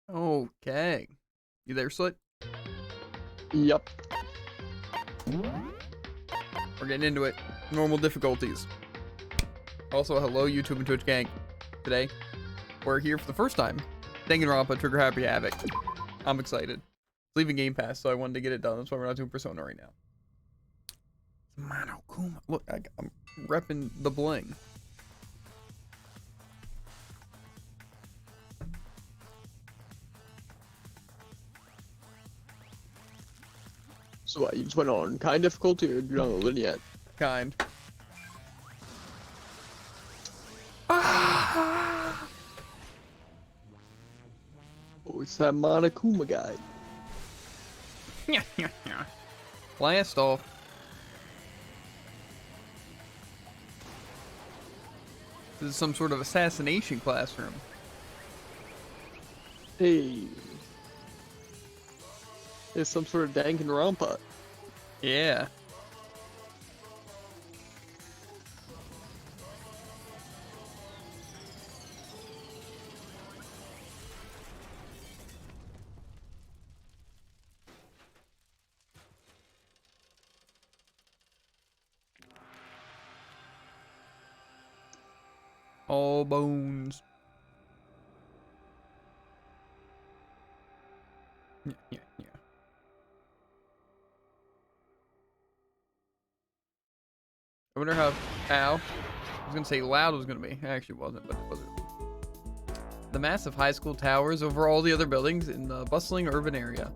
Okay. You there, Slit? Yep. We're getting into it. Normal difficulties. Also, hello, YouTube and Twitch gang. Today, we're here for the first time. Danganrompa, Trigger Happy Havoc. I'm excited. It's leaving Game Pass, so I wanted to get it done. That's why we're not doing Persona right now. Monokuma. Look, I'm repping the bling. So what, you just went on kind difficulty or you're not on yet? Kind. Oh, it's that Monokuma guy. Blast off. This is some sort of assassination classroom. Hey. It's some sort of Danganrompa. Yeah. All bones. Yeah. I wonder how I was gonna say loud it was gonna be. It actually wasn't, but it wasn't. The massive high school towers over all the other buildings in the bustling urban area.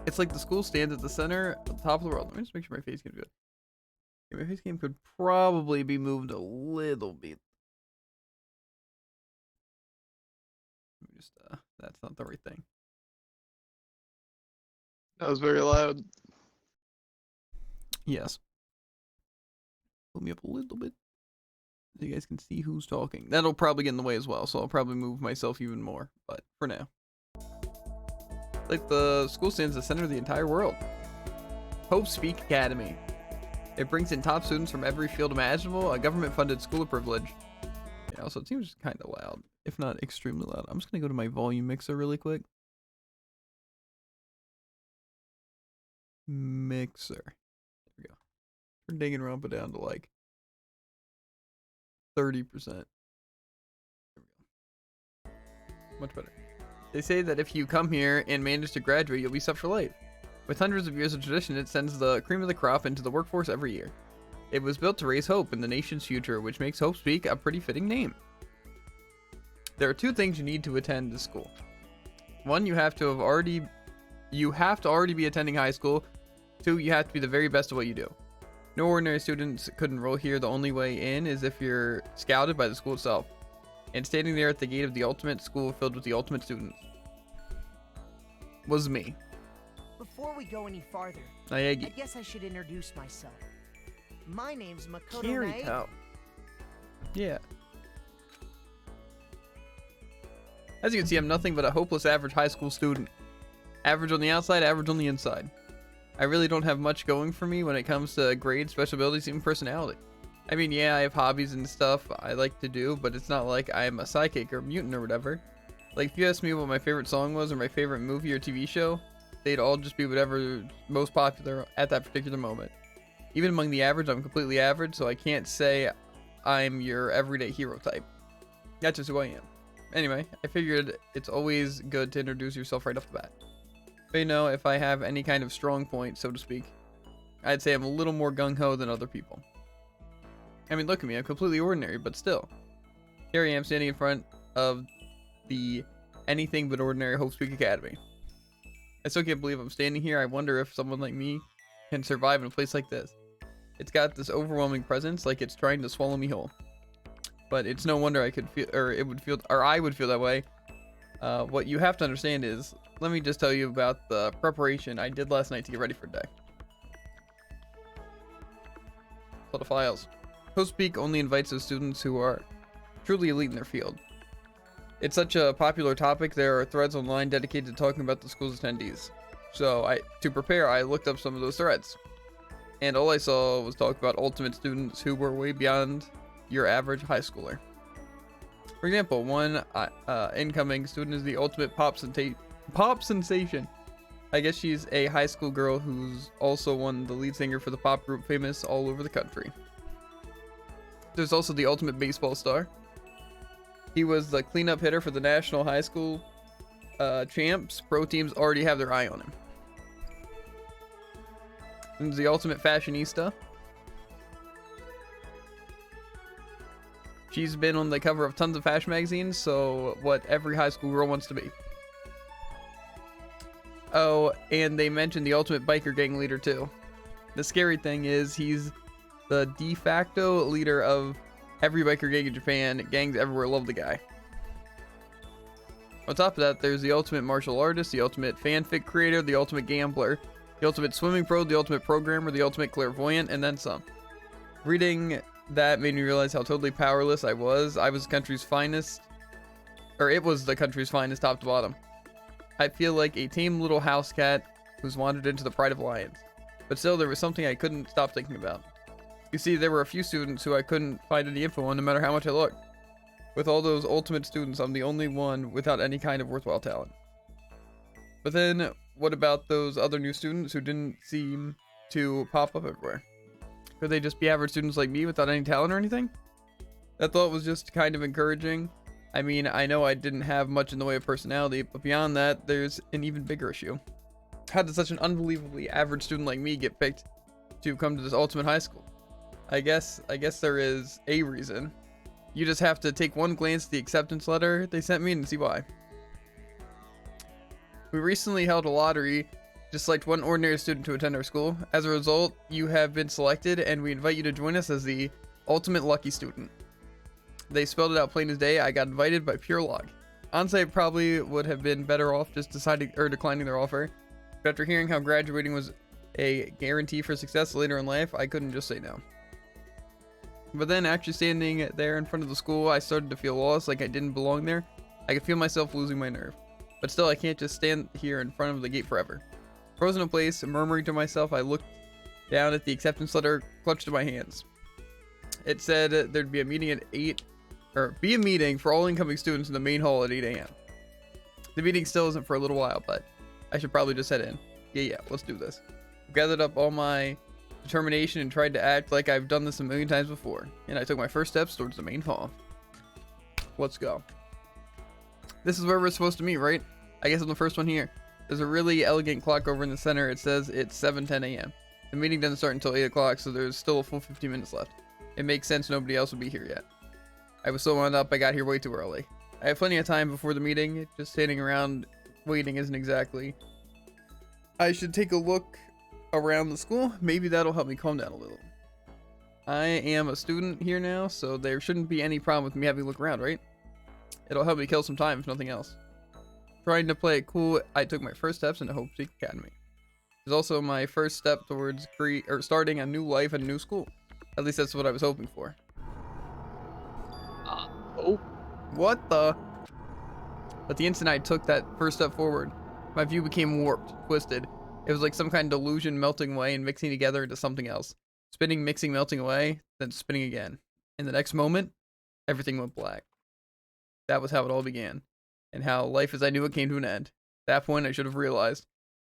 It's like the school stands at the center, at the top of the world. Let me just make sure my face cam is good. Yeah, my face cam could probably be moved a little bit. Let me just, that's not the right thing. That was very loud. Yes. Pull me up a little bit so you guys can see who's talking. That'll probably get in the way as well, so I'll probably move myself even more. But for now, like the school stands at the center of the entire world. Hope Speak Academy. It brings in top students from every field imaginable, a government-funded school of privilege. Yeah, also it seems kind of loud, if not extremely loud. I'm just gonna go to my volume mixer really quick. Mixer. There we go. Turn Danganronpa down to like 30%. There we go. Much better. They say that if you come here and manage to graduate, you'll be set for life. With hundreds of years of tradition, it sends the cream of the crop into the workforce every year. It was built to raise hope in the nation's future, which makes Hope Speak a pretty fitting name. There are two things you need to attend this school. One, you have to already be attending high school. Two, you have to be the very best at what you do. No ordinary students could enroll here. The only way in is if you're scouted by the school itself and standing there at the gate of the ultimate school filled with the ultimate students. Was me. Before we go any farther, Naegi. I guess I should introduce myself. My name's Makoto Kirito. Naegi. Yeah. As you can see, I'm nothing but a hopeless average high school student. Average on the outside, average on the inside. I really don't have much going for me when it comes to grades, special abilities, even personality. I mean, yeah, I have hobbies and stuff I like to do, but it's not like I'm a psychic or a mutant or whatever. Like, if you asked me what my favorite song was or my favorite movie or TV show, they'd all just be whatever most popular at that particular moment. Even among the average, I'm completely average, so I can't say I'm your everyday hero type. That's just who I am. Anyway, I figured it's always good to introduce yourself right off the bat. But you know, if I have any kind of strong point, so to speak, I'd say I'm a little more gung-ho than other people. I mean, look at me, I'm completely ordinary, but still. Here I am standing in front of the anything but ordinary Hope Speak Academy. I still can't believe I'm standing here. I wonder if someone like me can survive in a place like this. It's got this overwhelming presence, like it's trying to swallow me whole. But it's no wonder I could feel, I would feel that way. What you have to understand is, let me just tell you about the preparation I did last night to get ready for today. A lot of files. Hope Speak only invites those students who are truly elite in their field. It's such a popular topic, there are threads online dedicated to talking about the school's attendees. So to prepare, I looked up some of those threads. And all I saw was talk about ultimate students who were way beyond your average high schooler. For example, one incoming student is the ultimate pop sensation. I guess she's a high school girl who's also the lead singer for the pop group famous all over the country. There's also the ultimate baseball star. He was the cleanup hitter for the national high school champs. Pro teams already have their eye on him. And the ultimate fashionista. She's been on the cover of tons of fashion magazines, so what every high school girl wants to be. Oh, and they mentioned the ultimate biker gang leader too. The scary thing is he's the de facto leader of every biker gang in Japan. Gangs everywhere love the guy. On top of that, there's the ultimate martial artist, the ultimate fanfic creator, the ultimate gambler, the ultimate swimming pro, the ultimate programmer, the ultimate clairvoyant, and then some. Reading that made me realize how totally powerless I was. I was the country's finest, or it was the country's finest top to bottom. I feel like a tame little house cat who's wandered into the pride of lions. But still, there was something I couldn't stop thinking about. You see, there were a few students who I couldn't find any info on no matter how much I looked. With all those ultimate students, I'm the only one without any kind of worthwhile talent. But then, what about those other new students who didn't seem to pop up everywhere? Could they just be average students like me without any talent or anything? That thought was just kind of encouraging. I mean, I know I didn't have much in the way of personality, but beyond that, there's an even bigger issue. How did such an unbelievably average student like me get picked to come to this ultimate high school? I guess there is a reason. You just have to take one glance at the acceptance letter they sent me and see why. We recently held a lottery to select one ordinary student to attend our school. As a result, you have been selected and we invite you to join us as the ultimate lucky student. They spelled it out plain as day. I got invited by pure luck. Honestly, I probably would have been better off just declining their offer. But after hearing how graduating was a guarantee for success later in life, I couldn't just say no. But then, actually standing there in front of the school, I started to feel lost, like I didn't belong there. I could feel myself losing my nerve. But still, I can't just stand here in front of the gate forever. Frozen in place, murmuring to myself, I looked down at the acceptance letter, clutched in my hands. It said there'd be a meeting at 8, or be a meeting for all incoming students in the main hall at 8 a.m. The meeting still isn't for a little while, but I should probably just head in. Yeah, let's do this. I've gathered up all my determination and tried to act like I've done this a million times before, and I took my first steps towards the main hall. Let's go. This is where we're supposed to meet, right? I guess I'm the first one here. There's a really elegant clock over in the center. It says it's 7:10 a.m. The meeting doesn't start until 8 o'clock, so there's still a full 15 minutes left. It makes sense nobody else will be here yet. I was so wound up I got here way too early. I have plenty of time before the meeting. Just standing around waiting isn't exactly. I should take a look around the school. Maybe that'll help me calm down a little. I am a student here now, so there shouldn't be any problem with me having a look around, right? It'll help me kill some time if nothing else. Trying to play it cool, I took my first steps into Hope Peak Academy. It's also my first step towards starting a new life at a new school. At least that's what I was hoping for. Oh. What the? But the instant I took that first step forward, my view became warped, twisted. It was like some kind of delusion melting away and mixing together into something else. Spinning, mixing, melting away, then spinning again. In the next moment, everything went black. That was how it all began, and how life as I knew it came to an end. At that point, I should have realized.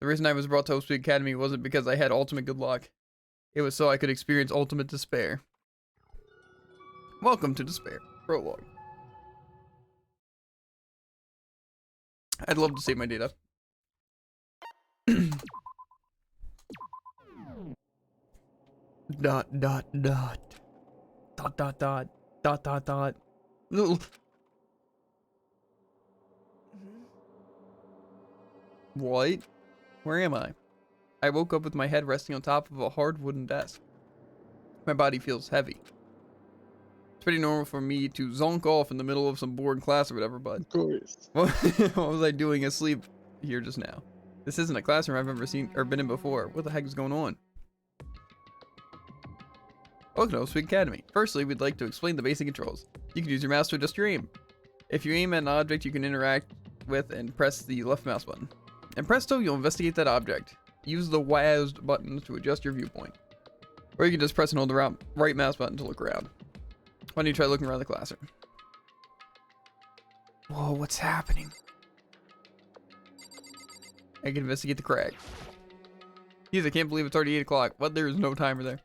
The reason I was brought to Hope Peak Academy wasn't because I had ultimate good luck. It was so I could experience ultimate despair. Welcome to Despair. Prologue. I'd love to save my data. Dot dot dot. Dot dot dot. Dot dot dot. What? Where am I? I woke up with my head resting on top of a hard wooden desk. My body feels heavy. It's pretty normal for me to zonk off in the middle of some boring class or whatever, but Of course. what was I doing asleep here just now? This isn't a classroom I've ever seen or been in before. What the heck is going on? Welcome to Hope Peak Academy. Firstly, we'd like to explain the basic controls. You can use your mouse to adjust your aim. If you aim at an object you can interact with and press the left mouse button. And presto, you'll investigate that object. Use the WASD button to adjust your viewpoint. Or you can just press and hold the right mouse button to look around. Why don't you try looking around the classroom? Whoa, what's happening? I can investigate the crack. Jeez, I can't believe it's already 8 o'clock. What? There is no timer there.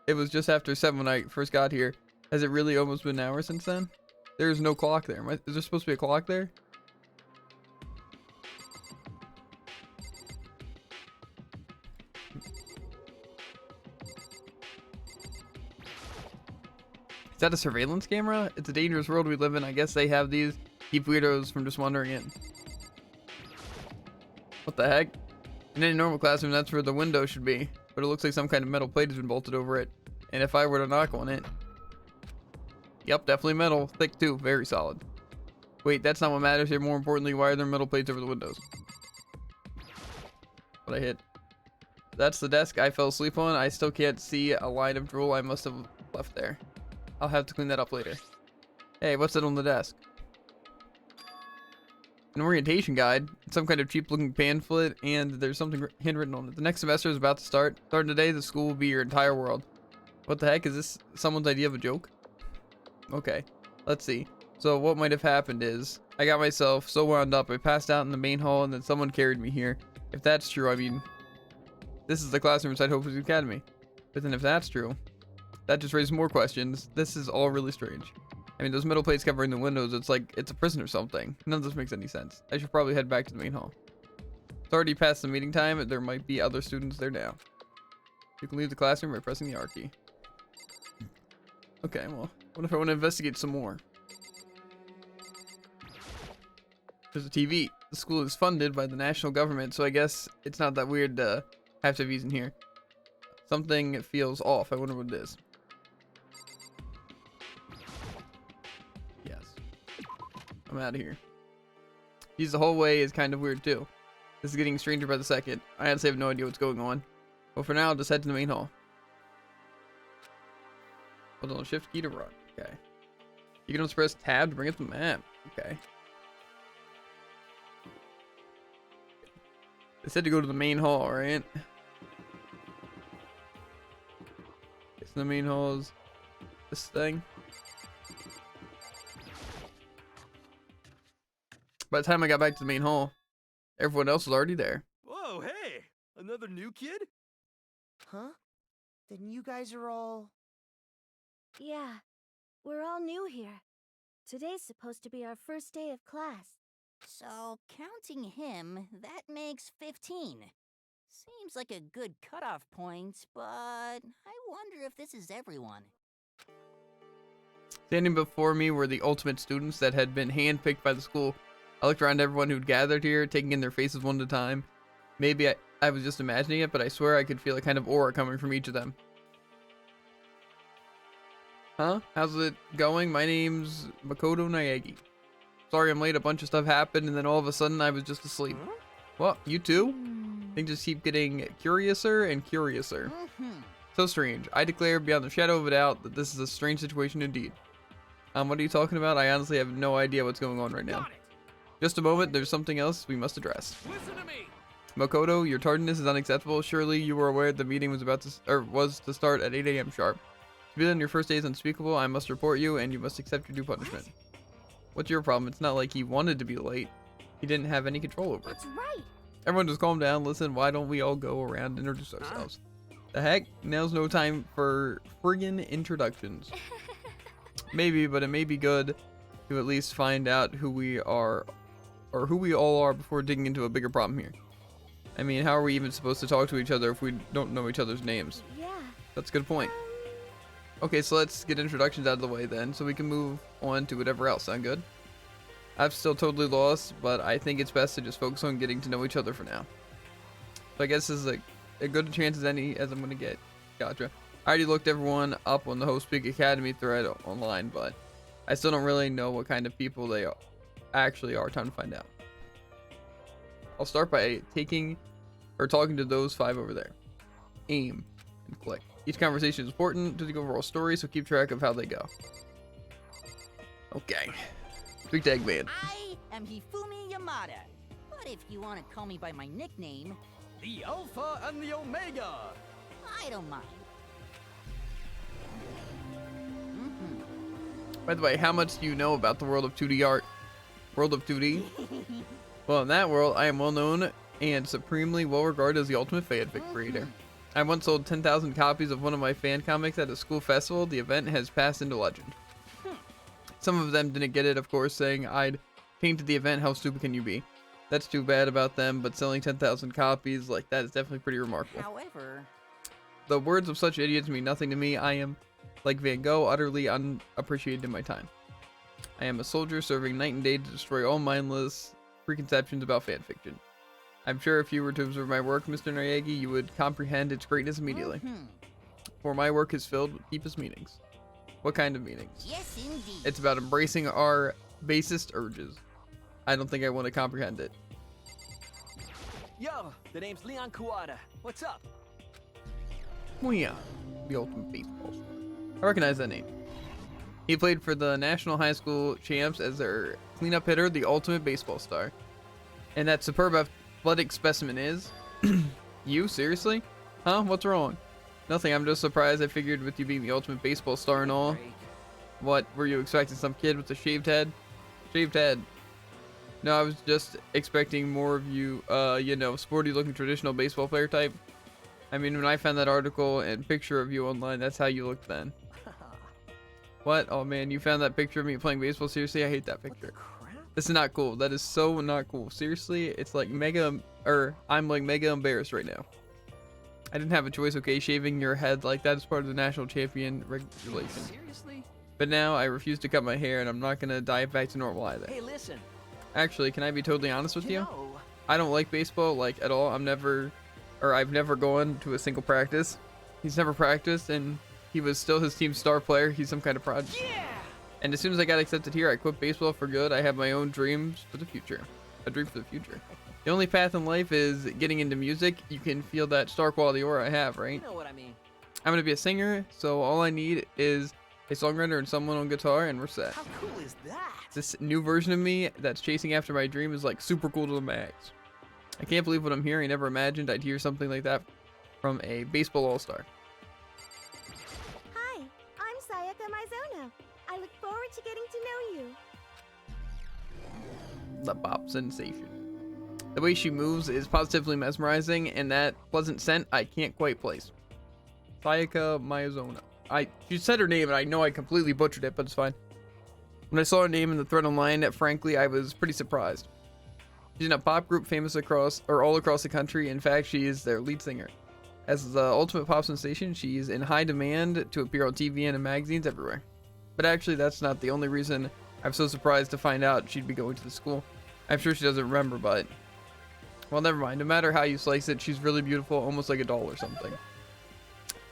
It was just after 7 when I first got here. Has it really almost been an hour since then? There's no clock there. Is there supposed to be a clock there? Is that a surveillance camera? It's a dangerous world we live in. I guess they have these. Keep weirdos from just wandering in. What the heck? In any normal classroom, that's where the window should be. But it looks like some kind of metal plate has been bolted over it. And if I were to knock on it... Yep, definitely metal. Thick too. Very solid. Wait, that's not what matters here. More importantly, why are there metal plates over the windows? What I hit. That's the desk I fell asleep on. I still can't see a line of drool I must have left there. I'll have to clean that up later. Hey, what's that on the desk? An orientation guide. It's some kind of cheap looking pamphlet, and there's something handwritten on it. The next semester is about to start. Starting today, the school will be your entire world. What the heck? Is this someone's idea of a joke? Okay, let's see. So what might have happened is, I got myself so wound up, I passed out in the main hall, and then someone carried me here. If that's true, I mean, this is the classroom inside Hopeless Academy. But then if that's true, that just raises more questions. This is all really strange. I mean, those metal plates covering the windows, it's like it's a prison or something. None of this makes any sense. I should probably head back to the main hall. It's already past the meeting time, and there might be other students there now. You can leave the classroom by pressing the R key. Okay, well, what if I want to investigate some more? There's a TV. The school is funded by the national government, so I guess it's not that weird to have TVs in here. Something feels off. I wonder what it is. Yes. I'm out of here. Use the hallway is kind of weird too. This is getting stranger by the second. I honestly have no idea what's going on. Well, for now, I'll just head to the main hall. Hold on, shift key to run. Okay. You can also press tab to bring up the map. Okay. They said to go to the main hall, right? It's the main hall is this thing. By the time I got back to the main hall, everyone else was already there. Whoa, hey! Another new kid? Huh? Then you guys are all... Yeah, we're all new here. Today's supposed to be our first day of class. So, counting him, that makes 15. Seems like a good cutoff point, but I wonder if this is everyone. Standing before me were the ultimate students that had been handpicked by the school. I looked around everyone who'd gathered here, taking in their faces one at a time. Maybe I was just imagining it, but I swear I could feel a kind of aura coming from each of them. Huh? How's it going? My name's Makoto Naegi. Sorry I'm late, a bunch of stuff happened, and then all of a sudden I was just asleep. Huh? What? You too? Things just keep getting curiouser and curiouser. So strange. I declare beyond the shadow of a doubt that this is a strange situation indeed. What are you talking about? I honestly have no idea what's going on right now. Got it! Just a moment, there's something else we must address. Listen to me! Makoto, your tardiness is unacceptable. Surely you were aware the meeting was was to start at 8 a.m. sharp. To be on your first day is unspeakable. I must report you, and you must accept your due punishment. What's your problem? It's not like he wanted to be late. He didn't have any control over it. That's right. Everyone just calm down. Listen, why don't we all go around and introduce ourselves? The heck? Now's no time for friggin' introductions. Maybe, but it may be good to at least find out who we are, or who we all are before digging into a bigger problem here. I mean, how are we even supposed to talk to each other if we don't know each other's names? Yeah. That's a good point. Okay, so let's get introductions out of the way then, so we can move on to whatever else. Sound good? I'm still totally lost, but I think it's best to just focus on getting to know each other for now. So I guess this is a good chance as any as I'm gonna get. Gotcha. I already looked everyone up on the Host Peak Academy thread online, but I still don't really know what kind of people they actually are. Time to find out. I'll start by talking to those 5 over there. Aim and click. Each conversation is important to the overall story, so keep track of how they go. Okay. Speak to Eggman. I am Hifumi Yamada, but if you want to call me by my nickname, The Alpha and the Omega! I don't mind. By the way, how much do you know about the world of 2D art? World of 2D. Well, in that world, I am well known and supremely well regarded as the ultimate fanfic creator. I once sold 10,000 copies of one of my fan comics at a school festival. The event has passed into legend. Some of them didn't get it, of course, saying I'd painted the event. How stupid can you be? That's too bad about them, but selling 10,000 copies like that is definitely pretty remarkable. However, The words of such idiots mean nothing to me. I am, like Van Gogh, utterly unappreciated in my time. I am a soldier serving night and day to destroy all mindless preconceptions about fanfiction. I'm sure if you were to observe my work, Mr. Naryagi, you would comprehend its greatness immediately. For my work is filled with deepest meanings. What kind of meanings? yes, indeed. It's about embracing our basest urges. I don't think I want to comprehend it. Yo, the name's Leon Kuwata. What's up? Oh yeah, the ultimate baseball star. I recognize that name. He played for the National High School Champs as their cleanup hitter, the ultimate baseball star. And that superb athletic specimen is... You? Seriously? Huh? What's wrong? Nothing, I'm just surprised. I figured with you being the ultimate baseball star and all. What, were you expecting some kid with a shaved head? Shaved head. No, I was just expecting more of you, you know, sporty looking traditional baseball player type. I mean, when I found that article and picture of you online, that's how you looked then. What? Oh man, you found that picture of me playing baseball? Seriously, I hate that picture. This is not cool. That is so not cool. Seriously, it's like I'm like mega embarrassed right now. I didn't have a choice, okay? Shaving your head like that is part of the national champion regulation. Seriously? But now I refuse to cut my hair and I'm not gonna dye it back to normal either. Hey, listen. Actually, can I be totally honest with you? know, I don't like baseball, like, at all. I've never gone to a single practice. He's never practiced, and he was still his team's star player. He's some kind of prodigy. yeah! And as soon as I got accepted here, I quit baseball for good. I have my own dreams for the future. A dream for the future. The only path in life is getting into music. You can feel that star quality aura I have, right? You know what I mean. I'm gonna be a singer, so all I need is a songwriter and someone on guitar, and we're set. How cool is that? This new version of me that's chasing after my dream is like super cool to the max. I can't believe what I'm hearing. I never imagined I'd hear something like that from a baseball all-star. Hi, I'm Sayaka Mizono. I look forward to getting to know you. The bop sensation. The way she moves is positively mesmerizing, and that pleasant scent I can't quite place. Sayaka Mizono. She said her name, and I know I completely butchered it, but it's fine. When I saw her name in the thread online, frankly, I was pretty surprised. She's in a pop group famous all across the country. In fact, she is their lead singer. As the ultimate pop sensation, she's in high demand to appear on TV and in magazines everywhere. But actually, that's not the only reason I'm so surprised to find out she'd be going to the school. I'm sure she doesn't remember, but... Well, never mind. No matter how you slice it, she's really beautiful, almost like a doll or something.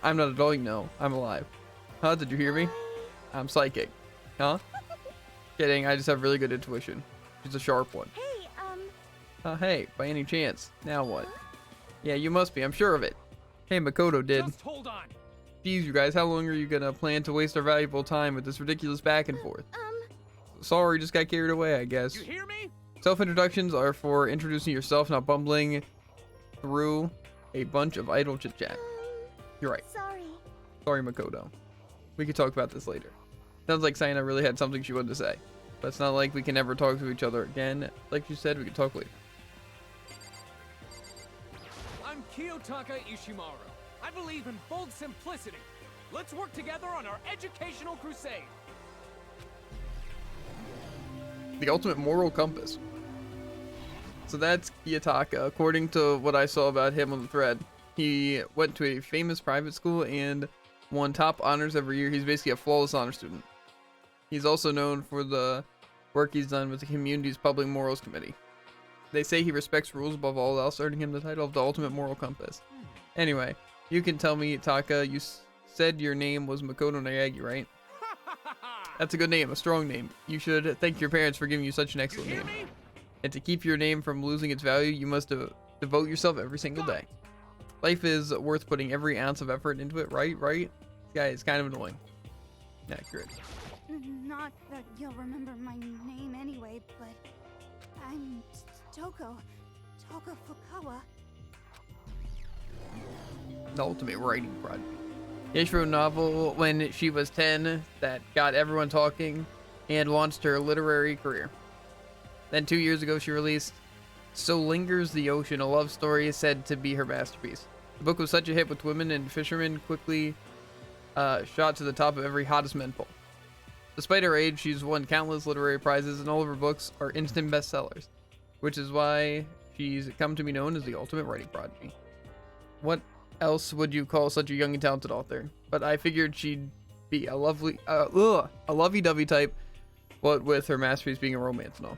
I'm not a doll, no. I'm alive. Huh? Did you hear me? I'm psychic. Huh? Kidding, I just have really good intuition. She's a sharp one. Hey, Hey, by any chance. Now what? Yeah, you must be. I'm sure of it. Hey, Makoto did. Just hold on. Geez, you guys, how long are you gonna plan to waste our valuable time with this ridiculous back and forth? Sorry, just got carried away, I guess. You hear me? Self-introductions are for introducing yourself, not bumbling through a bunch of idle chit-chat. You're right. sorry. Sorry, Makoto. We could talk about this later. Sounds like Sayana really had something she wanted to say. But it's not like we can ever talk to each other again. Like you said, we could talk later. I'm Kiyotaka Ishimaru. I believe in bold simplicity. Let's work together on our educational crusade. The ultimate moral compass. So that's Kiyotaka. According to what I saw about him on the thread, he went to a famous private school and won top honors every year. He's basically a flawless honor student. He's also known for the work he's done with the community's public morals committee. They say he respects rules above all else, earning him the title of the ultimate moral compass. Anyway, you can tell me, Taka, you said your name was Makoto Naryagi, right? That's a good name, a strong name. You should thank your parents for giving you such an excellent name. And to keep your name from losing its value, you must devote yourself every single day. Life is worth putting every ounce of effort into it, right? Right? This guy is kind of annoying. Accurate. Not that you'll remember my name anyway, but I'm Toko Fukawa. The ultimate writing project. She wrote a novel when she was 10 that got everyone talking and launched her literary career. Then 2 years ago, she released So Lingers the Ocean, a love story said to be her masterpiece. The book was such a hit with women and fishermen quickly shot to the top of every hottest men poll. Despite her age, she's won countless literary prizes, and all of her books are instant bestsellers, which is why she's come to be known as the ultimate writing prodigy. What else would you call such a young and talented author? But I figured she'd be a lovey-dovey type, but with her masterpiece being a romance novel.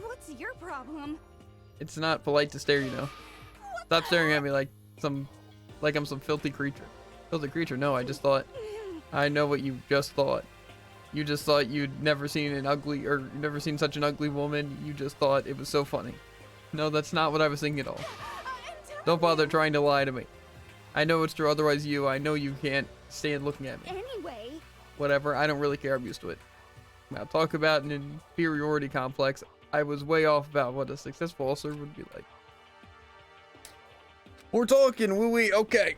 What's your problem? It's not polite to stare, you know. Stop staring at me like I'm some filthy creature. Filthy creature? No, I just thought. I know what you just thought. You just thought you'd never seen never seen such an ugly woman. You just thought it was so funny. No, that's not what I was thinking at all. Don't bother trying to lie to me. I know it's true, otherwise I know you can't stand looking at me. Anyway. Whatever, I don't really care, I'm used to it. Now, talk about an inferiority complex. I was way off about what a successful author would be like. We're talking, woo-wee, okay.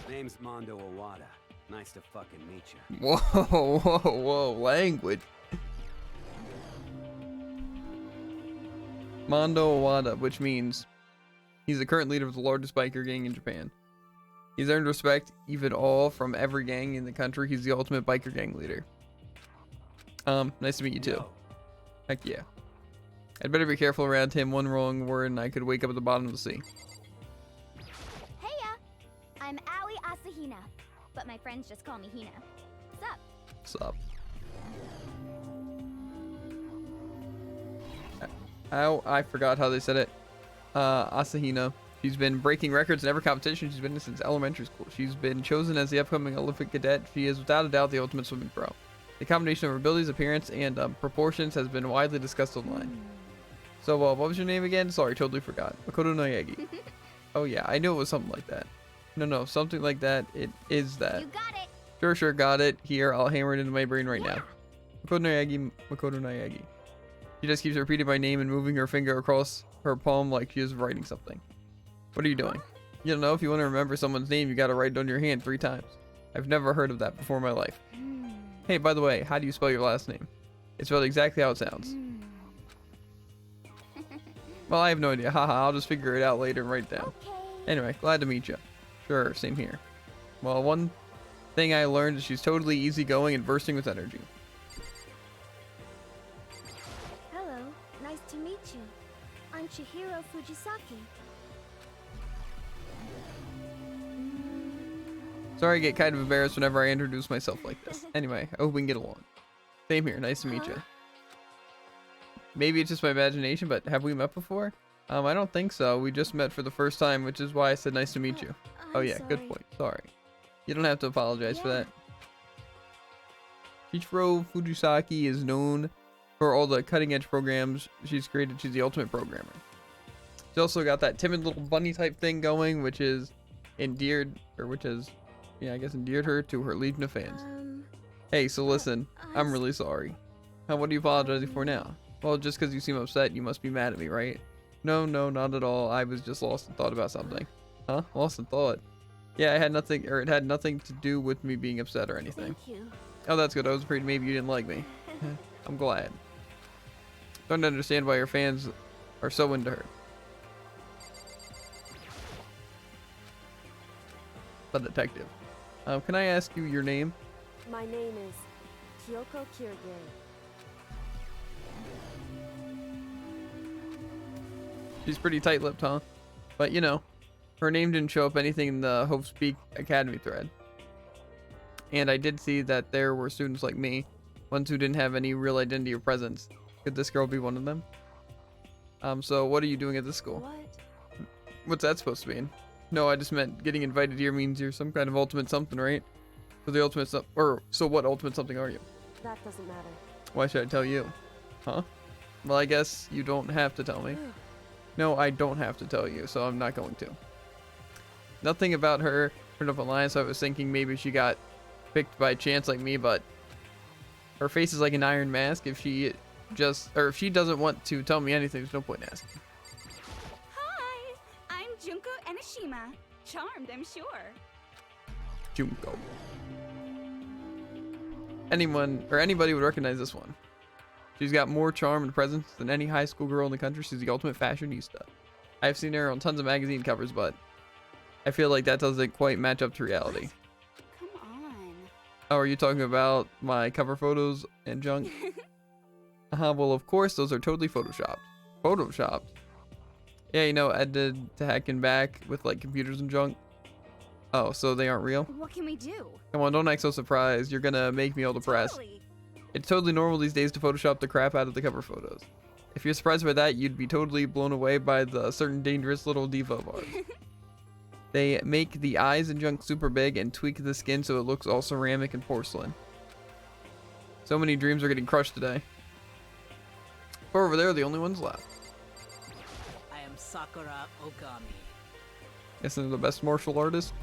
Name's Mondo Owada. Nice to fucking meet you. Whoa, language. Mondo Owada, which means he's the current leader of the largest biker gang in Japan. He's earned respect, even all from every gang in the country. He's the ultimate biker gang leader. Nice to meet you too. Yo. Heck yeah. I'd better be careful around him. One wrong word and I could wake up at the bottom of the sea. Heya! I'm Aoi Asahina, but my friends just call me Hina. Sup? Sup. Ow, I forgot how they said it. Asahina. She's been breaking records in every competition she's been in since elementary school. She's been chosen as the upcoming Olympic cadet. She is without a doubt the ultimate swimming pro. The combination of her abilities, appearance, and proportions has been widely discussed online. So, what was your name again? Sorry, totally forgot. Makoto Noyagi. Oh yeah, I knew it was something like that. No, something like that. It is that. You got it! Sure, got it. Here, I'll hammer it into my brain right now. Makoto Noyagi. She just keeps repeating my name and moving her finger across her palm like she is writing something. What are you doing? You don't know, if you want to remember someone's name, you gotta write it on your hand 3 times. I've never heard of that before in my life. Hey, by the way, how do you spell your last name? It's spelled exactly how it sounds. Well, I have no idea. Haha, I'll just figure it out later and write it down. Okay. Anyway, glad to meet you. Sure, same here. Well, one thing I learned is she's totally easygoing and bursting with energy. Hello, nice to meet you. I'm Chihiro Fujisaki. Sorry, I get kind of embarrassed whenever I introduce myself like this. Anyway, I hope we can get along. Same here, nice to meet you. Maybe it's just my imagination, but have we met before? I don't think so. We just met for the first time, which is why I said nice to meet you. Oh yeah, good point. Sorry. You don't have to apologize for that. Chihiro Fujisaki is known for all the cutting-edge programs she's created. She's the ultimate programmer. She's also got that timid little bunny type thing going, which is endeared her to her legion of fans. Hey, so listen, I'm really sorry. What are you apologizing for now? Well, just because you seem upset, you must be mad at me, right? No, not at all. I was just lost in thought about something. Huh? Lost in thought? Yeah, it had nothing to do with me being upset or anything. Thank you. Oh, that's good. I was afraid maybe you didn't like me. I'm glad. Don't understand why your fans are so into her. The detective. Can I ask you your name? My name is Kyoko Kirigiri. She's pretty tight-lipped, huh? But you know, her name didn't show up anything in the Hope Speak Academy thread. And I did see that there were students like me, ones who didn't have any real identity or presence. Could this girl be one of them? So what are you doing at this school? What? What's that supposed to mean? No, I just meant getting invited here means you're some kind of ultimate something, right? So the ultimate so what ultimate something are you? That doesn't matter. Why should I tell you? Huh? Well, I guess you don't have to tell me. No, I don't have to tell you, so I'm not going to. Nothing about her turned up online, so I was thinking maybe she got picked by chance like me, but her face is like an iron mask. If she doesn't want to tell me anything, there's no point in asking. Hi, I'm Junko Enoshima. Charmed, I'm sure. Junko. anyone or anybody would recognize this one. She's got more charm and presence than any high school girl in the country. She's the ultimate fashionista. I've seen her on tons of magazine covers, but I feel like that doesn't quite match up to reality. Come on. Oh, are you talking about my cover photos and junk? Well, of course, those are totally photoshopped. Photoshopped? Yeah, you know, edited to heck and back with like computers and junk. Oh, so they aren't real? What can we do? Come on, don't act so surprised. You're gonna make me all depressed. Totally. It's totally normal these days to Photoshop the crap out of the cover photos. If you're surprised by that, you'd be totally blown away by the certain dangerous little diva of ours. They make the eyes and junk super big and tweak the skin so it looks all ceramic and porcelain. So many dreams are getting crushed today. We're over there, the only ones left. I am Sakura Ogami. Guessing they're the best martial artist.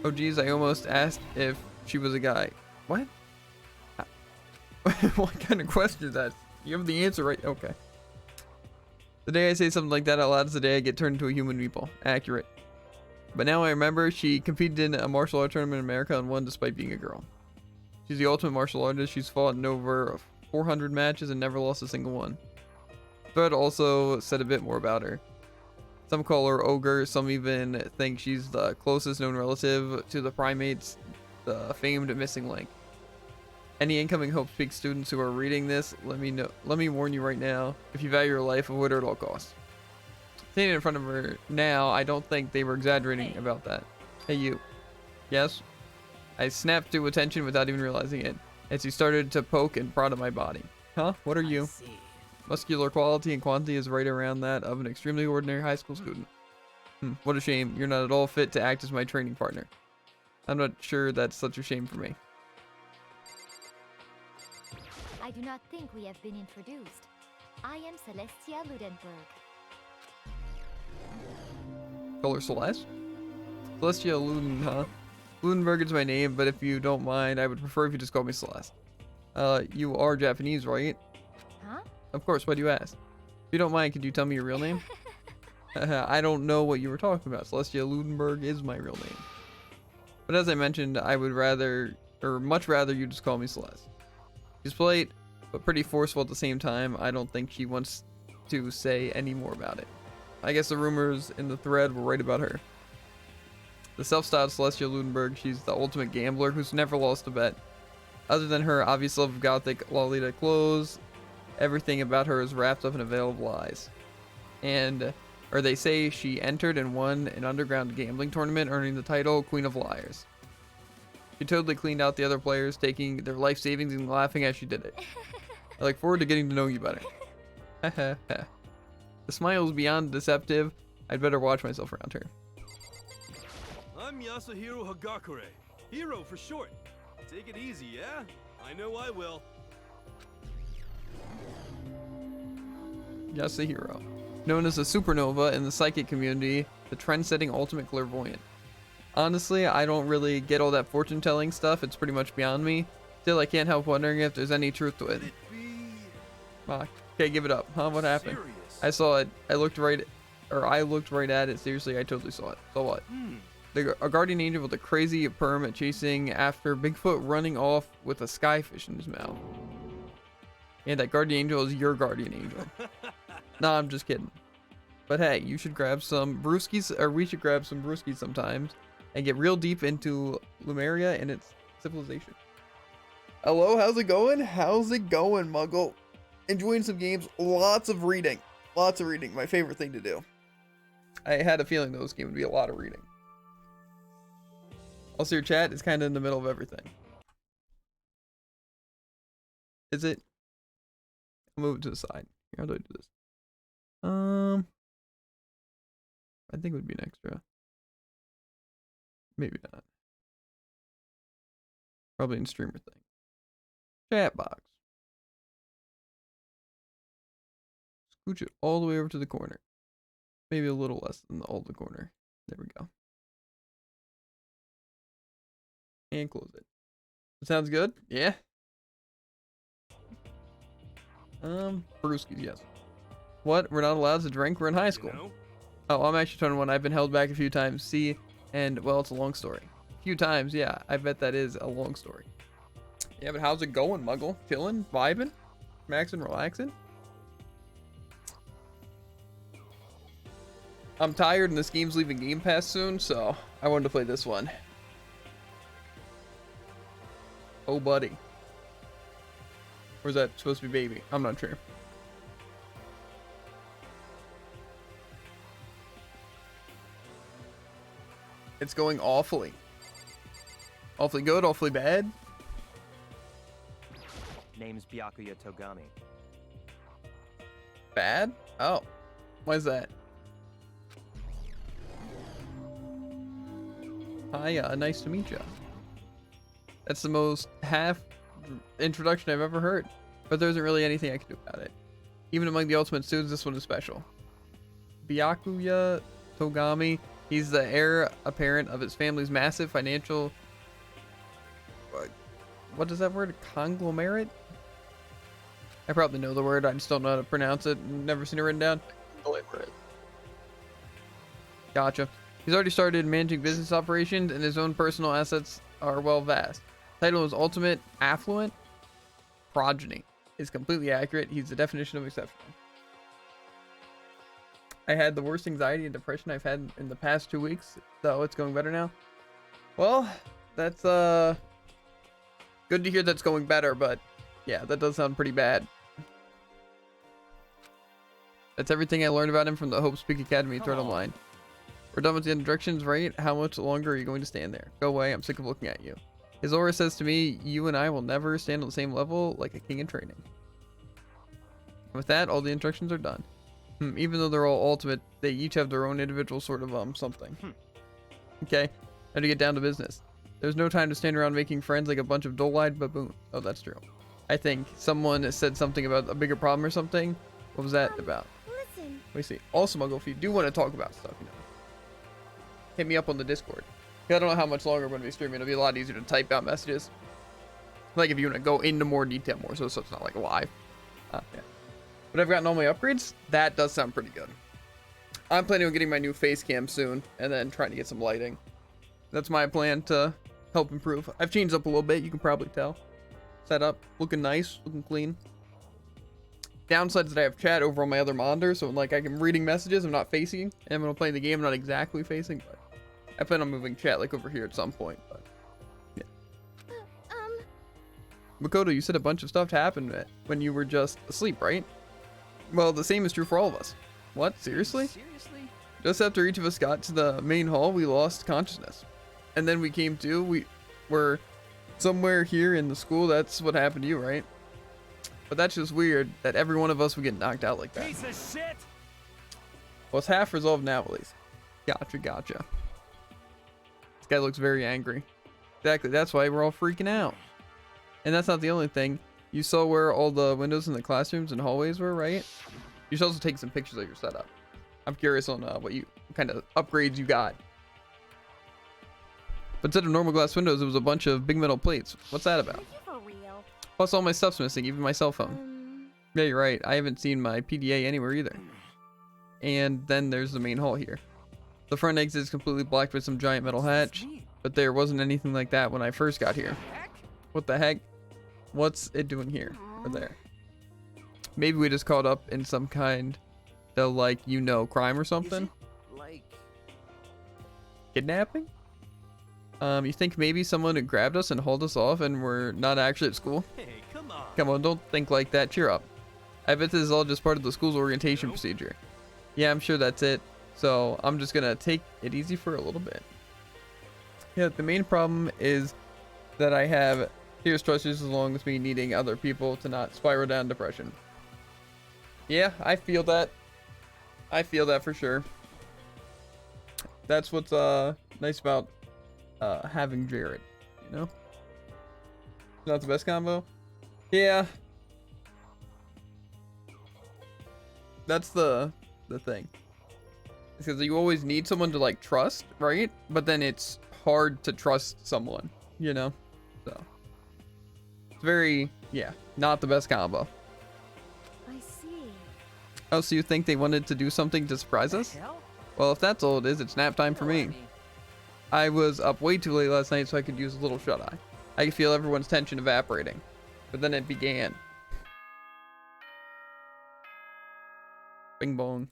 Oh geez, I almost asked if she was a guy. What? What kind of question is that? You have the answer right. Okay. The day I say something like that out loud is the day I get turned into a human meeple. Accurate. But now I remember she competed in a martial art tournament in America and won despite being a girl. She's the ultimate martial artist. She's fought in over 400 matches and never lost a single one. Thread also said a bit more about her. Some call her Ogre, some even think she's the closest known relative to the primates, the famed missing link. Any incoming Hope Speak students who are reading this, let me warn you right now, if you value your life, avoid her at all costs. Standing in front of her now, I don't think they were exaggerating about that. Hey you. Yes? I snapped to attention without even realizing it, as he started to poke and prod at my body. Huh? What are you? Muscular quality and quantity is right around that of an extremely ordinary high school student. What a shame. You're not at all fit to act as my training partner. I'm not sure that's such a shame for me. I do not think we have been introduced. I am Celestia Ludenberg. Call her Celeste? Celestia Luden, huh? Ludenberg is my name, but if you don't mind, I would prefer if you just call me Celeste. You are Japanese, right? Huh? Of course, why do you ask? If you don't mind, could you tell me your real name? I don't know what you were talking about. Celestia Ludenberg is my real name. But as I mentioned, I would rather, or much rather, you just call me Celeste. She's polite, but pretty forceful at the same time. I don't think she wants to say any more about it. I guess the rumors in the thread were right about her. The self-styled Celestia Ludenberg, she's the ultimate gambler who's never lost a bet. Other than her obvious love of gothic Lolita clothes, everything about her is wrapped up in a veil of lies. Or they say she entered and won an underground gambling tournament, earning the title Queen of Liars. She totally cleaned out the other players, taking their life savings and laughing as she did it. I look forward to getting to know you better. The smile is beyond deceptive. I'd better watch myself around her. I'm Yasuhiro Hagakure. Hero for short. Take it easy, yeah? I know I will. Yasuhiro. Known as a supernova in the psychic community, the trend-setting ultimate clairvoyant. Honestly, I don't really get all that fortune-telling stuff. It's pretty much beyond me. Still, I can't help wondering if there's any truth to it. Okay, give it up. Huh? What happened? Serious? I saw it. I looked right at it. Seriously, I totally saw it. So what? A guardian angel with a crazy perm chasing after Bigfoot, running off with a skyfish in his mouth. And that guardian angel is your guardian angel. Nah, I'm just kidding. But hey, you should grab some brewskis, or we should grab some brewskis sometimes and get real deep into Lumeria and its civilization. Hello, how's it going? How's it going, Muggle? Enjoying some games, lots of reading. Lots of reading, my favorite thing to do. I had a feeling that this game would be a lot of reading. Also, your chat is kind of in the middle of everything. Is it? I'll move it to the side. Here, how do I do this? I think it would be an extra. Maybe not. Probably in streamer thing. Chat box. Scooch it all the way over to the corner. Maybe a little less than all the corner. There we go. And close it. That sounds good? Yeah. Brewskis, yes. What? We're not allowed to drink? We're in high school. You know? Oh, I'm actually 21. I've been held back a few times. See, and well, it's a long story. few times, yeah, I bet that is a long story. Yeah, but how's it going, Muggle? Chilling? Vibing? Maxing? Relaxing? I'm tired and this game's leaving Game Pass soon, so I wanted to play this one. Oh, buddy. Or is that supposed to be baby? I'm not sure. It's going awfully. Awfully good, awfully bad. Name's Byakuya Togami. Bad? Oh. Why is that? Hi, nice to meet you. That's the most half introduction I've ever heard. But there isn't really anything I can do about it. Even among the ultimate students, this one is special. Byakuya Togami. He's the heir apparent of his family's massive financial... What is that word? Conglomerate? I probably know the word. I just don't know how to pronounce it. Never seen it written down. Conglomerate. Gotcha. He's already started managing business operations, and his own personal assets are well vast. Title is Ultimate Affluent Progeny. Is completely accurate. He's the definition of exceptional. I had the worst anxiety and depression I've had in the past 2 weeks, so it's going better now. Well, that's good to hear that's going better, but yeah, that does sound pretty bad. That's everything I learned about him from the Hope Speak Academy thread online. We're done with the introductions, right? How much longer are you going to stand there? Go away, I'm sick of looking at you. His aura says to me, you and I will never stand on the same level like a king in training. And with that, all the instructions are done. Even though they're all ultimate, they each have their own individual sort of something. Okay, now to get down to business. There's no time to stand around making friends like a bunch of dull-eyed baboons. Oh, that's true. I think someone said something about a bigger problem or something. What was that about? Listen. Let me see. Also, Muggle, if you do want to talk about stuff, you know, hit me up on the Discord. I don't know how much longer I'm going to be streaming. It'll be a lot easier to type out messages. Like if you want to go into more detail more, so it's not like live. Yeah. But I've gotten all my upgrades. That does sound pretty good. I'm planning on getting my new face cam soon, and then trying to get some lighting. That's my plan to help improve. I've changed up a little bit, you can probably tell. Set up, looking nice, looking clean. Downside is that I have chat over on my other monitor, so like I'm reading messages, I'm not facing, and when I'm playing the game, I'm not exactly facing, but I plan on moving chat like over here at some point, but yeah. Makoto, you said a bunch of stuff happened when you were just asleep, right? Well, the same is true for all of us. What? Seriously? Seriously? Just after each of us got to the main hall, we lost consciousness. And then we came to, we were somewhere here in the school. That's what happened to you, right? But that's just weird that every one of us would get knocked out like that. Piece of shit! Well, it's half resolved now, at least. Gotcha. This guy looks very angry. Exactly, that's why we're all freaking out. And that's not the only thing. You saw where all the windows in the classrooms and hallways were, right? You should also take some pictures of your setup. I'm curious on what kind of upgrades you got. But instead of normal glass windows, it was a bunch of big metal plates. What's that about? For real? Plus all my stuff's missing, even my cell phone. Yeah, you're right. I haven't seen my PDA anywhere either. And then there's the main hall here. The front exit is completely blocked with some giant metal hatch, but there wasn't anything like that when I first got here. What the heck? What's it doing here or there? Maybe we just caught up in some kind of like, crime or something? Like kidnapping? You think maybe someone had grabbed us and hauled us off and we're not actually at school? Hey, come on. Come on, don't think like that. Cheer up. I bet this is all just part of the school's orientation procedure. Yeah, I'm sure that's it. So I'm just gonna take it easy for a little bit. Yeah, the main problem is that I have serious trust issues along with me needing other people to not spiral down depression. Yeah, I feel that. I feel that for sure. That's what's nice about having Jared, you know? Not the best combo? Yeah. That's the thing. Because you always need someone to like trust, right? But then it's hard to trust someone, you know? So it's very, yeah, not the best combo. I see. Oh, so you think they wanted to do something to surprise us? Well, if that's all it is, it's nap time for me. I was up way too late last night so I could use a little shut-eye. I could feel everyone's tension evaporating. But then it began. Bing bong.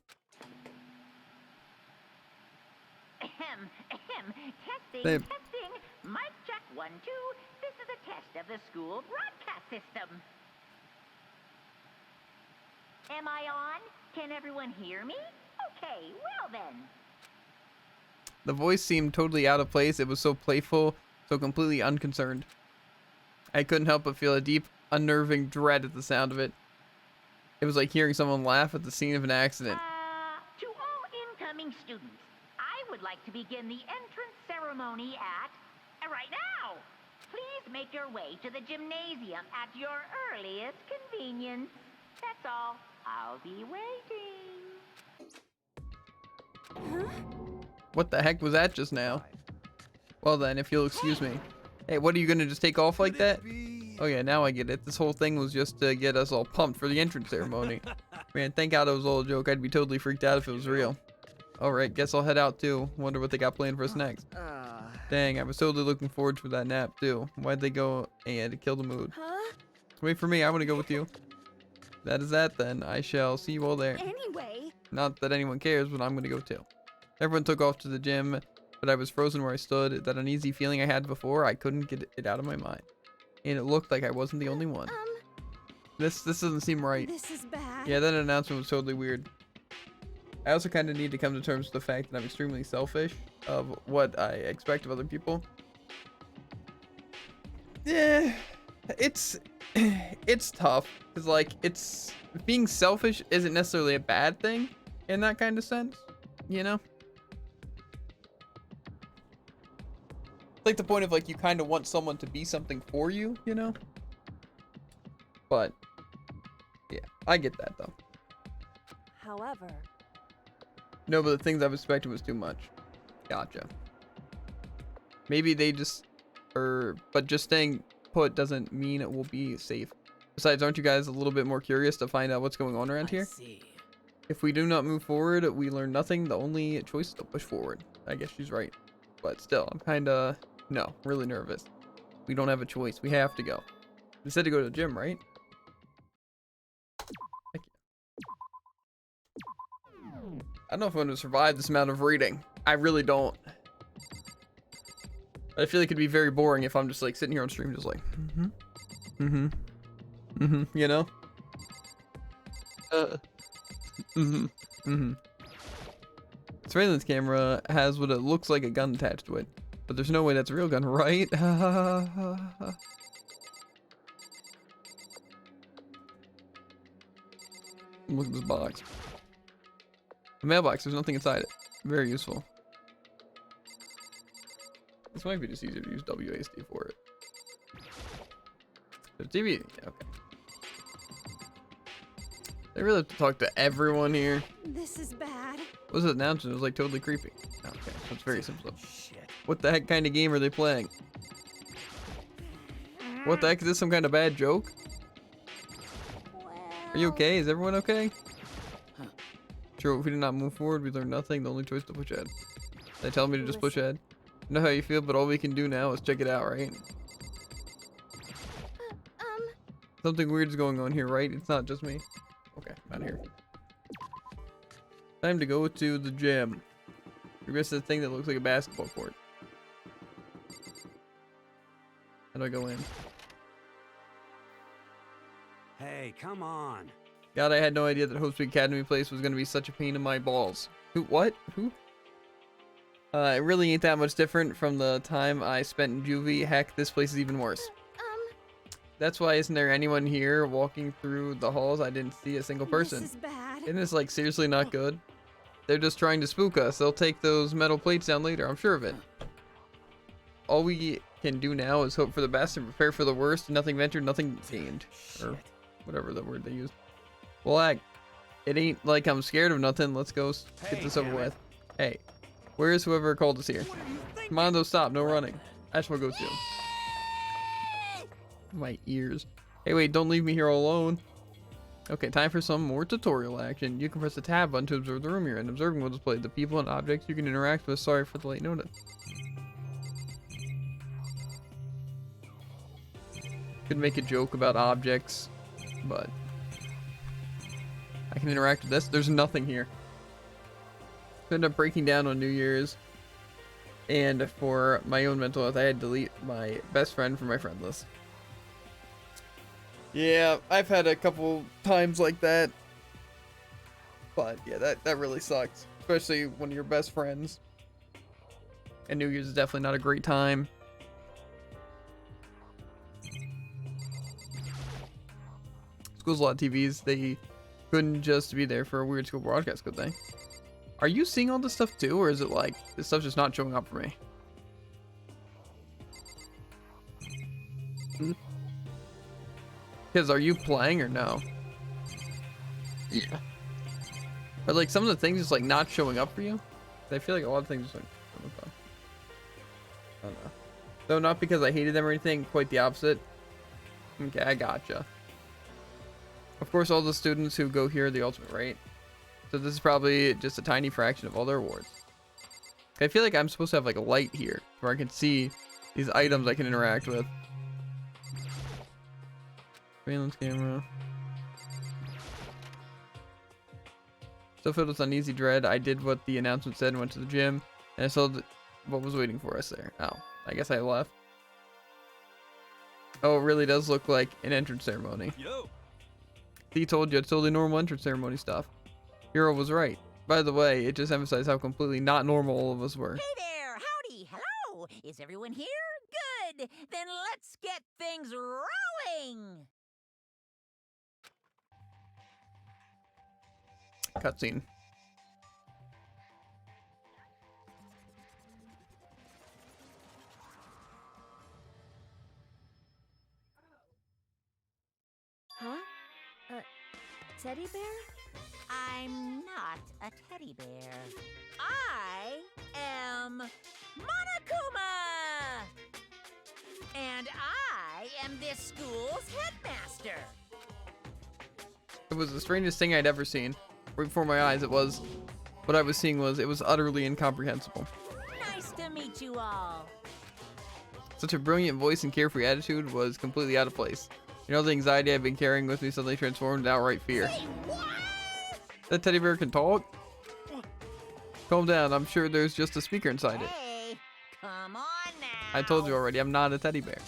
Ahem, ahem. Testing, Babe. testing. Mic check 1, 2. This is a test of the school broadcast system. Am I on? Can everyone hear me? Okay, well then. The voice seemed totally out of place. It was so playful, so completely unconcerned. I couldn't help but feel a deep, unnerving dread at the sound of it. It was like hearing someone laugh at the scene of an accident. To all incoming students, I would like to begin the entrance ceremony at right now. Please make your way to the gymnasium at your earliest convenience. That's all. I'll be waiting. What the heck was that just now? Well then, if you'll excuse me. Hey, what are you gonna just take off like that? Oh yeah, now I get it. This whole thing was just to get us all pumped for the entrance ceremony. Man, thank God it was all a joke. I'd be totally freaked out if it was real. Alright, guess I'll head out too. Wonder what they got planned for us next. Dang, I was totally looking forward to that nap too. Why'd they go and kill the mood? Wait for me, I wanna go with you. That is that then. I shall see you all there. Anyway. Not that anyone cares, but I'm gonna go too. Everyone took off to the gym, but I was frozen where I stood. That uneasy feeling I had before, I couldn't get it out of my mind. And it looked like I wasn't the only one. This doesn't seem right. This is bad. Yeah, that announcement was totally weird. I also kind of need to come to terms with the fact that I'm extremely selfish of what I expect of other people. Yeah, it's tough because like being selfish isn't necessarily a bad thing in that kind of sense, you know? Like the point of like you kind of want someone to be something for you, you know? But yeah, I get that though. However, no, but the things I was expecting was too much. Gotcha. Maybe they just but just staying put doesn't mean it will be safe. Besides, aren't you guys a little bit more curious to find out what's going on around here? See. If we do not move forward, we learn nothing. The only choice is to push forward. I guess she's right. But still, I'm kinda really nervous. We don't have a choice. We have to go. We said to go to the gym, right? Thank you. I don't know if I'm going to survive this amount of reading. I really don't. I feel like it'd be very boring if I'm just like sitting here on stream just like, you know? Surveillance camera has what it looks like a gun attached to it. But there's no way that's a real gun, right? Look at this box. A mailbox, there's nothing inside it. Very useful. This might be just easier to use WASD for it. There's TV. Yeah, okay. They really have to talk to everyone here. this is bad. What was the announcement? It was like totally creepy. Okay, so it's very simple. What the heck kind of game are they playing? What the heck? Is this some kind of bad joke? Are you okay? Is everyone okay? Sure, if we do not move forward, we learn nothing. The only choice is to push ahead. They tell me to just push ahead. I know how you feel, but all we can do now is check it out, right? Something weird is going on here, right? It's not just me. Okay, out of here. Time to go to the gym. Progress to the thing that looks like a basketball court. How do I go in? Hey, come on. God, I had no idea that Hope's Academy place was gonna be such a pain in my balls. Who? What? Who? It really ain't that much different from the time I spent in juvie. Heck, this place is even worse. That's why isn't there anyone here walking through the halls? I didn't see a single person. This is bad. Isn't this like seriously not good? They're just trying to spook us. They'll take those metal plates down later, I'm sure of it. All we can do now is hope for the best and prepare for the worst. Nothing ventured, nothing gained. Or whatever the word they used. Well, it ain't like I'm scared of nothing. Let's go get this over with. Hey, where is whoever called us here? Come on, though, stop. No running. That's what we'll go to. My ears. Hey, wait, don't leave me here all alone. Okay, time for some more tutorial action. You can press the tab button to observe the room you're in. Observing will display the people and objects you can interact with. Sorry for the late notice. Could make a joke about objects, but I can interact with this. There's nothing here. I ended up breaking down on New Year's, and for my own mental health, I had to delete my best friend from my friend list. Yeah, I've had a couple times like that, but yeah, that really sucks, especially one of your best friends. And New Year's is definitely not a great time. School's a lot of TVs. They couldn't just be there for a weird school broadcast, could they? Are you seeing all this stuff too, or is it like this stuff's just not showing up for me? Because are you playing or no? Yeah. But like some of the things just like not showing up for you? I feel like a lot of things just like I don't know. Though not because I hated them or anything, quite the opposite. Okay, I gotcha. Of course, all the students who go here are the ultimate, right? So this is probably just a tiny fraction of all their awards. I feel like I'm supposed to have like a light here where I can see these items I can interact with. Surveillance camera. Still filled with uneasy dread. I did what the announcement said and went to the gym, and I saw what was waiting for us there. Oh, I guess I left. Oh, it really does look like an entrance ceremony. Yo. He told you it's totally normal entrance ceremony stuff. Hero was right. By the way, it just emphasized how completely not normal all of us were. Hey there! Howdy! Hello! Is everyone here? Good! Then let's get things rolling! Cutscene. Huh? Teddy bear? I'm not a teddy bear. I am Monokuma! And I am this school's headmaster. It was the strangest thing I'd ever seen. Right before my eyes, what I was seeing was, it was utterly incomprehensible. Nice to meet you all. Such a brilliant voice and carefree attitude was completely out of place. You know, the anxiety I've been carrying with me suddenly transformed into outright fear. Say what? That teddy bear can talk? Calm down, I'm sure there's just a speaker inside it. Hey, come on now. I told you already, I'm not a teddy bear.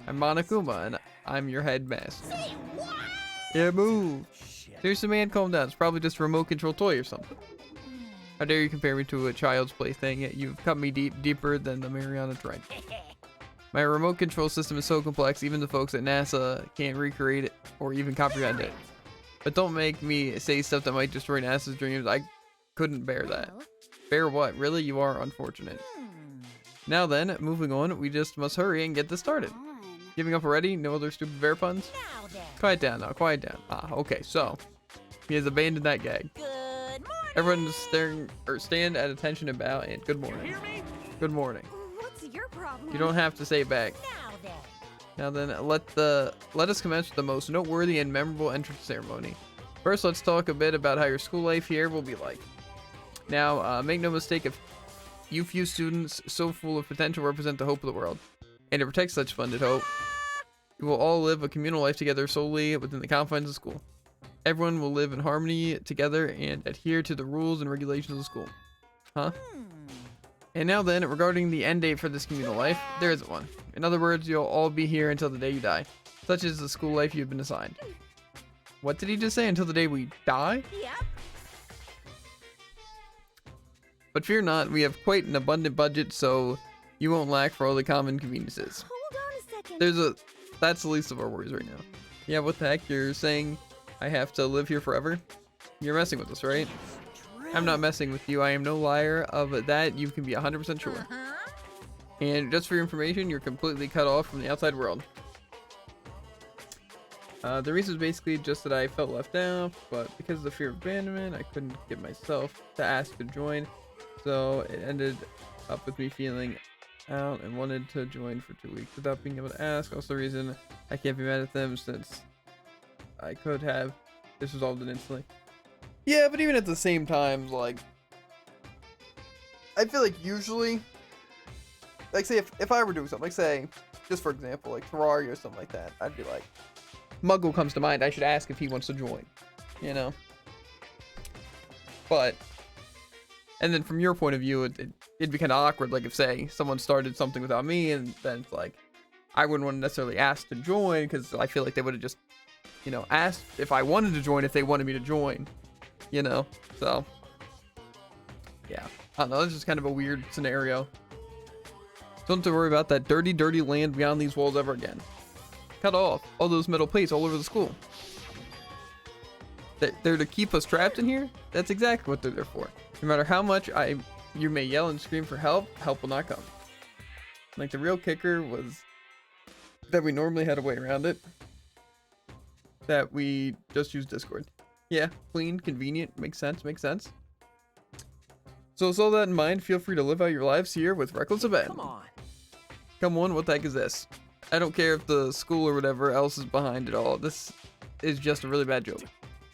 I'm Monokuma, and I'm your headmaster. Say what? Yeah, move. Shit. Seriously, man, calm down. It's probably just a remote control toy or something. How dare you compare me to a child's plaything, yet you've cut me deeper than the Mariana Trench. My remote control system is so complex, even the folks at NASA can't recreate it or even comprehend it. But don't make me say stuff that might destroy NASA's dreams. I couldn't bear that. Bear what? Really? You are unfortunate. Now then, moving on, we just must hurry and get this started. Giving up already? No other stupid bear puns? Now then. Quiet down now, quiet down. Ah, okay, so he has abandoned that gag. Good morning. Everyone stand at attention and bow and good morning. Hear me? Good morning. What's your problem? You don't have to say it back. Now then. Now then, let us commence with the most noteworthy and memorable entrance ceremony. First, let's talk a bit about how your school life here will be like. Now, make no mistake, if you few students so full of potential represent the hope of the world, and to protect such splendid hope, you will all live a communal life together solely within the confines of school. Everyone will live in harmony together and adhere to the rules and regulations of the school. Huh? And now then, regarding the end date for this communal life, there isn't one. In other words, you'll all be here until the day you die. Such is the school life you've been assigned. What did he just say? Until the day we die? Yep. But fear not, we have quite an abundant budget, so you won't lack for all the common conveniences. Hold on a second. That's the least of our worries right now. Yeah, what the heck? You're saying I have to live here forever? You're messing with us, right? I'm not messing with you. I am no liar. Of that, you can be 100% sure. And just for your information, you're completely cut off from the outside world. The reason is basically just that I felt left out, but because of the fear of abandonment, I couldn't get myself to ask to join. So it ended up with me feeling out and wanted to join for 2 weeks without being able to ask. Also the reason I can't be mad at them, since I could have just resolved it instantly. Yeah, but even at the same time, like, I feel like usually, like, say if I were doing something, like say just for example, like Terraria or something like that, I'd be like, Muggle comes to mind. I should ask if he wants to join, you know. But, and then from your point of view, it'd be kind of awkward. Like if, say, someone started something without me, and then it's like, I wouldn't want to necessarily ask to join because I feel like they would have just, you know, asked if I wanted to join if they wanted me to join, you know. So, yeah, I don't know. It's just kind of a weird scenario. Don't have to worry about that dirty, dirty land beyond these walls ever again. Cut off all those metal plates all over the school. They're to keep us trapped in here? That's exactly what they're there for. No matter how much you may yell and scream for help, help will not come. Like, the real kicker was that we normally had a way around it. That we just use Discord. Yeah, clean, convenient, makes sense, makes sense. So with all that in mind, feel free to live out your lives here with Reckless Abandon. Come on. Come on, what the heck is this? I don't care if the school or whatever else is behind it all. This is just a really bad joke.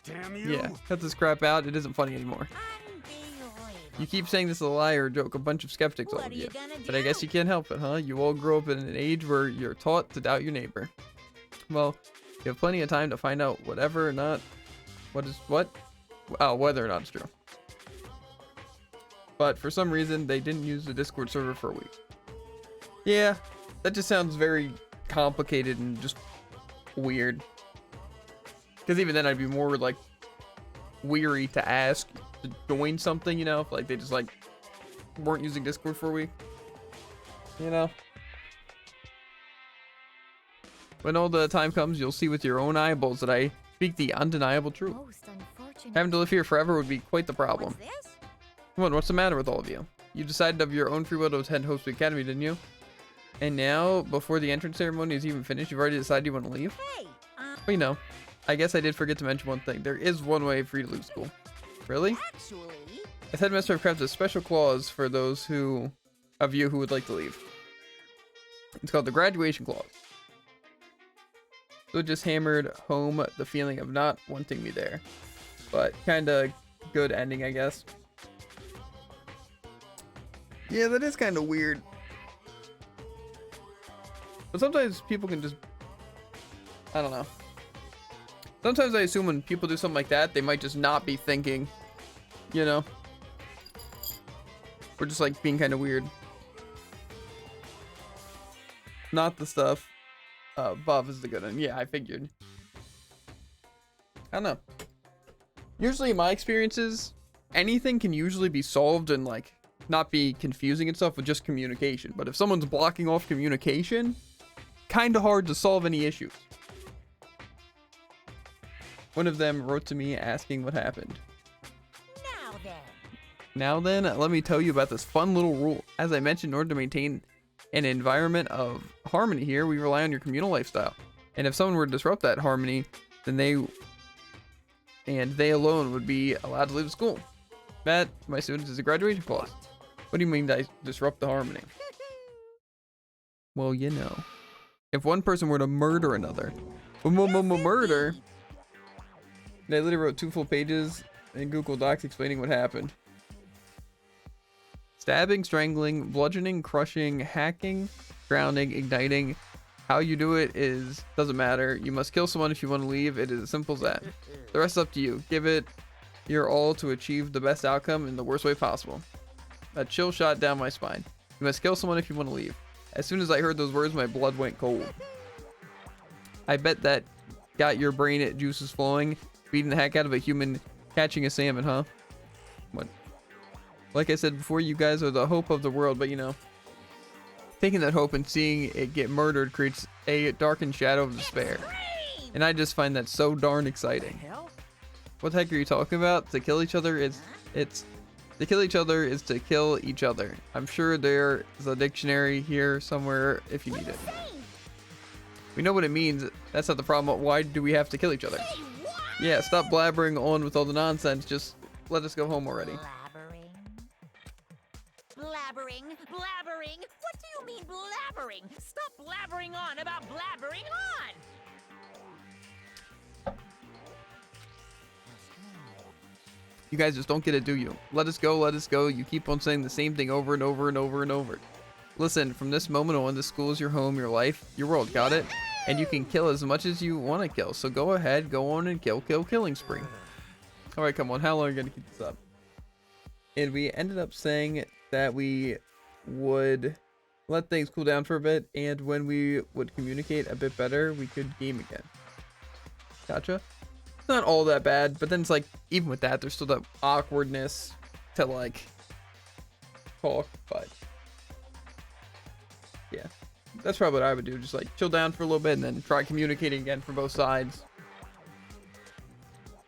Damn you. Yeah, cut this crap out. It isn't funny anymore. You keep saying this is a lie or a joke. A bunch of skeptics all of you. But I guess you can't help it, huh? You all grow up in an age where you're taught to doubt your neighbor. Well, you have plenty of time to find out whether or not it's true. But for some reason, they didn't use the Discord server for a week. Yeah, that just sounds very complicated and just weird. Because even then, I'd be more like weary to ask to join something, you know, if like they just like weren't using Discord for a week, you know. When all the time comes, you'll see with your own eyeballs that I speak the undeniable truth. Having to live here forever would be quite the problem. Come on, what's the matter with all of you? You decided of your own free will to attend Host Academy, didn't you? And now, before the entrance ceremony is even finished, you've already decided you want to leave? Well, you know, I guess I did forget to mention one thing. There is one way for you to leave school. Really? As headmaster, I've crafted a special clause for those of you who would like to leave. It's called the graduation clause. So it just hammered home the feeling of not wanting me there. But kinda good ending, I guess. Yeah, that is kind of weird. But sometimes people can just, I don't know. Sometimes I assume when people do something like that, they might just not be thinking, you know? Or just like being kind of weird. Not the stuff above is the good one. Yeah, I figured. I don't know. Usually in my experiences, anything can usually be solved and like not be confusing and stuff with just communication. But if someone's blocking off communication, kind of hard to solve any issues. One of them wrote to me asking what happened. Now then, let me tell you about this fun little rule. As I mentioned, in order to maintain an environment of harmony here, we rely on your communal lifestyle. And if someone were to disrupt that harmony, then they alone would be allowed to leave the school. That, my students, is a graduation clause. What do you mean I disrupt the harmony? Well, you know. If one person were to murder another, murder, they literally wrote 2 full pages in Google Docs explaining what happened. Stabbing, strangling, bludgeoning, crushing, hacking, drowning, igniting. How you do it doesn't matter. You must kill someone if you want to leave. It is as simple as that. The rest is up to you. Give it your all to achieve the best outcome in the worst way possible. A chill shot down my spine. You must kill someone if you want to leave. As soon as I heard those words, my blood went cold. I bet that got your brain juices flowing, beating the heck out of a human catching a salmon, huh? What? Like I said before, you guys are the hope of the world, but you know, taking that hope and seeing it get murdered creates a darkened shadow of despair. And I just find that so darn exciting. What the heck are you talking about? To kill each other is to kill each other is to kill each other. I'm sure there is a dictionary here somewhere if you need it. We know what it means. That's not the problem. Why do we have to kill each other? Yeah, stop blabbering on with all the nonsense. Just let us go home already. Blabbering? What do you mean blabbering? Stop blabbering on about blabbering on! You guys just don't get it, do you? Let us go, let us go. You keep on saying the same thing over and over and over and over. Listen, from this moment on, this school is your home, your life, your world. Got it? And you can kill as much as you want to kill. So go ahead, go on and kill, killing spree. All right, come on. How long are you gonna keep this up? And we ended up saying that we would let things cool down for a bit, and when we would communicate a bit better, we could game again. Gotcha. It's not all that bad, but then it's like, even with that, there's still that awkwardness to like talk, but yeah, that's probably what I would do. Just like chill down for a little bit and then try communicating again from both sides.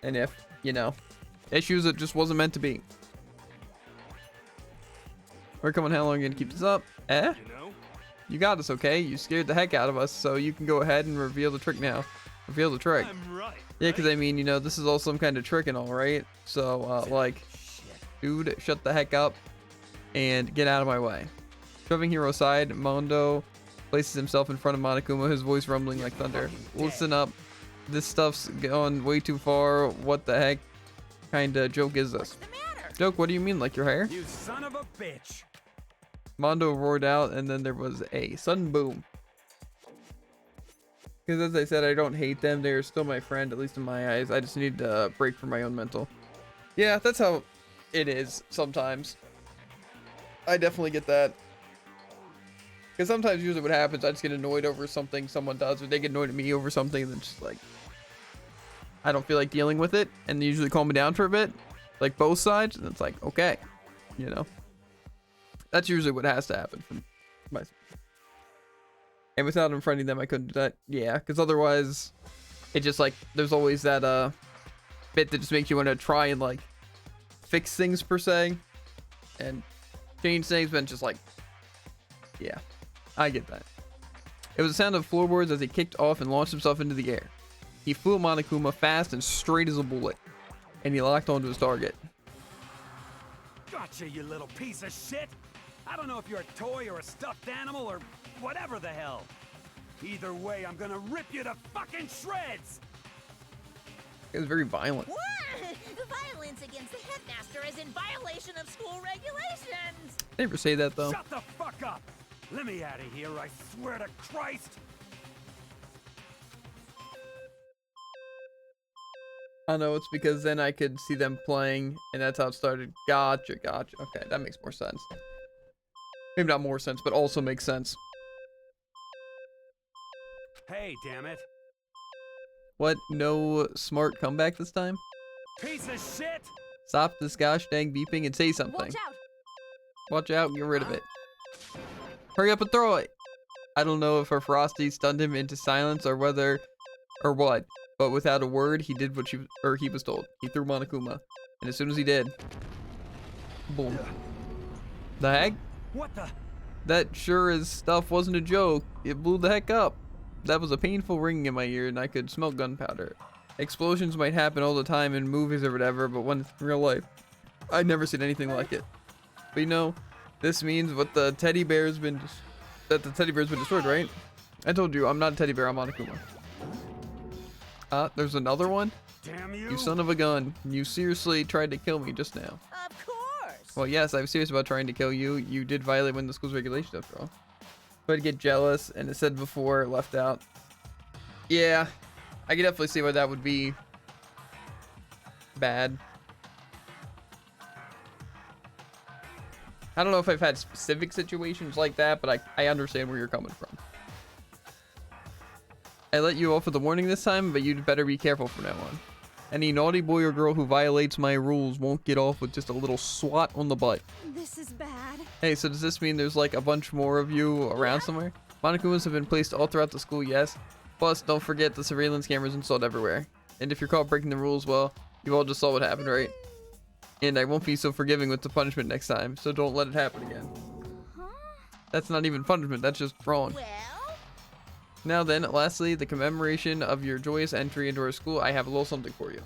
And if, you know, issues that just wasn't meant to be. We're coming. How long are you gonna keep this up? Eh? You got us, okay? You scared the heck out of us, so you can go ahead and reveal the trick now. Reveal the trick. I'm right. Yeah, because I mean, you know, this is all some kind of trick and all, right? So, like, dude, shut the heck up and get out of my way. Shoving Hero aside, Mondo places himself in front of Monokuma, his voice rumbling like thunder. Listen up. This stuff's going way too far. What the heck kind of joke is this? Joke? What do you mean, like your hair? You son of a bitch. Mondo roared out, and then there was a sudden boom. Because as I said, I don't hate them. They're still my friend, at least in my eyes. I just need to break from my own mental. Yeah, that's how it is sometimes. I definitely get that. Because sometimes usually what happens, I just get annoyed over something someone does, or they get annoyed at me over something, and then just like, I don't feel like dealing with it, and they usually calm me down for a bit. Like both sides, and it's like, okay, you know. That's usually what has to happen from my. And without unfriending them, I couldn't do that. Yeah, because otherwise, it just like there's always that bit that just makes you want to try and like fix things per se, and change things. But it's just like, yeah, I get that. It was the sound of floorboards as he kicked off and launched himself into the air. He flew at Monokuma fast and straight as a bullet, and he locked onto his target. Gotcha, you little piece of shit. I don't know if you're a toy or a stuffed animal or whatever the hell. Either way, I'm gonna rip you to fucking shreds. It was very violent. What? Violence against the headmaster is in violation of school regulations. They never say that though. Shut the fuck up. Let me out of here, I swear to Christ. I know, it's because then I could see them playing, and that's how it started. Gotcha, gotcha. Okay, that makes more sense. Maybe not more sense, but also makes sense. Hey, damn it. What? No smart comeback this time? Piece of shit! Stop this gosh dang beeping and say something. Watch out! Watch out, get rid of it. Hurry up and throw it! I don't know if her Frosty stunned him into silence or whether or what, but without a word, he did what he was told. He threw Monokuma, and as soon as he did, boom. The heck? What the? That sure as stuff wasn't a joke. It blew the heck up. That was a painful ringing in my ear, and I could smell gunpowder. Explosions might happen all the time in movies or whatever, but when it's in real life, I've never seen anything like it. But you know, this means what the teddy bear's been, that the teddy bear's been destroyed, right? I told you, I'm not a teddy bear, I'm Monokuma. There's another one? Damn you! You son of a gun. You seriously tried to kill me just now. Of course! Well, yes, I was serious about trying to kill you. You did violate one of the school's regulations after all. But I'd get jealous, and it said before, left out. Yeah, I can definitely see why that would be bad. I don't know if I've had specific situations like that, but I understand where you're coming from. I let you off with a warning this time, but you'd better be careful from now on. Any naughty boy or girl who violates my rules won't get off with just a little swat on the butt. This is bad. Hey, so does this mean there's like a bunch more of you around somewhere? Monokumas have been placed all throughout the school, yes. Plus, don't forget the surveillance cameras installed everywhere. And if you're caught breaking the rules, well, you all just saw what happened, right? And I won't be so forgiving with the punishment next time, so don't let it happen again. That's not even punishment, that's just wrong. Now then, lastly, the commemoration of your joyous entry into our school, I have a little something for you.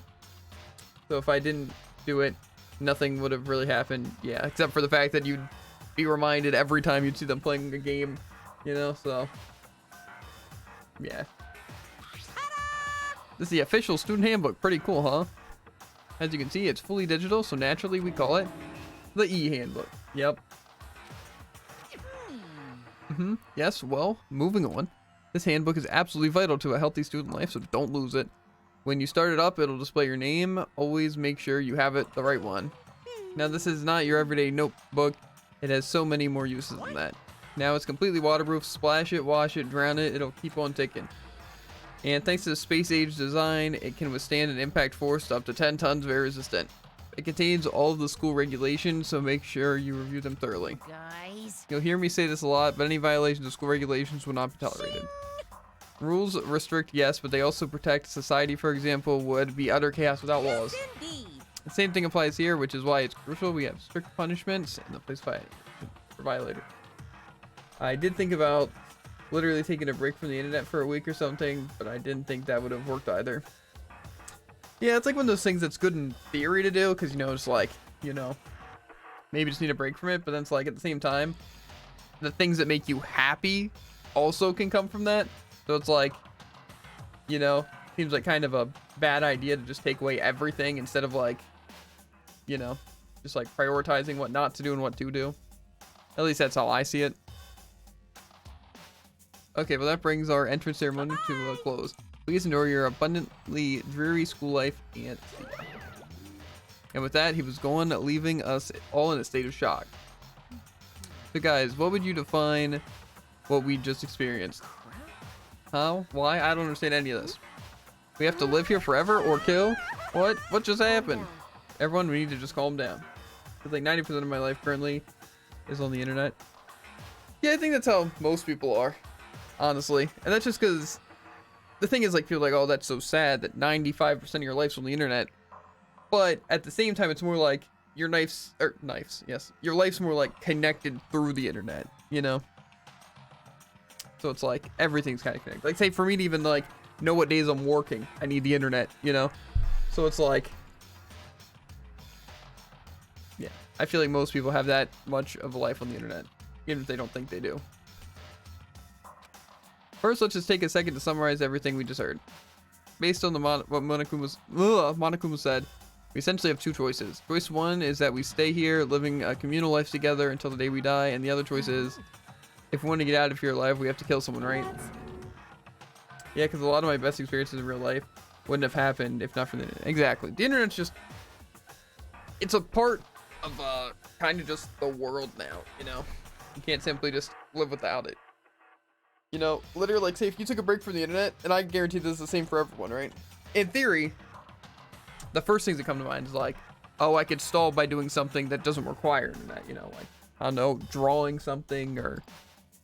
So if I didn't do it, nothing would have really happened. Yeah, except for the fact that you'd be reminded every time you'd see them playing a game, you know, so. Yeah. This is the official student handbook. Pretty cool, huh? As you can see, it's fully digital, so naturally we call it the e-handbook. Yep. Yes, well, moving on. This handbook is absolutely vital to a healthy student life, so don't lose it. When you start it up, it'll display your name. Always make sure you have it the right one. Now, this is not your everyday notebook. It has so many more uses than that. Now it's completely waterproof. Splash it, wash it, drown it. It'll keep on ticking. And thanks to the space-age design, it can withstand an impact force up to 10 tons, very resistant. It contains all of the school regulations, so make sure you review them thoroughly. Guys. You'll hear me say this a lot, but any violations of school regulations will not be tolerated. Rules restrict, yes, but they also protect. Society, for example, would be utter chaos without laws. The same thing applies here, which is why it's crucial we have strict punishments in the place for violators. I did think about literally taking a break from the internet for a week or something, but I didn't think that would have worked either. Yeah, it's like one of those things that's good in theory to do, because, you know, it's like, you know, maybe just need a break from it, but then it's like, at the same time, the things that make you happy also can come from that. So it's like, you know, seems like kind of a bad idea to just take away everything instead of, like, you know, just like prioritizing what not to do and what to do. At least that's how I see it. Okay, well, that brings our entrance ceremony to a close. Please endure your abundantly dreary school life and see ya. And with that, he was gone, leaving us all in a state of shock. So guys, what would you define what we just experienced? How? Why? I don't understand any of this. We have to live here forever or kill? What? What just happened? Everyone, we need to just calm down. Because like 90% of my life currently is on the internet. Yeah, I think that's how most people are, honestly. And that's just because the thing is, like, people are like, oh, that's so sad that 95% of your life's on the internet. But at the same time, it's more like your your life's more like connected through the internet, you know? So it's like everything's kind of connected. Like, say for me to even like know what days I'm working, I need the internet, you know? So it's like, yeah, I feel like most people have that much of a life on the internet, even if they don't think they do. First, let's just take a second to summarize everything we just heard. Based on what Monokuma said, we essentially have two choices. Choice one is that we stay here, living a communal life together until the day we die, and the other choice is, if we want to get out of here alive, we have to kill someone, right? Yeah, because a lot of my best experiences in real life wouldn't have happened if not for the internet. Exactly. The internet's just, it's a part of kind of just the world now, you know? You can't simply just live without it. You know, literally, like, say if you took a break from the internet, and I guarantee this is the same for everyone, right? In theory, the first things that come to mind is like, oh, I could stall by doing something that doesn't require internet, you know, like, I don't know, drawing something, or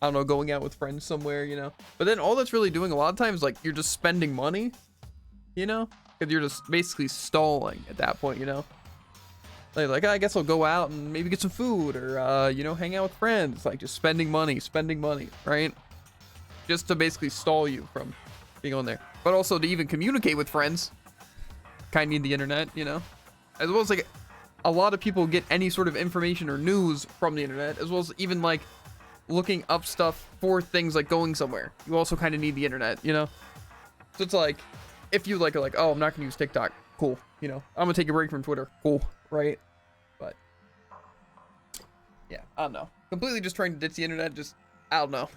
I don't know, going out with friends somewhere, you know? But then all that's really doing a lot of times, like, you're just spending money, you know? Because you're just basically stalling at that point, you know? Like, I guess I'll go out and maybe get some food, or, you know, hang out with friends. Like, just spending money, right? Just to basically stall you from being on there. But also to even communicate with friends, kind of need the internet, you know? As well as, like, a lot of people get any sort of information or news from the internet, as well as even, like, looking up stuff for things like going somewhere. You also kind of need the internet, you know? So it's like, if you like, are like, oh, I'm not gonna use TikTok, cool, you know? I'm gonna take a break from Twitter, cool, right? But yeah, I don't know. Completely just trying to ditch the internet, just, I don't know.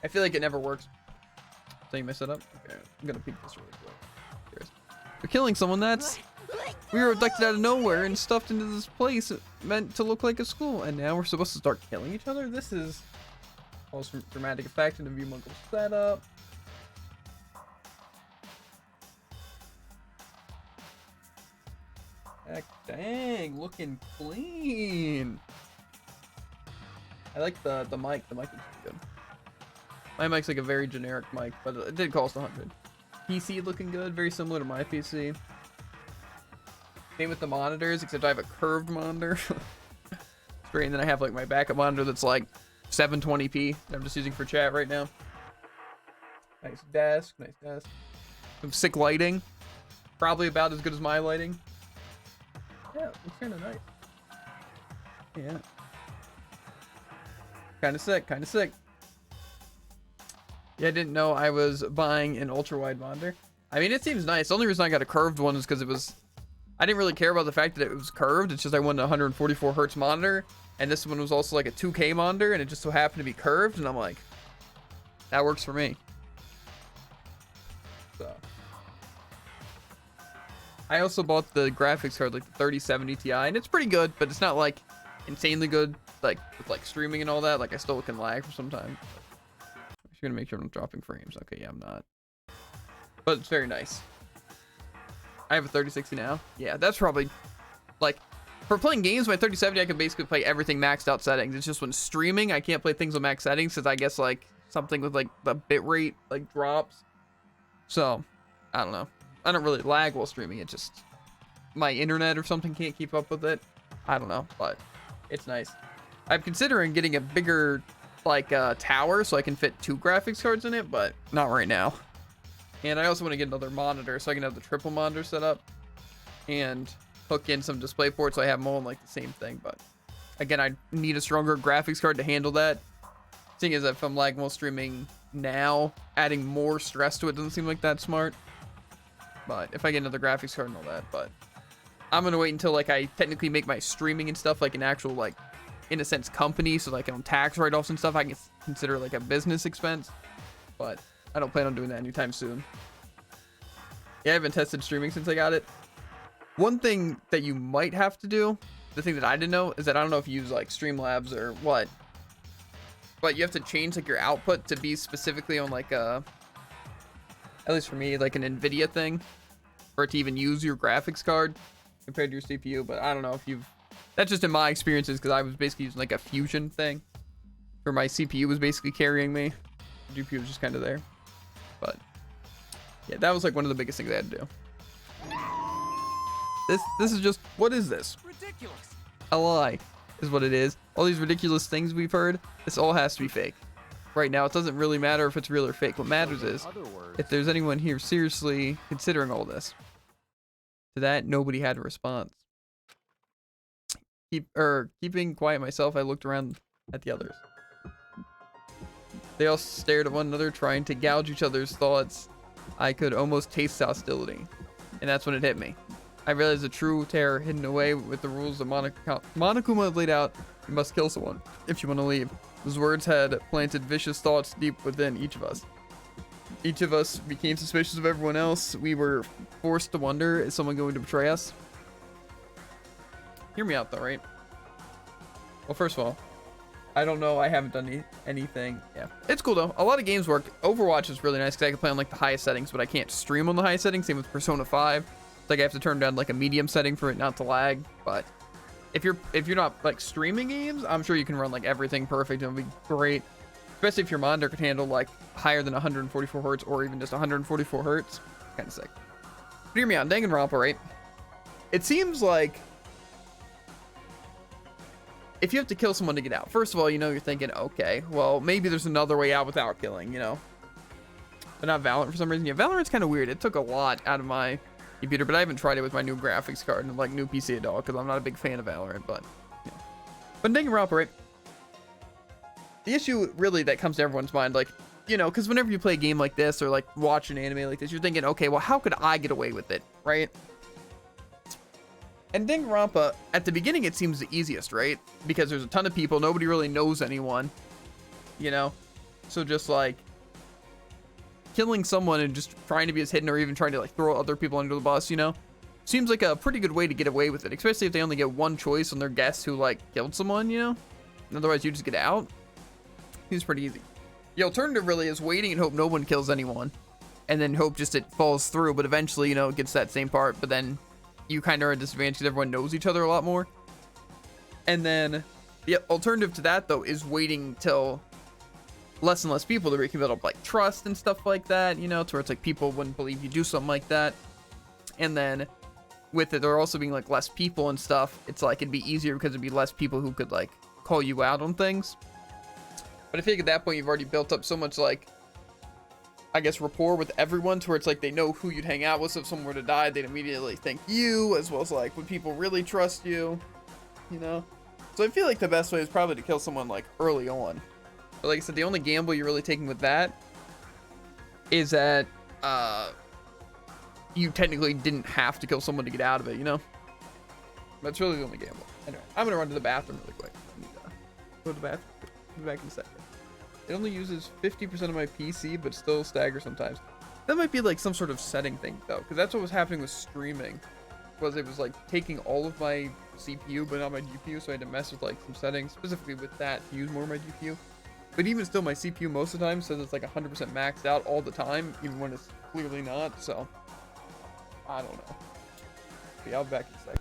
I feel like it never works. So you mess it up? Okay, I'm gonna peek this really quick. You're killing someone, that's... We were abducted out of nowhere and stuffed into this place meant to look like a school, and now we're supposed to start killing each other? This is also dramatic effect and a view mongrel setup. Heck dang, looking clean. I like the mic. The mic is good. My mic's like a very generic mic, but it did cost 100. PC looking good, very similar to my PC. Same with the monitors, except I have a curved monitor. Straight, and then I have like my backup monitor that's like 720p that I'm just using for chat right now. Nice desk. Some sick lighting. Probably about as good as my lighting. Yeah, it looks kind of nice. Yeah. Kind of sick. Yeah, I didn't know I was buying an ultra-wide monitor. I mean, it seems nice. The only reason I got a curved one is because it was... I didn't really care about the fact that it was curved. It's just I wanted a 144 hertz monitor. And this one was also like a 2K monitor, and it just so happened to be curved, and I'm like, that works for me. So I also bought the graphics card, like the 3070 Ti, and it's pretty good, but it's not like insanely good, like with like streaming and all that. Like I still can lag for some time. I'm just gonna make sure I'm not dropping frames. Okay, yeah, I'm not. But it's very nice. I have a 3060 now. Yeah, that's probably like for playing games. My 3070, I can basically play everything maxed out settings. It's just when streaming, I can't play things with max settings because I guess like something with like the bit rate like drops. So I don't know. I don't really lag while streaming. It just my internet or something can't keep up with it. I don't know, but it's nice. I'm considering getting a bigger like tower so I can fit 2 graphics cards in it, but not right now. And I also want to get another monitor so I can have the triple monitor set up and hook in some display ports so I have them all in like the same thing. But again, I need a stronger graphics card to handle that. Seeing as if I'm lagging while streaming now, adding more stress to it doesn't seem like that smart. But if I get another graphics card and all that, but I'm gonna wait until like I technically make my streaming and stuff like an actual like in a sense company, so like on tax write-offs and stuff I can consider like a business expense. But I don't plan on doing that anytime soon. Yeah, I haven't tested streaming since I got it. One thing that you might have to do, the thing that I didn't know, is that I don't know if you use like Streamlabs or what, but you have to change like your output to be specifically on like a, at least for me, like an NVIDIA thing, or to even use your graphics card compared to your CPU. But I don't know if you've, that's just in my experiences because I was basically using like a Fusion thing where my CPU was basically carrying me. The GPU was just kind of there. But yeah, that was like one of the biggest things I had to do. This is just, what is this? Ridiculous. A lie is what it is. All these ridiculous things we've heard, this all has to be fake. Right now, it doesn't really matter if it's real or fake. What matters is if there's anyone here seriously considering all this. To that, nobody had a response. Keeping quiet myself, I looked around at the others. They all stared at one another, trying to gouge each other's thoughts. I could almost taste hostility. And that's when it hit me. I realized the true terror hidden away with the rules that Monokuma had laid out. You must kill someone if you want to leave. Those words had planted vicious thoughts deep within each of us. Each of us became suspicious of everyone else. We were forced to wonder, is someone going to betray us? Hear me out though, right? Well, first of all, I don't know. I haven't done anything. Yeah, it's cool though. A lot of games work. Overwatch is really nice because I can play on like the highest settings, but I can't stream on the highest settings. Same with Persona 5. It's like I have to turn down like a medium setting for it not to lag. But if you're not like streaming games, I'm sure you can run like everything perfect and it'll be great. Especially if your monitor can handle like higher than 144 hertz or even just 144 hertz. Kind of sick. But hear me out. Danganronpa, right? It seems like if you have to kill someone to get out, first of all, you know, you're thinking, okay, well, maybe there's another way out without killing, you know. But not Valorant for some reason. Yeah, Valorant's kind of weird. It took a lot out of my computer, but I haven't tried it with my new graphics card and like new PC at all because I'm not a big fan of Valorant, but yeah. But Danganronpa, right? The issue really that comes to everyone's mind, like, you know, because whenever you play a game like this or like watch an anime like this, you're thinking, okay, well, how could I get away with it, right? And Danganronpa, at the beginning, it seems the easiest, right? Because there's a ton of people, nobody really knows anyone, you know? So just like killing someone and just trying to be as hidden or even trying to like throw other people under the bus, you know? Seems like a pretty good way to get away with it, especially if they only get one choice on their guess who like killed someone, you know? And otherwise you just get out. Seems pretty easy. The alternative really is waiting and hope no one kills anyone. And then hope just it falls through, but eventually, you know, it gets that same part, but then you kind of are at a disadvantage because everyone knows each other a lot more. And then the alternative to that, though, is waiting till less and less people to where you can build up like trust and stuff like that, you know, to where it's like people wouldn't believe you do something like that. And then with it, there also being like less people and stuff, it's like it'd be easier because it'd be less people who could like call you out on things. But I think at that point, you've already built up so much like, I guess, rapport with everyone to where it's like they know who you'd hang out with. So if someone were to die, they'd immediately think you, as well as like, would people really trust you, you know? So I feel like the best way is probably to kill someone like early on. But like I said, the only gamble you're really taking with that is that you technically didn't have to kill someone to get out of it, you know? That's really the only gamble. Anyway, I'm gonna run to the bathroom really quick. I need to go to the bathroom. Be back in a second. It only uses 50% of my PC, but still staggers sometimes. That might be like some sort of setting thing though, because that's what was happening with streaming. Was it was like taking all of my CPU but not my GPU, so I had to mess with like some settings specifically with that to use more of my GPU. But even still, my CPU most of the time says it's like 100% maxed out all the time, even when it's clearly not. So I don't know. But yeah, I'll be back in a second.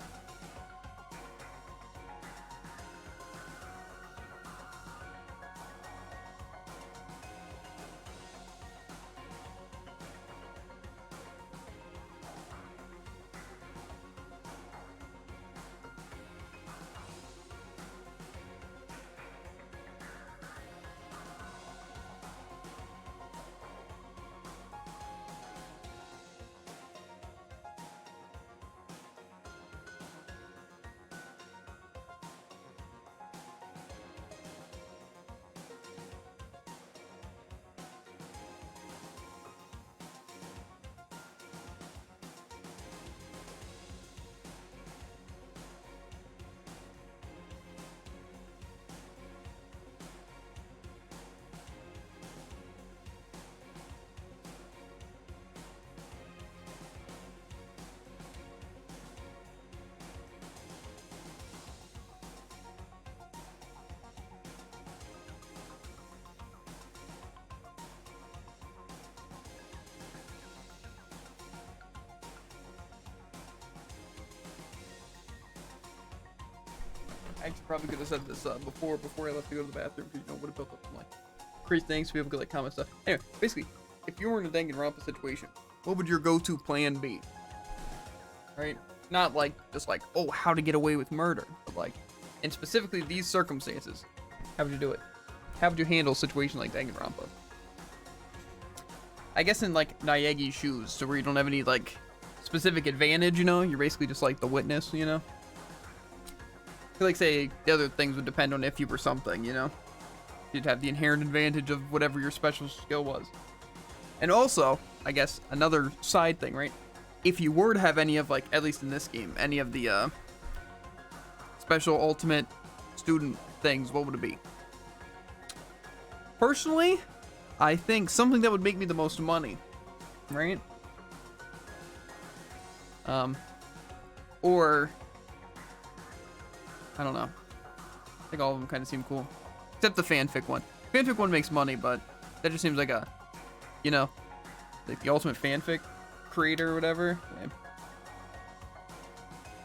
I actually probably could have said this before I left to go to the bathroom, because you know, would have built up some like crazy things, so people could like comment stuff. Anyway, basically, if you were in a Danganronpa situation, what would your go-to plan be? Right? Not like just like, oh, how to get away with murder, but like, in specifically these circumstances, how would you do it? How would you handle a situation like Danganronpa? I guess in like Naegi's shoes, so where you don't have any like specific advantage, you know, you're basically just like the witness, you know. I feel like, say, the other things would depend on if you were something, you know? You'd have the inherent advantage of whatever your special skill was. And also, I guess, another side thing, right? If you were to have any of, like, at least in this game, any of the, special ultimate student things, what would it be? Personally, I think something that would make me the most money, right? Or... I don't know. I think all of them kind of seem cool. Except the fanfic one. Fanfic one makes money, but that just seems like a, you know, like the ultimate fanfic creator or whatever.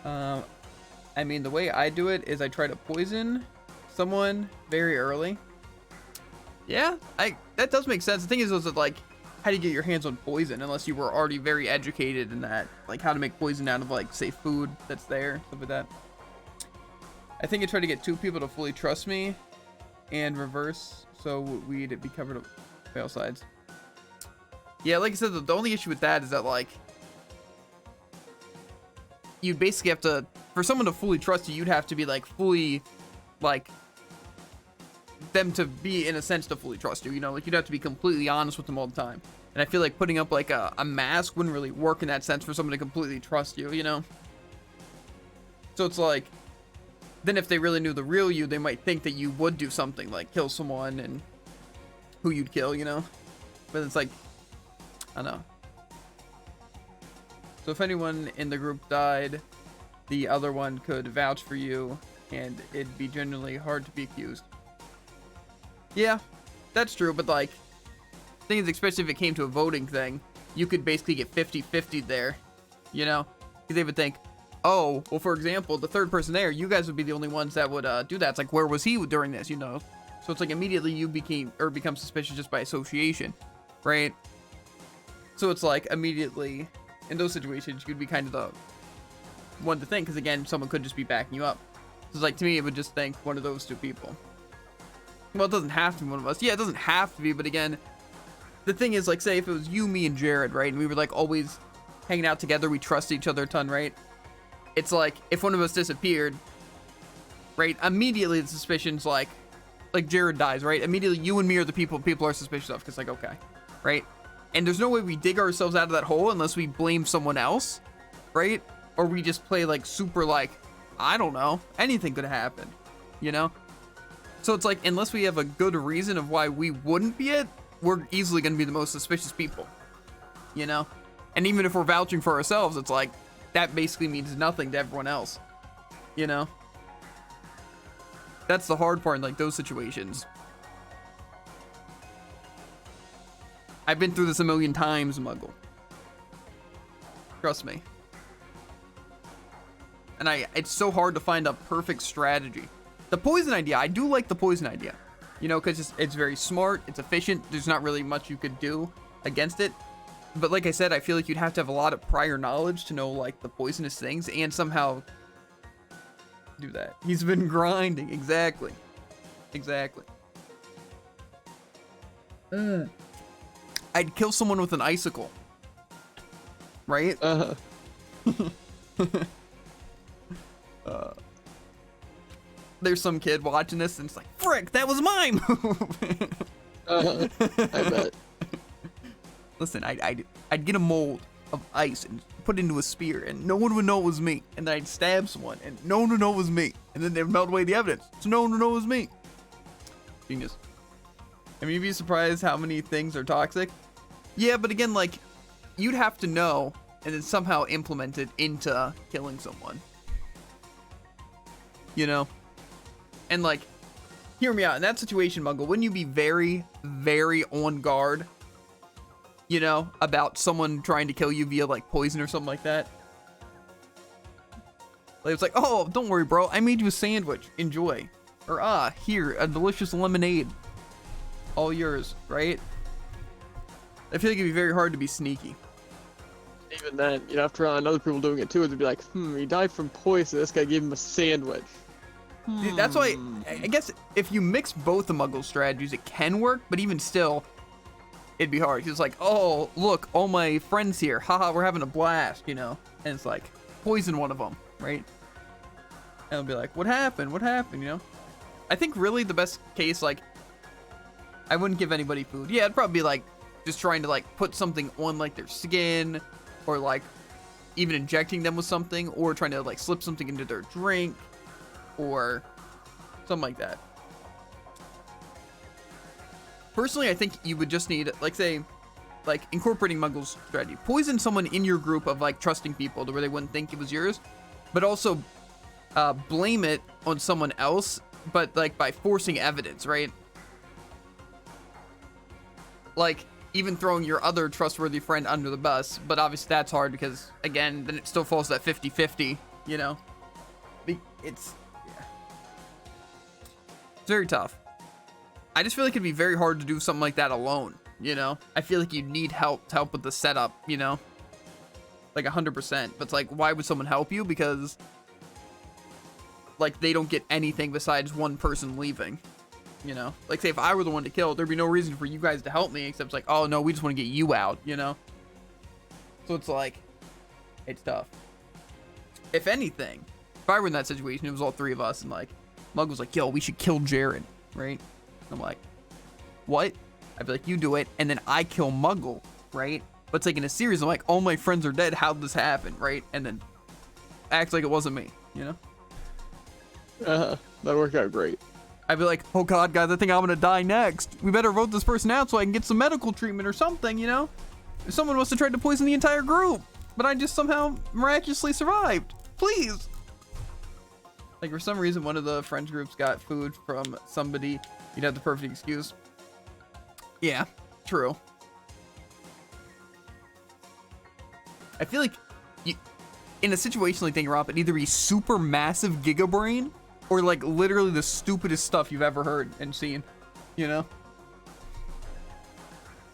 Yeah. I mean, the way I do it is I try to poison someone very early. Yeah, that does make sense. The thing is like, how do you get your hands on poison unless you were already very educated in that? Like, how to make poison out of, like, say, food that's there, stuff like that. I think I try to get 2 people to fully trust me and reverse, so we'd be covered on fail sides. Yeah, like I said, the only issue with that is that, like, you'd basically have to, for someone to fully trust you, you'd have to be, like, fully, like, them to be, in a sense, to fully trust you, you know? Like, you'd have to be completely honest with them all the time. And I feel like putting up, like, a mask wouldn't really work in that sense for someone to completely trust you, you know? So it's like... Then if they really knew the real you, they might think that you would do something like kill someone and who you'd kill, you know? But it's like, I don't know. So if anyone in the group died, the other one could vouch for you and it'd be genuinely hard to be accused. Yeah, that's true, but like, thing is, especially if it came to a voting thing, you could basically get 50-50 there, you know? Because they would think, oh, well, for example, the third person there, you guys would be the only ones that would do that. It's like, where was he during this, you know? So it's like immediately you become suspicious just by association, right? So it's like immediately in those situations, you could be kind of the one to think, because again, someone could just be backing you up. So it's like, to me, it would just think one of those 2 people. Well, it doesn't have to be one of us. Yeah, it doesn't have to be, but again, the thing is, like, say if it was you, me, and Jared, right? And we were like always hanging out together, we trust each other a ton, right? It's like, if one of us disappeared, right, immediately the suspicion's like Jared dies, right? Immediately you and me are the people are suspicious of, because like, okay, right? And there's no way we dig ourselves out of that hole unless we blame someone else, right? Or we just play like super like, I don't know. Anything could happen, you know? So it's like, unless we have a good reason of why we wouldn't be it, we're easily going to be the most suspicious people, you know? And even if we're vouching for ourselves, it's like, that basically means nothing to everyone else, you know? That's the hard part in like those situations. I've been through this a million times, Muggle. Trust me. And it's so hard to find a perfect strategy. The poison idea, I do like the poison idea. You know, because it's very smart, it's efficient, there's not really much you could do against it. But like I said, I feel like you'd have to have a lot of prior knowledge to know like the poisonous things and somehow do that. He's been grinding, exactly. Exactly. I'd kill someone with an icicle. Right? There's some kid watching this and it's like, frick, that was my move. I bet. Listen, I'd get a mold of ice and put it into a spear and no one would know it was me. And then I'd stab someone and no one would know it was me. And then they'd melt away the evidence, so no one would know it was me. Genius. I mean, you'd be surprised how many things are toxic. Yeah, but again, like, you'd have to know and then somehow implement it into killing someone. You know? And like, hear me out. In that situation, Muggle, wouldn't you be very, very on guard, you know, about someone trying to kill you via like poison or something like that? Like, it's like, oh, don't worry, bro. I made you a sandwich. Enjoy. Or, here, a delicious lemonade. All yours, right? I feel like it'd be very hard to be sneaky. Even then, you'd have to rely on other people doing it too. It'd be like, he died from poison. This guy gave him a sandwich. That's why, I guess, if you mix both the Muggle strategies, it can work, but even still, it'd be hard. It's like, oh, look, all my friends here. Haha, we're having a blast, you know? And it's like, poison one of them, right? And it'll be like, what happened? What happened, you know? I think really the best case, like, I wouldn't give anybody food. Yeah, it'd probably be like, just trying to, like, put something on, like, their skin, or, like, even injecting them with something, or trying to, like, slip something into their drink, or something like that. Personally, I think you would just need, like, say, like, incorporating Muggle's strategy. Poison someone in your group of, like, trusting people to where they wouldn't think it was yours, but also blame it on someone else, but, like, by forcing evidence, right? Like, even throwing your other trustworthy friend under the bus, but obviously that's hard because, again, then it still falls to that 50-50, you know? It's very tough. I just feel like it'd be very hard to do something like that alone, you know? I feel like you'd need help to help with the setup, you know? Like 100%. But it's like, why would someone help you? Because, like, they don't get anything besides one person leaving, you know? Like, say if I were the one to kill, there'd be no reason for you guys to help me, except it's like, oh no, we just want to get you out, you know? So it's like, it's tough. If anything, if I were in that situation, it was all three of us, and like, Mug was like, yo, we should kill Jared, right? I'm like, what? I'd be like, you do it, and then I kill Muggle, right? But it's like in a series, I'm like, all my friends are dead, how'd this happen, right? And then act like it wasn't me, you know? That worked out great. I'd be like, oh god, guys, I think I'm gonna die next. We better vote this person out so I can get some medical treatment or something, you know? If someone must have tried to poison the entire group, but I just somehow miraculously survived. Please! Like, for some reason, one of the friends groups got food from somebody. You'd have the perfect excuse. Yeah, true. I feel like you, in a situation like Danganronpa, it'd either be super massive Giga Brain or like literally the stupidest stuff you've ever heard and seen, you know?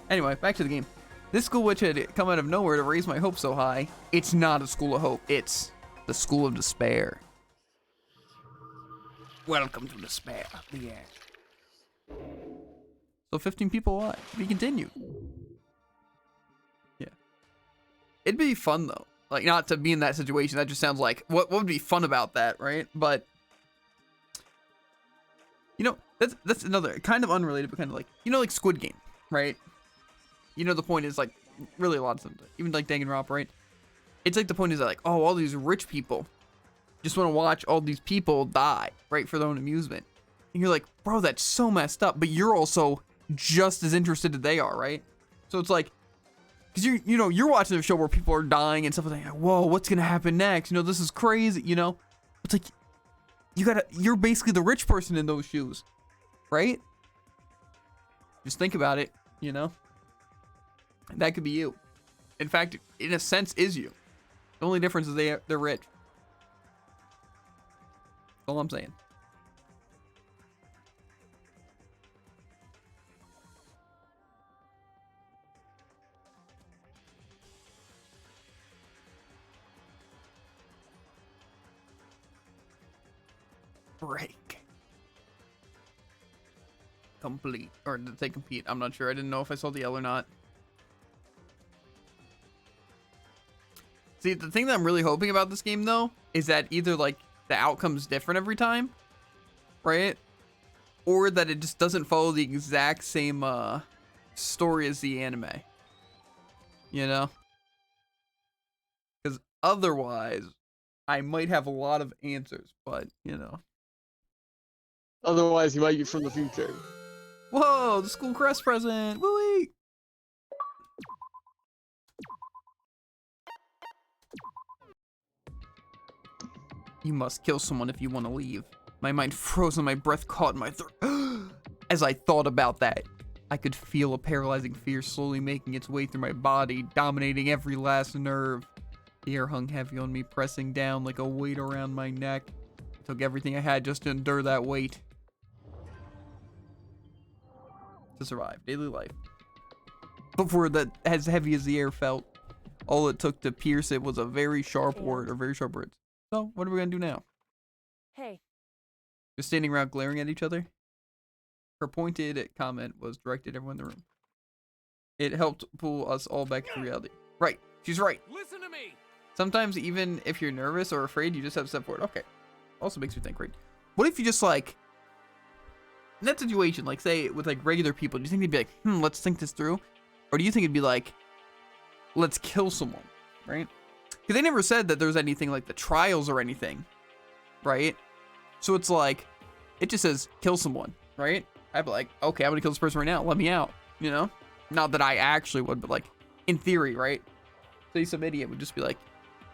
Anyway, back to the game. This school which had come out of nowhere to raise my hopes so high, it's not a school of hope, it's the school of despair. Welcome to despair, the end. So 15 people alive. We continue. Yeah. It'd be fun though. Like, not to be in that situation. That just sounds like, what would be fun about that, right? But, you know, that's another kind of unrelated, but kind of like, you know, like Squid Game, right? You know, the point is like, really a lot of them, even like Danganrompa, right? It's like the point is that like, oh, all these rich people just want to watch all these people die, right, for their own amusement. And you're like, bro, that's so messed up. But you're also just as interested as they are, right? So it's like, because you're watching a show where people are dying and stuff like that. Whoa, what's gonna happen next? This is crazy. It's like you're basically the rich person in those shoes, right? Just think about it. That could be you. In fact, in a sense, is you. The only difference is they're rich. That's all I'm saying. Break. Complete. Or did they compete? I'm not sure. I didn't know if I saw the L or not. See, the thing that I'm really hoping about this game, though, is that either, like, the outcome's different every time, right? Or that it just doesn't follow the exact same story as the anime. Because otherwise, I might have a lot of answers, but, Otherwise, he might be from the future. Whoa, the school crest present! Woo-wee! You must kill someone if you want to leave. My mind froze and my breath caught in my throat. As I thought about that, I could feel a paralyzing fear slowly making its way through my body, dominating every last nerve. The air hung heavy on me, pressing down like a weight around my neck. It took everything I had just to endure that weight. To survive daily life. Before that, as heavy as the air felt, all it took to pierce it was a very sharp word, or very sharp words. So, what are we gonna do now? Hey. Just standing around glaring at each other? Her pointed comment was directed at everyone in the room. It helped pull us all back to reality. Right, she's right. Listen to me. Sometimes, even if you're nervous or afraid, you just have to step forward. Okay. Also makes me think, right? What if you just, like, in that situation, like, say, with, like, regular people, do you think they'd be like, let's think this through? Or do you think it'd be like, let's kill someone, right? Because they never said that there's anything like the trials or anything, right? So it's like, it just says, kill someone, right? I'd be like, okay, I'm gonna kill this person right now. Let me out, Not that I actually would, but, like, in theory, right? So some idiot would just be like,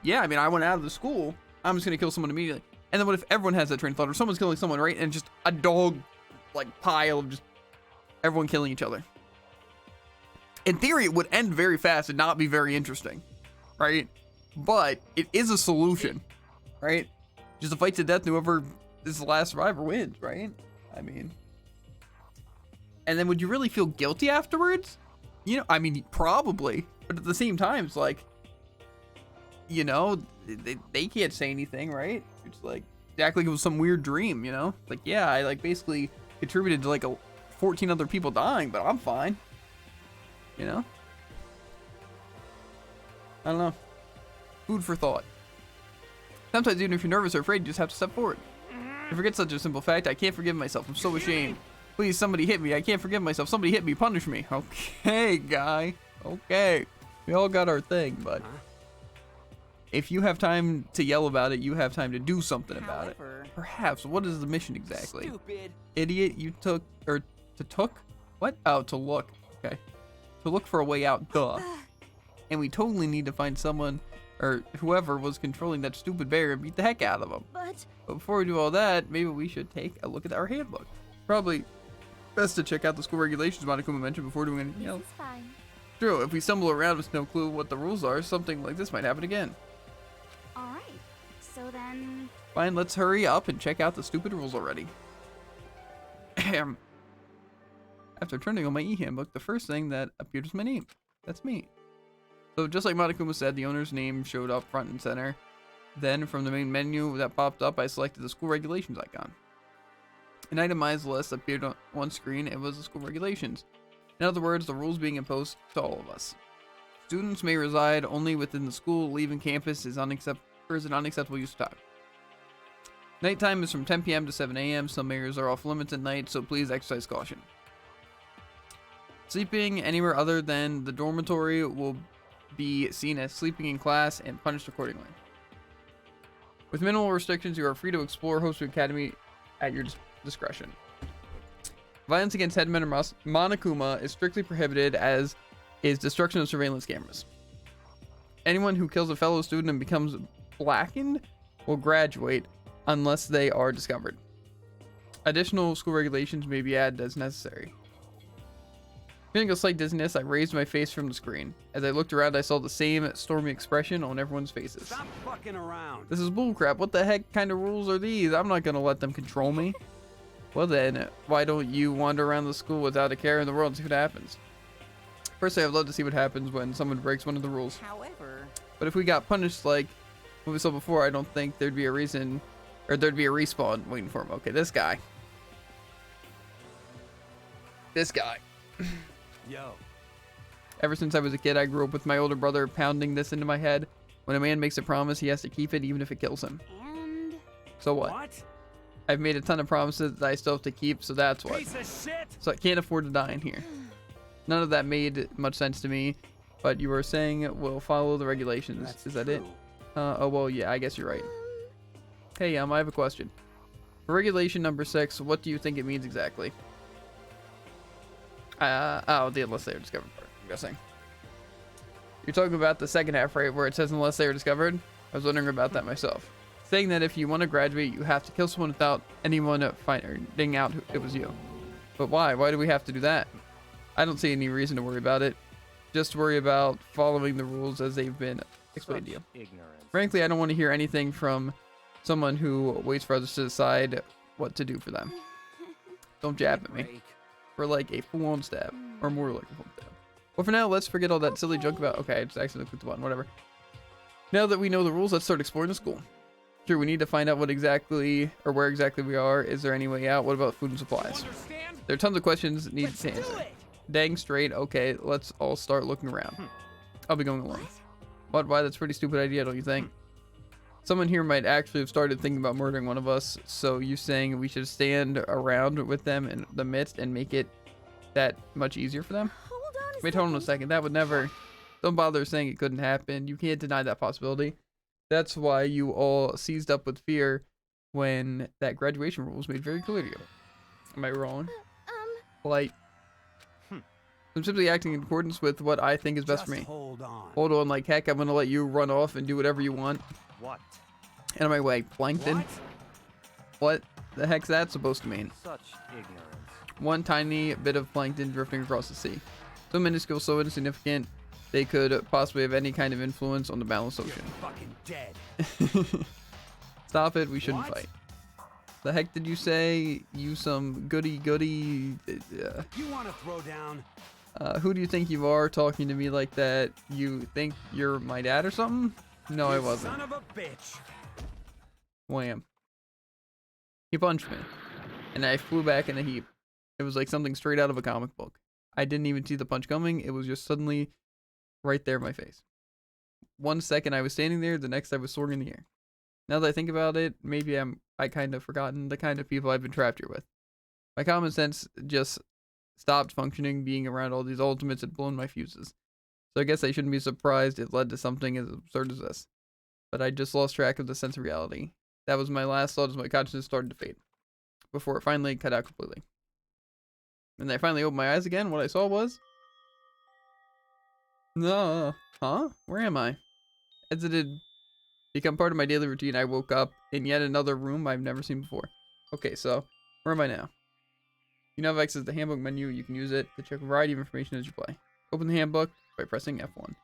yeah, I mean, I went out of the school. I'm just gonna kill someone immediately. And then what if everyone has that train of thought, or someone's killing someone, right? And just a dog, like, pile of just everyone killing each other. In theory, it would end very fast and not be very interesting, right? But it is a solution, right? Just a fight to death, whoever is the last survivor wins, right? I mean, and then would you really feel guilty afterwards? I mean, probably, but at the same time, it's like, they can't say anything, right? It's like, act like it was some weird dream, Like, yeah, I, like, basically contributed to, like, 14 other people dying, but I'm fine. I don't know. Food for thought. Sometimes even if you're nervous or afraid, you just have to step forward. I forget such a simple fact. I can't forgive myself. I'm so ashamed. Please, somebody hit me. I can't forgive myself. Somebody hit me. Punish me. Okay, guy. Okay. We all got our thing, but if you have time to yell about it, you have time to do something about it. Perhaps. What is the mission exactly? Stupid. Idiot, you took, or to took? What? Oh, to look. Okay. To look for a way out, duh. And we totally need to find someone, or whoever was controlling that stupid bear, and beat the heck out of him. But before we do all that, maybe we should take a look at our handbook. Probably best to check out the school regulations Monokuma mentioned before doing anything else. This is fine. True, if we stumble around with no clue what the rules are, something like this might happen again. Alright, so then... Fine, let's hurry up and check out the stupid rules already. After turning on my e-handbook, the first thing that appeared was my name. That's me. So just like Monokuma said, the owner's name showed up front and center. Then from the main menu that popped up, I selected the school regulations icon. An itemized list appeared on one screen. It was the school regulations. In other words, the rules being imposed to all of us. Students may reside only within the school. Leaving campus is an unacceptable use of time. Nighttime is from 10 p.m. to 7 a.m. Some areas are off limits at night, so please exercise caution. Sleeping anywhere other than the dormitory will be seen as sleeping in class and punished accordingly. With minimal restrictions, you are free to explore Hosu Academy at your discretion. Violence against headmen or Monokuma is strictly prohibited, as is destruction of surveillance cameras. Anyone who kills a fellow student and becomes blackened will graduate unless they are discovered. Additional school regulations may be added as necessary. Feeling a slight dizziness, I raised my face from the screen. As I looked around, I saw the same stormy expression on everyone's faces. Stop fucking around. This is bullcrap. What the heck kind of rules are these? I'm not gonna let them control me. Well then, why don't you wander around the school without a care in the world and see what happens? Personally, I'd love to see what happens when someone breaks one of the rules. However, but if we got punished like what we saw before, I don't think there'd be a reason, or there'd be a respawn waiting for him. Okay, this guy. This guy. Yo. Ever since I was a kid, I grew up with my older brother pounding this into my head. When a man makes a promise, he has to keep it even if it kills him. and So what? I've made a ton of promises that I still have to keep, so that's what. Piece of shit. So I can't afford to die in here. None of that made much sense to me, but you were saying we'll follow the regulations. That's Is that true. it? Oh, well, yeah, I guess you're right. Hey, I have a question. For regulation number 6, what do you think it means exactly? Oh, the unless they are discovered part, I'm guessing. You're talking about the second half, right, where it says unless they are discovered? I was wondering about that myself. Saying that if you want to graduate, you have to kill someone without anyone finding out who it was you. But why? Why do we have to do that? I don't see any reason to worry about it. Just worry about following the rules as they've been explained to you. Ignorance. Frankly, I don't want to hear anything from someone who waits for others to decide what to do for them. Don't jab at me. For like a full-on stab. Or more like a full stab. Well, for now, let's forget all that silly junk about... Okay, I just accidentally clicked the button. Whatever. Now that we know the rules, let's start exploring the school. Sure, we need to find out what exactly, or where exactly we are. Is there any way out? What about food and supplies? There are tons of questions needed to answer. Dang straight. Okay, let's all start looking around. I'll be going alone. What? Why? That's a pretty stupid idea, don't you think? Someone here might actually have started thinking about murdering one of us, so you saying we should stand around with them in the midst and make it that much easier for them? Wait, hold on a second. That would never... Don't bother saying it couldn't happen. You can't deny that possibility. That's why you all seized up with fear when that graduation rule was made very clear to you. Am I wrong? Like... I'm simply acting in accordance with what I think is best for me. Hold on. Hold on, like heck, I'm gonna let you run off and do whatever you want. What? Out of my way, plankton. What the heck's that supposed to mean? Such ignorance. One tiny bit of plankton drifting across the sea. So minuscule, so insignificant, they could possibly have any kind of influence on the balanced ocean. Fucking dead. Stop it, we shouldn't fight. The heck did you say? You some goody. You want to throw down? Who do you think you are talking to me like that? You think you're my dad or something? No, I wasn't. Son of a bitch. Wham. He punched me, and I flew back in a heap. It was like something straight out of a comic book. I didn't even see the punch coming. It was just suddenly right there in my face. 1 second I was standing there, the next I was soaring in the air. Now that I think about it, maybe I kind of forgotten the kind of people I've been trapped here with. My common sense just stopped functioning. Being around all these ultimates had blown my fuses. So I guess I shouldn't be surprised it led to something as absurd as this. But I just lost track of the sense of reality. That was my last thought as my consciousness started to fade. Before it finally cut out completely. And I finally opened my eyes again. What I saw was... No. Huh? Where am I? Exited... Become part of my daily routine. I woke up in yet another room I've never seen before. Okay, so where am I now? You now have access to the handbook menu. You can use it to check a variety of information as you play. Open the handbook by pressing F1.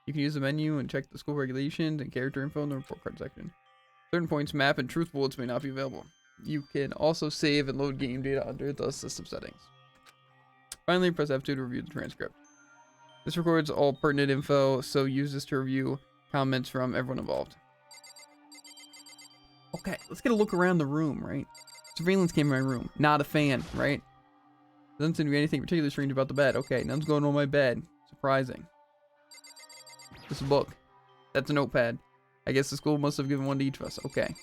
You can use the menu and check the school regulations and character info in the report card section. Certain points, map, and truth bullets may not be available. You can also save and load game data under the system settings. Finally, press F2 to review the transcript. This records all pertinent info, so use this to review comments from everyone involved. Okay, let's get a look around the room, right? Surveillance came in my room. Not a fan, right? Doesn't seem to be anything particularly strange about the bed. Okay, nothing's going on my bed. Surprising. This is a book. That's a notepad. I guess the school must have given one to each of us. Okay.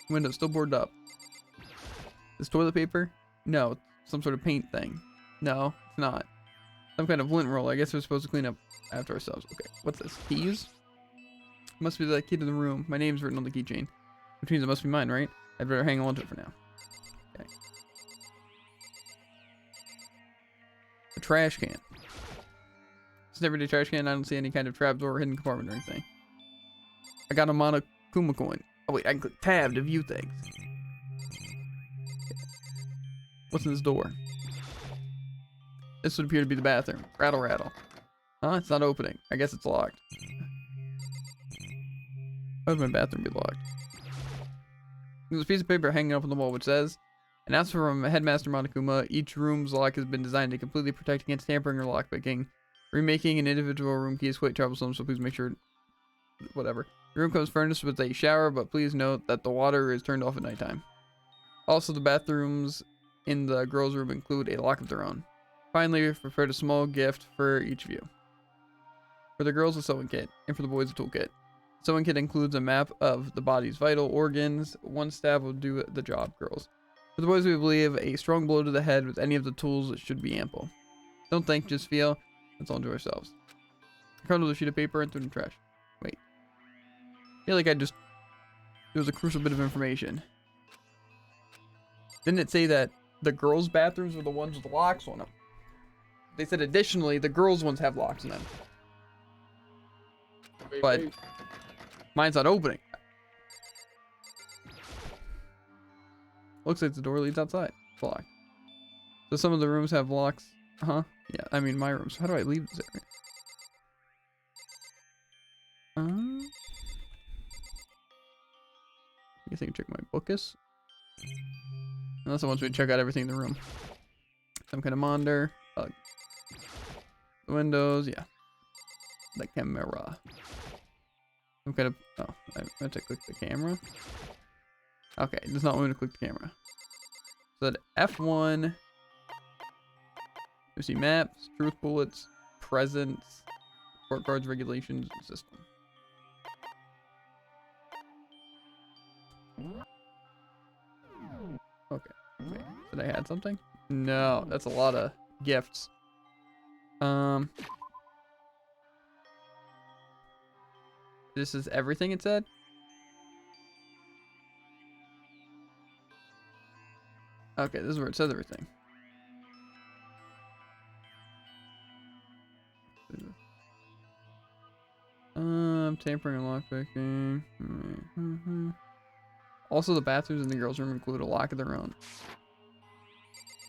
Window still boarded up. This toilet paper? No, it's some sort of paint thing. No, it's not. Some kind of lint roll. I guess we're supposed to clean up after ourselves. Okay, what's this? Keys? Must be the key to the room. My name's written on the keychain. Which means it must be mine, right? I'd better hang on to it for now. Okay. A trash can. It's an everyday trash can. I don't see any kind of trapdoor or hidden compartment or anything. I got a Monokuma coin. Oh wait, I can click tab to view things. What's in this door? This would appear to be the bathroom. Rattle, rattle. Huh? It's not opening. I guess it's locked. Why would my bathroom be locked? There's a piece of paper hanging up on the wall which says, announcement from Headmaster Monokuma, each room's lock has been designed to completely protect against tampering or lockpicking. Remaking an individual room key is quite troublesome, so please make sure... Whatever. The room comes furnished with a shower, but please note that the water is turned off at nighttime. Also, the bathrooms in the girls' room include a lock of their own. Finally, we've prepared a small gift for each of you. For the girls, a sewing kit, and for the boys, a toolkit. The sewing kit includes a map of the body's vital organs. One stab will do the job, girls. For the boys, we believe a strong blow to the head with any of the tools should be ample. Don't think, just feel. Let's all enjoy ourselves. I cut a sheet of paper and threw it in the trash. Wait. I feel like there was a crucial bit of information. Didn't it say that the girls' bathrooms were the ones with the locks on them? They said additionally, the girls' ones have locks in them. But mine's not opening. Looks like the door leads outside. It's locked. So some of the rooms have locks. Huh? Yeah, I mean my rooms. How do I leave this area? I guess I can check my bookus. Unless it wants me to check out everything in the room. Some kind of monitor. The windows, yeah. The camera. Some kind of... Oh, I meant to click the camera. Okay, it does not want me to click the camera. So that F1... You see maps, truth bullets, presence, report cards, regulations, and system. Okay, wait, did I add something? No, that's a lot of gifts. This is everything it said? Okay, this is where it says everything. Tampering and lockpicking. Also, the bathrooms in the girls' room include a lock of their own.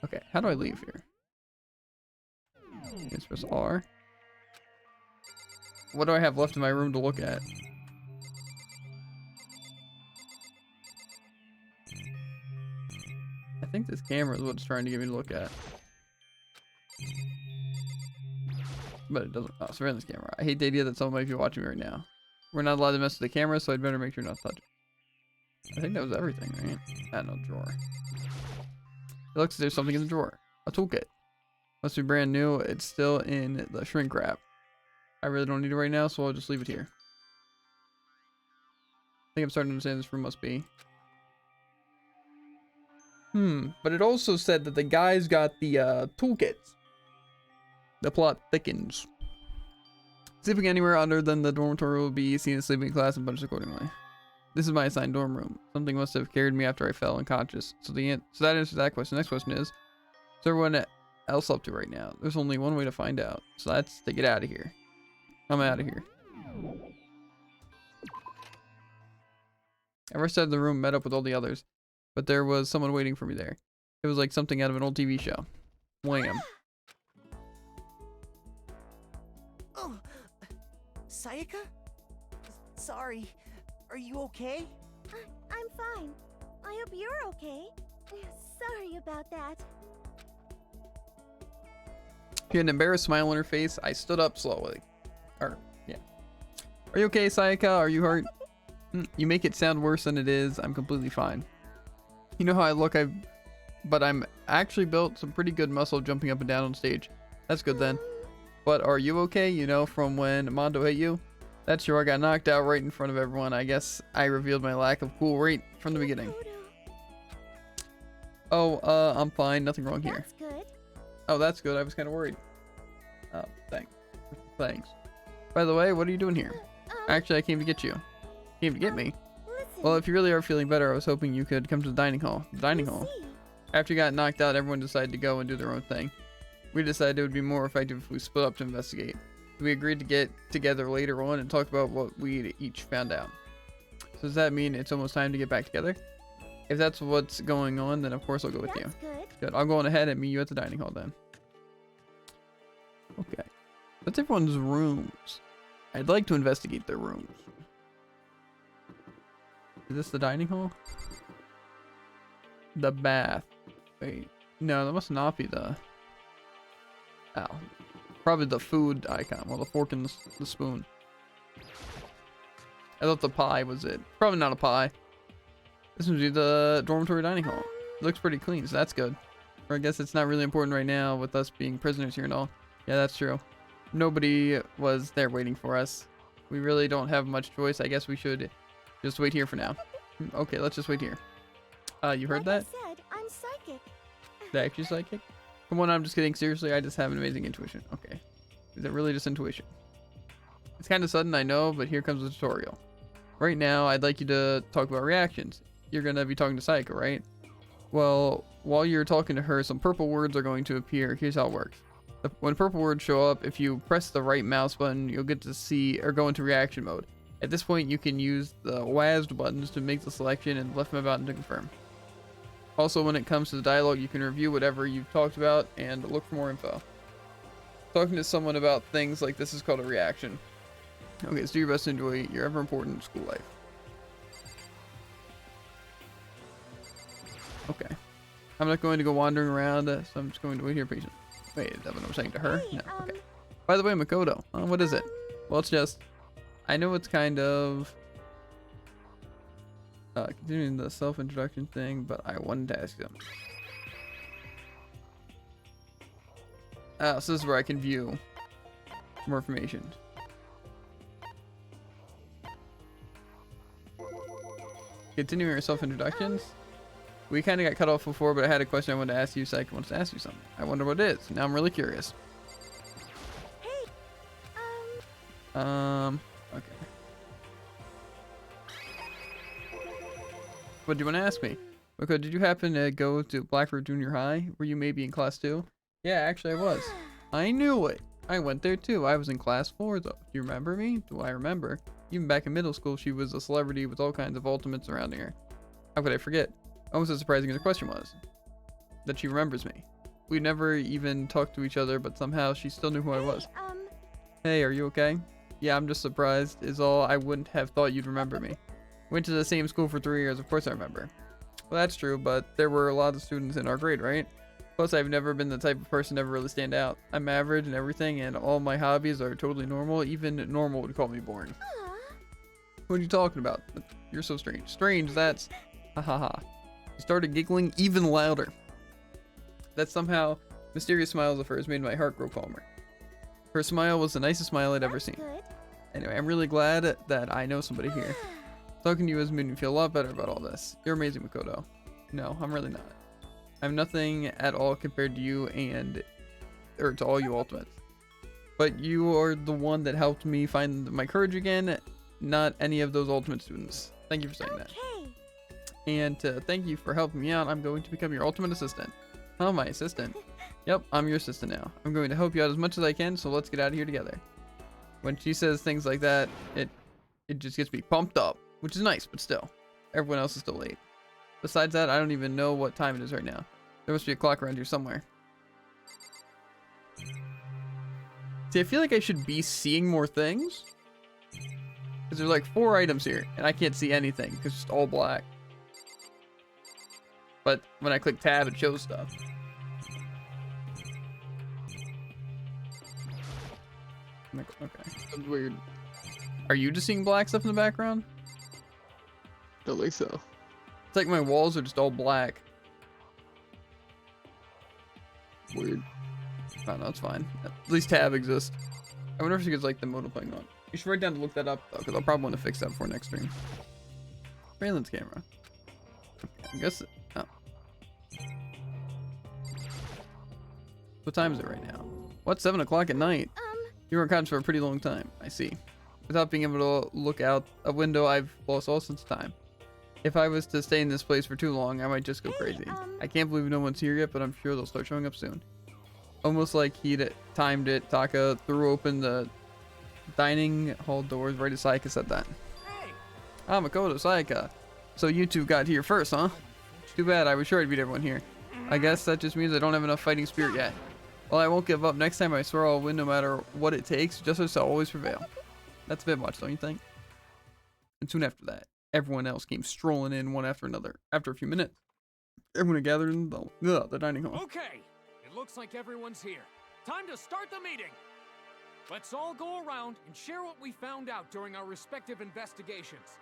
Okay, how do I leave here? Let's press R. What do I have left in my room to look at? I think this camera is what it's trying to get me to look at. But it doesn't. Oh, surveillance camera. I hate the idea that someone might be watching me right now. We're not allowed to mess with the camera, so I'd better make sure not to touch it. I think that was everything, right? Ah, no drawer. It looks like there's something in the drawer. A toolkit. Must be brand new. It's still in the shrink wrap. I really don't need it right now, so I'll just leave it here. I think I'm starting to understand this room must be. But it also said that the guys got the toolkits. The plot thickens. Sleeping anywhere other than the dormitory will be seen as sleeping in class and punished accordingly. This is my assigned dorm room. Something must have carried me after I fell unconscious. So that answers that question. Next question is, what's everyone else up to right now? There's only one way to find out. So that's to get out of here. I'm out of here. I rushed out of the room, met up with all the others, but there was someone waiting for me there. It was like something out of an old TV show. Wham. Oh, Sayaka? Sorry. Are you okay? I'm fine. I hope you're okay. Sorry about that. She had an embarrassed smile on her face. I stood up slowly. Yeah. Are you okay, Sayaka? Are you hurt? You make it sound worse than it is. I'm completely fine. You know how I look, but I'm actually built some pretty good muscle jumping up and down on stage. That's good then. But are you okay? You know, from when Mondo hit you? That's true, I got knocked out right in front of everyone. I guess I revealed my lack of cool right from the beginning. Oh, I'm fine. Nothing wrong here. That's good. Oh, that's good. I was kind of worried. Oh, thanks. Thanks. By the way, what are you doing here? Actually, I came to get you. Came to get me? Well, if you really are feeling better, I was hoping you could come to the dining hall. The dining hall. After you got knocked out, everyone decided to go and do their own thing. We decided it would be more effective if we split up to investigate. We agreed to get together later on and talk about what we each found out. So does that mean it's almost time to get back together? If that's what's going on, then of course I'll go with you. Good. I'll go on ahead and meet you at the dining hall then. Okay. That's everyone's rooms. I'd like to investigate their rooms. Is this the dining hall? The bath. Wait. No, that must not be the... Oh. Probably the food icon. Well, the fork and the spoon. I thought the pie was it. Probably not a pie. This must be the dormitory dining hall. It looks pretty clean, so that's good. Or I guess it's not really important right now with us being prisoners here and all. Yeah, that's true. Nobody was there waiting for us. We really don't have much choice. I guess we should just wait here for now. Okay, let's just wait here. You heard that? I said, I'm psychic. That actually psychic? Come on, I'm just kidding. Seriously, I just have an amazing intuition. Okay. Is it really just intuition? It's kind of sudden, I know, but here comes the tutorial. Right now, I'd like you to talk about reactions. You're going to be talking to Psycho, right? Well, while you're talking to her, some purple words are going to appear. Here's how it works. When purple words show up, if you press the right mouse button, you'll get to see or go into reaction mode. At this point, you can use the WASD buttons to make the selection and the left mouse button to confirm. Also, when it comes to the dialogue, you can review whatever you've talked about and look for more info. Talking to someone about things like this is called a reaction. Okay, so do your best to enjoy your ever important school life. Okay. I'm not going to go wandering around, so I'm just going to wait here patiently. Wait, is that what I'm saying to her? Hey, no, okay. By the way, Makoto, what is it? Well, it's just... I know it's kind of... continuing the self-introduction thing, but I wanted to ask them. So this is where I can view more information. Continuing our self-introductions. We kind of got cut off before, but I had a question I wanted to ask you, so I wanted to ask you something. I wonder what it is. Now I'm really curious. Hey, okay. What do you want to ask me? Okay, did you happen to go to Blackbird Junior High? Were you maybe in class 2? Yeah, actually I was. I knew it. I went there too. I was in class 4 though. Do you remember me? Do I remember? Even back in middle school, she was a celebrity with all kinds of ultimates around here. How could I forget? Almost as surprising as the question was. That she remembers me. We never even talked to each other, but somehow she still knew who I was. Hey, are you okay? Yeah, I'm just surprised is all. I wouldn't have thought you'd remember me. Went to the same school for 3 years, of course I remember. Well, that's true, but there were a lot of students in our grade, right? Plus, I've never been the type of person to ever really stand out. I'm average and everything, and all my hobbies are totally normal. Even normal would call me boring. What are you talking about? You're so strange. Strange, that's... Ha ha ha. She started giggling even louder. That somehow mysterious smiles of hers made my heart grow calmer. Her smile was the nicest smile I'd ever seen. Anyway, I'm really glad that I know somebody here. Talking to you has made me feel a lot better about all this. You're amazing, Makoto. No, I'm really not. I'm nothing at all compared to you or to all you ultimates. But you are the one that helped me find my courage again, not any of those ultimate students. Thank you for saying that. And to thank you for helping me out, I'm going to become your ultimate assistant. Oh, my assistant. Yep, I'm your assistant now. I'm going to help you out as much as I can, so let's get out of here together. When she says things like that, it just gets me pumped up, which is nice, but still. Everyone else is still late. Besides that, I don't even know what time it is right now. There must be a clock around here somewhere. See, I feel like I should be seeing more things. Because there's like 4 items here, and I can't see anything, because it's all black. But when I click tab, it shows stuff. Okay. That's weird. Are you just seeing black stuff in the background? Don't think so. It's like my walls are just all black. Weird. Oh, no, it's fine. At least tab exists. I wonder if she gets like the mode playing on. You should write down to look that up though, because I'll probably want to fix that before next stream. Raylan's camera. Okay, I guess. Oh. What time is it right now? What? 7 o'clock at night? You were unconscious for a pretty long time. I see. Without being able to look out a window, I've lost all sense of time. If I was to stay in this place for too long, I might just go crazy. I can't believe no one's here yet, but I'm sure they'll start showing up soon. Almost like he'd timed it, Taka threw open the dining hall doors right as Sayaka said that. Ah, Makoto, Sayaka. So you two got here first, huh? Too bad, I was sure I'd beat everyone here. I guess that just means I don't have enough fighting spirit yet. Well, I won't give up. Next time I swear I'll win no matter what it takes. Justice will always prevail. That's a bit much, don't you think? And soon after that, everyone else came strolling in one after another. After a few minutes, everyone had gathered in the dining hall. Okay, it looks like everyone's here. Time to start the meeting. Let's all go around and share what we found out during our respective investigations.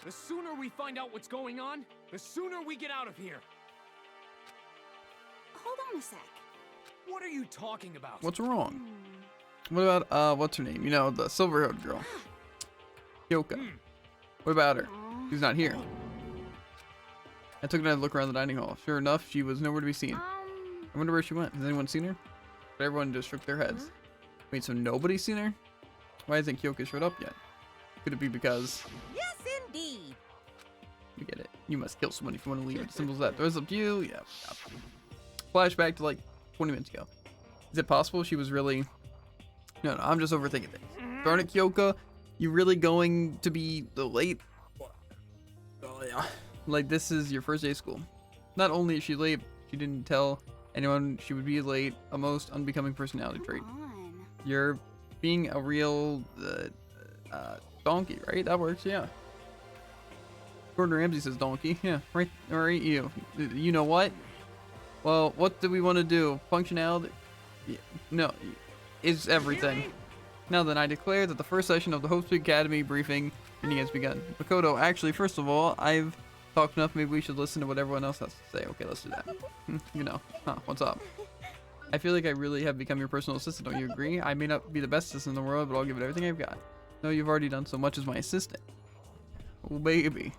The sooner we find out what's going on, the sooner we get out of here. Hold on a sec. What are you talking about? What's wrong? What about, what's her name? You know, the silver-haired girl. Kyoka. What about her? She's not here. I took another look around the dining hall. Sure enough, she was nowhere to be seen. I wonder where she went. Has anyone seen her? But everyone just shook their heads. Wait, so nobody's seen her? Why hasn't Kyoka showed up yet? Could it be because... Yes, indeed. We get it. You must kill someone if you want to leave. It simple as that. There's up to you. Yeah. Flashback to like 20 minutes ago. Is it possible she was really... No, I'm just overthinking things. Darn it, Kyoka. You really going to be late? Oh, yeah. Like, this is your first day of school. Not only is she late, she didn't tell anyone she would be late. A most unbecoming personality trait. You're being a real donkey, right? That works, yeah. Gordon Ramsay says donkey. Yeah, right. All right, you. You know what? Well, what do we want to do? Functionality? Yeah, no, is everything. Now then, I declare that the first session of the Hope Street Academy briefing meeting has begun. Makoto, actually, first of all, I've talked enough. Maybe we should listen to what everyone else has to say. Okay, let's do that. You know, huh? What's up? I feel like I really have become your personal assistant. Don't you agree? I may not be the best assistant in the world, but I'll give it everything I've got. No, you've already done so much as my assistant. Oh, baby.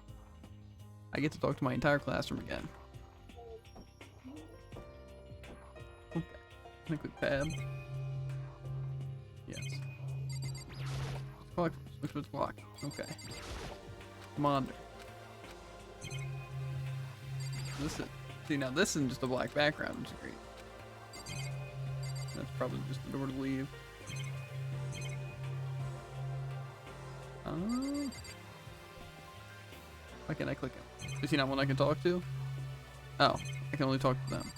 I get to talk to my entire classroom again. Okay. Can I click tab? Yes. Clock. Switch with clock. Okay. Commander. Listen. See, now this is just a black background, which is great. That's probably just the door to leave. Why can't I click it? Is he not one I can talk to? Oh, I can only talk to them.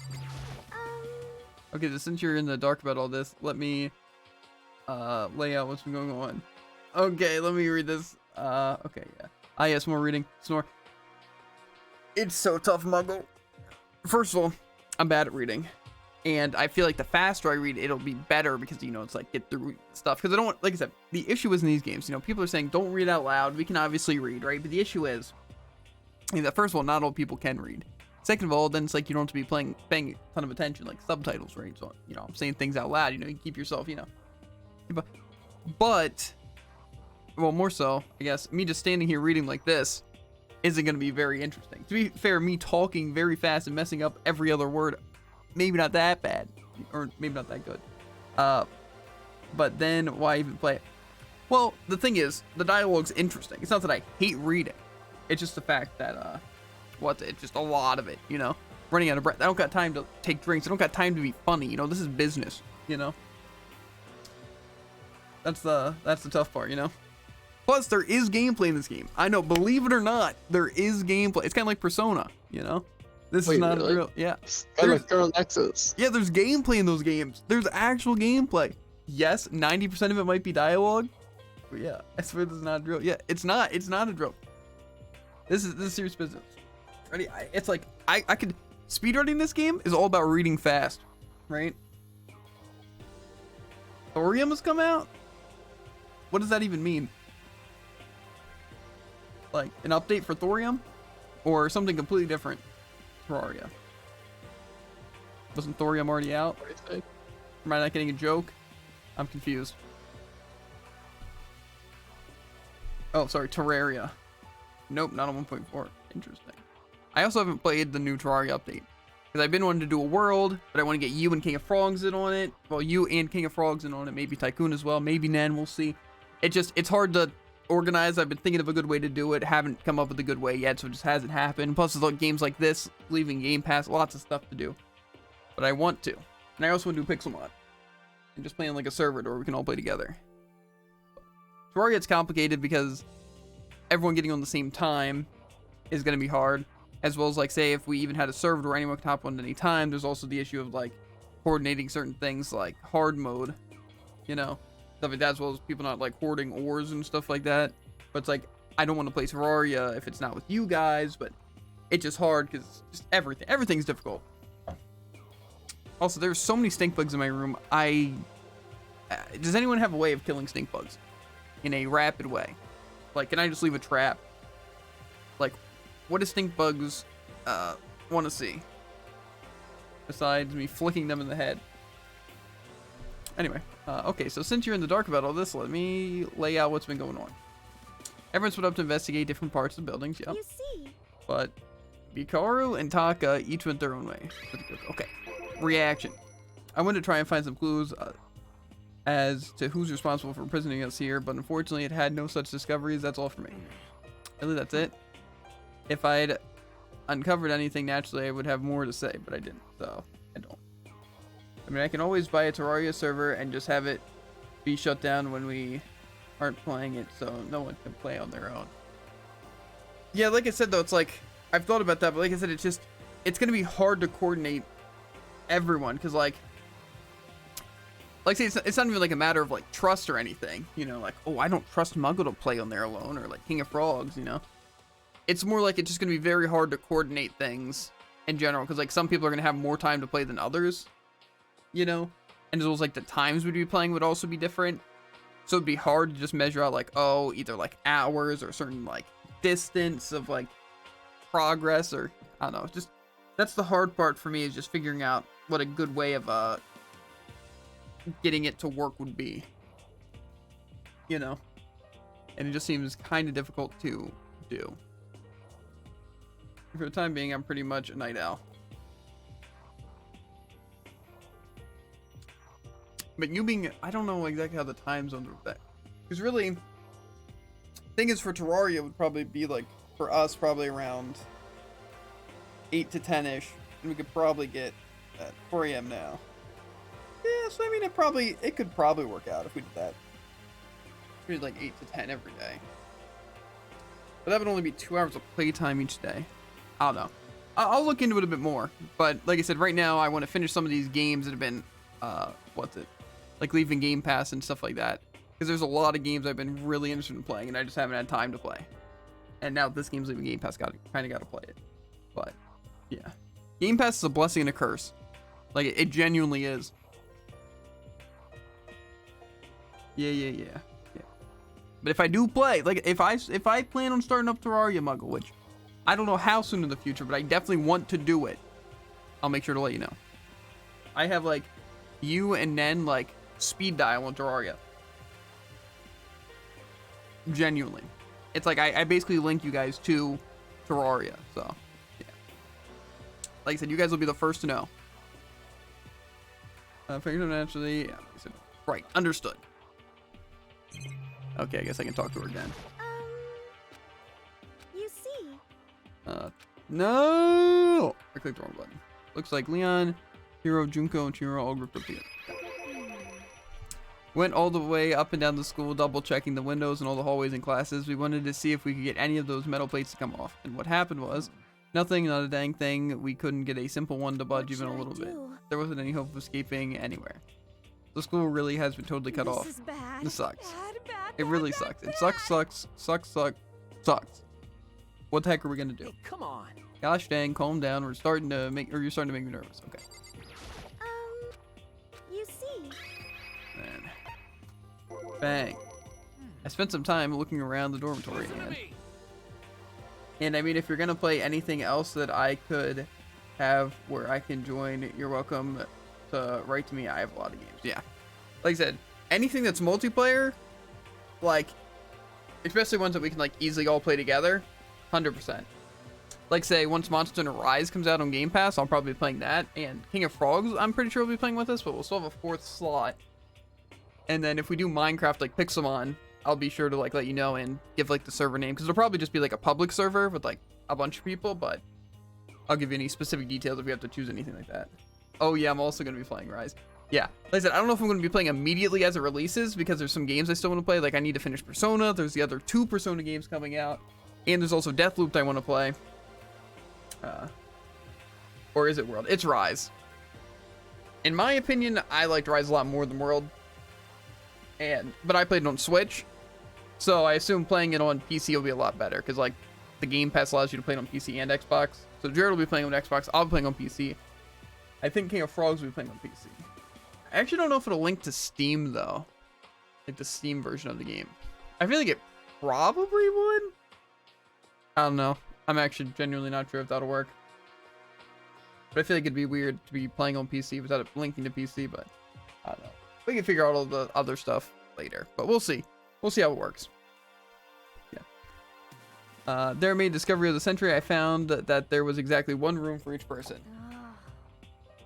Okay, so since you're in the dark about all this, let me lay out what's been going on. Okay, let me read this. Okay, yeah. Ah, yes, more reading. Snore. It's so tough, Muggle. First of all, I'm bad at reading. And I feel like the faster I read, it'll be better because, you know, it's like get through stuff. Because I don't want, like I said, the issue is in these games, you know, people are saying don't read out loud. We can obviously read, right? But the issue is, I mean, that first of all, not all people can read. Second of all, then it's like you don't have to be paying a ton of attention, like subtitles, right? So, you know, I'm saying things out loud, you know, you keep yourself, you know. But, well, more so, I guess, me just standing here reading like this isn't going to be very interesting. To be fair, me talking very fast and messing up every other word, maybe not that bad, or maybe not that good. But then why even play it? Well, the thing is, the dialogue's interesting. It's not that I hate reading. It's just the fact that, it's just a lot of it, you know? Running out of breath. I don't got time to take drinks. I don't got time to be funny, you know? This is business, you know? That's the tough part, you know? Plus, there is gameplay in this game. I know, believe it or not, there is gameplay. It's kind of like Persona, you know? This is not real. Yeah. Kind of like Nexus. Yeah, there's gameplay in those games. There's actual gameplay. Yes, 90% of it might be dialogue. But yeah, I swear this is not a drill. Yeah, it's not a drill. This is serious business. Ready? It's like I could speedrunning this game is all about reading fast, right? Thorium has come out? What does that even mean? Like an update for Thorium? Or something completely different? Terraria. Wasn't Thorium already out? Am I not getting a joke? I'm confused. Oh, sorry, Terraria. Nope, not on 1.4. Interesting. I also haven't played the new Terraria update. Because I've been wanting to do a world, but I want to get you and King of Frogs in on it. Well, you and King of Frogs in on it. Maybe Tycoon as well. Maybe Nan, we'll see. It's hard to organized. I've been thinking of a good way to do it. Haven't come up with a good way yet, so it just hasn't happened. Plus, there's like games like this, leaving Game Pass, lots of stuff to do. But I want to. And I also want to do Pixelmon. And just play on like a server where we can all play together. Terraria gets complicated because everyone getting on the same time is going to be hard. As well as like, say, if we even had a server where anyone could hop on at any time, there's also the issue of like coordinating certain things like hard mode, you know, stuff like that, as well as people not like hoarding ores and stuff like that. But it's like, I don't want to play Terraria if it's not with you guys, but it's just hard because just everything's difficult. Also, there's so many stink bugs in my room. Does anyone have a way of killing stink bugs in a rapid way? Like, can I just leave a trap? Like, what do stink bugs want to see? Besides me flicking them in the head. Anyway, okay, so since you're in the dark about all this, let me lay out what's been going on. Everyone split up to investigate different parts of the buildings, yep. You see. But Bikaru and Taka each went their own way. Okay. Reaction. I wanted to try and find some clues as to who's responsible for imprisoning us here, but unfortunately it had no such discoveries. That's all for me. Really, that's it? If I'd uncovered anything, naturally I would have more to say, but I didn't, so I don't. I mean, I can always buy a Terraria server and just have it be shut down when we aren't playing it, so no one can play on their own. Yeah, like I said, though, it's like, I've thought about that, but like I said, it's going to be hard to coordinate everyone, because like say, it's not even like a matter of like trust or anything, you know, like, oh, I don't trust Muggle to play on there alone, or like King of Frogs, you know. It's more like it's just going to be very hard to coordinate things in general, because like some people are going to have more time to play than others, you know, and as well as like the times we'd be playing would also be different, so it'd be hard to just measure out like, oh, either like hours or certain like distance of like progress, or I don't know, just that's the hard part for me, is just figuring out what a good way of getting it to work would be, you know, and it just seems kind of difficult to do. For the time being, I'm pretty much a night owl. But you being, I don't know exactly how the time zones work that, because really, thing is, for Terraria, it would probably be like, for us, probably around 8 to 10-ish, and we could probably get at 4 a.m. now. Yeah, so I mean, it could probably work out if we did that. We did like 8 to 10 every day. But that would only be 2 hours of playtime each day. I don't know. I'll look into it a bit more. But like I said, right now I want to finish some of these games that have been, like leaving Game Pass and stuff like that. Because there's a lot of games I've been really interested in playing, and I just haven't had time to play. And now this game's leaving Game Pass, kind of got to play it. But yeah, Game Pass is a blessing and a curse. Like it genuinely is. Yeah. But if I do play, like if I plan on starting up Terraria Muggle, which I don't know how soon in the future, but I definitely want to do it, I'll make sure to let you know. I have like you and Nen like speed dial on Terraria. Genuinely. It's like I basically link you guys to Terraria, so yeah. Like I said, you guys will be the first to know. Figured naturally, yeah, right, understood. Okay, I guess I can talk to her again. You see. No! I clicked the wrong button. Looks like Leon, Hiro, Junko, and Chiro all grouped up together. Went all the way up and down the school, double checking the windows and all the hallways and classes. We wanted to see if we could get any of those metal plates to come off. And what happened was, nothing, not a dang thing. We couldn't get a simple one to budge even a little bit. There wasn't any hope of escaping anywhere. The school really has been totally cut off. This is bad. This sucks. Bad, it really sucks. It sucks. What the heck are we gonna do? Hey, come on. Gosh dang, calm down. You're starting to make me nervous. Okay. You see. Man. Bang. I spent some time looking around the dormitory, and I mean, if you're gonna play anything else that I could have where I can join, you're welcome to write to me. I have a lot of games. Yeah. Like I said, anything that's multiplayer, like, especially ones that we can like easily all play together, 100%. Like say, once Monster Hunter Rise comes out on Game Pass, I'll probably be playing that. And King of Frogs, I'm pretty sure will be playing with us, but we'll still have a 4th slot. And then if we do Minecraft like Pixelmon, I'll be sure to like let you know and give like the server name, because it'll probably just be like a public server with like a bunch of people, but I'll give you any specific details if we have to choose anything like that. Oh yeah, I'm also going to be playing Rise. Yeah, like I said, I don't know if I'm going to be playing immediately as it releases, because there's some games I still want to play. Like I need to finish Persona. There's the other 2 Persona games coming out, and there's also Deathloop that I want to play. Or is it World? It's Rise. In my opinion, I liked Rise a lot more than World. But I played it on Switch, so I assume playing it on PC will be a lot better, because like the Game Pass allows you to play it on PC and Xbox. So Jared will be playing on Xbox, I'll be playing on PC. I think King of Frogs will be playing on PC. I actually don't know if it'll link to Steam though, like the Steam version of the game. I feel like it probably would. I don't know. I'm actually genuinely not sure if that'll work. But I feel like it'd be weird to be playing on PC without it linking to PC, but I don't know. We can figure out all the other stuff later, but we'll see. We'll see how it works. Yeah. Their main discovery of the century, I found that there was exactly 1 room for each person.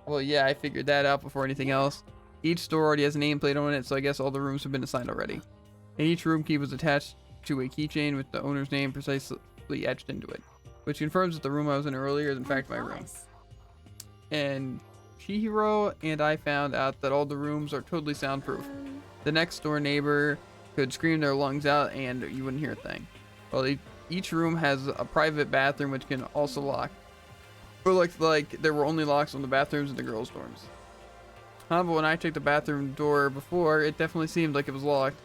Well, yeah, I figured that out before anything else. Each store already has a nameplate on it, so I guess all the rooms have been assigned already. And each room key was attached to a keychain with the owner's name precisely etched into it, which confirms that the room I was in earlier is in fact my room. And Chihiro and I found out that all the rooms are totally soundproof. The next door neighbor could scream their lungs out and you wouldn't hear a thing. Well, each room has a private bathroom which can also lock. But like there were only locks on the bathrooms in the girls' dorms. But when I checked the bathroom door before, it definitely seemed like it was locked.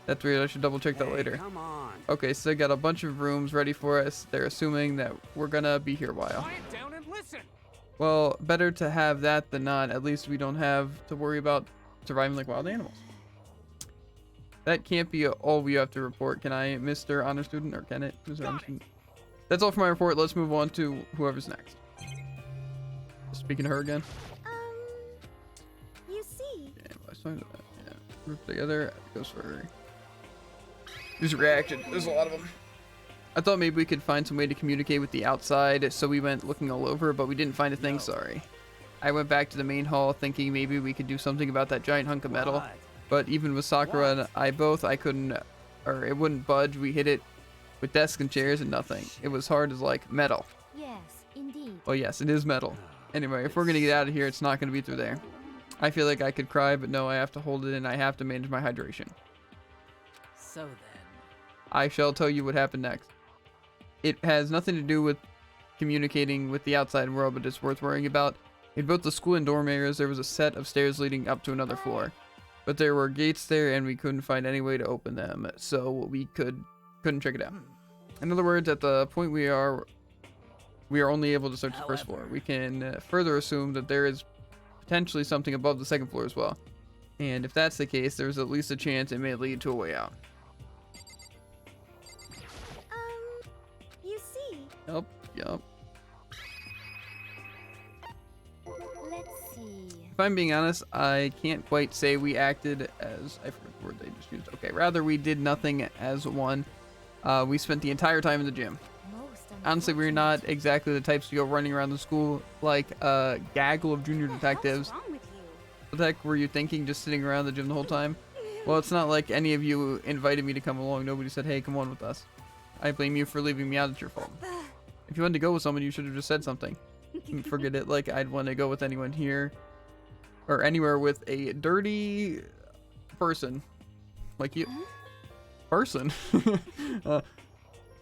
That's weird, I should double check that later. Come on. Okay, so they got a bunch of rooms ready for us. They're assuming that we're gonna be here a while. Quiet down and listen. Well, better to have that than not. At least we don't have to worry about surviving like wild animals. That can't be all we have to report. Can I, Mr. Honor Student, or can it? Mr. Honor Student? That's all for my report. Let's move on to whoever's next. Speaking to her again. You see. Yeah, group together. Goes for her. There's a reaction. There's a lot of them. I thought maybe we could find some way to communicate with the outside, so we went looking all over, but we didn't find a thing, sorry. I went back to the main hall thinking maybe we could do something about that giant hunk of metal, but even with Sakura and I both, I couldn't, or it wouldn't budge. We hit it with desks and chairs and nothing. It was hard as like metal. Yes, indeed. Oh yes, it is metal. Anyway, if we're gonna get out of here, it's not gonna be through there. I feel like I could cry, but no, I have to hold it and I have to manage my hydration. So then. I shall tell you what happened next. It has nothing to do with communicating with the outside world, but it's worth worrying about. In both the school and dorm areas, there was a set of stairs leading up to another floor. But there were gates there, and we couldn't find any way to open them, so we couldn't check it out. In other words, at the point we are only able to search the first floor. We can further assume that there is potentially something above the second floor as well. And if that's the case, there's at least a chance it may lead to a way out. You see. Yup. Let's see. If I'm being honest, I can't quite say we acted as, I forget the word they just used. Okay, rather we did nothing as one. We spent the entire time in the gym. Honestly, we're not exactly the types to go running around the school like a gaggle of junior detectives. What's wrong with you? What the heck were you thinking, just sitting around the gym the whole time? Well, it's not like any of you invited me to come along. Nobody said, hey, come on with us. I blame you for leaving me out. It's your fault. If you wanted to go with someone, you should have just said something. Forget it, like I'd want to go with anyone here. Or anywhere with a dirty person. Like you. Person?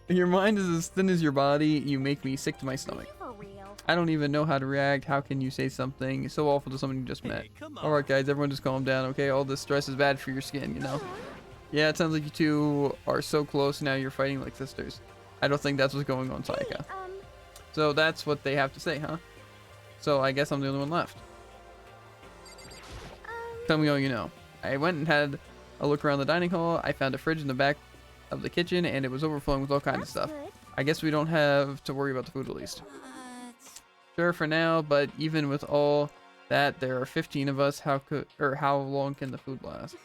Your mind is as thin as your body. You make me sick to my stomach. I don't even know how to react. How can you say something so awful to someone you just met? Alright guys, everyone just calm down, okay? All this stress is bad for your skin, you know? Yeah, it sounds like you two are so close now you're fighting like sisters. I don't think that's what's going on, Sayaka. So that's what they have to say, huh? So I guess I'm the only one left. Tell me all you know. I went and had a look around the dining hall. I found a fridge in the back of the kitchen and it was overflowing with all kinds of stuff. I guess we don't have to worry about the food at least. Sure for now, but even with all that, there are 15 of us. How long can the food last?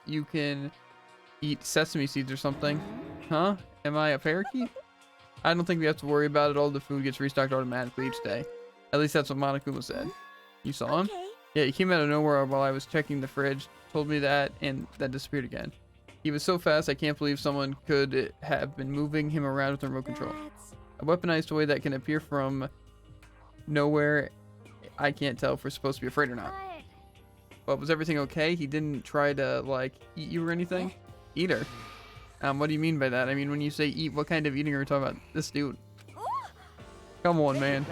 You can eat sesame seeds or something. Huh? Am I a parakeet? I don't think we have to worry about it. All the food gets restocked automatically each day. At least that's what Monokuma said. You saw him? Yeah, he came out of nowhere while I was checking the fridge, told me that, and then disappeared again. He was so fast, I can't believe someone could have been moving him around with a remote control. A weaponized toy that can appear from nowhere. I can't tell if we're supposed to be afraid or not. But was everything okay? He didn't try to, like, eat you or anything? Eat her? What do you mean by that? I mean, when you say eat, what kind of eating are we talking about? This dude. Come on, man.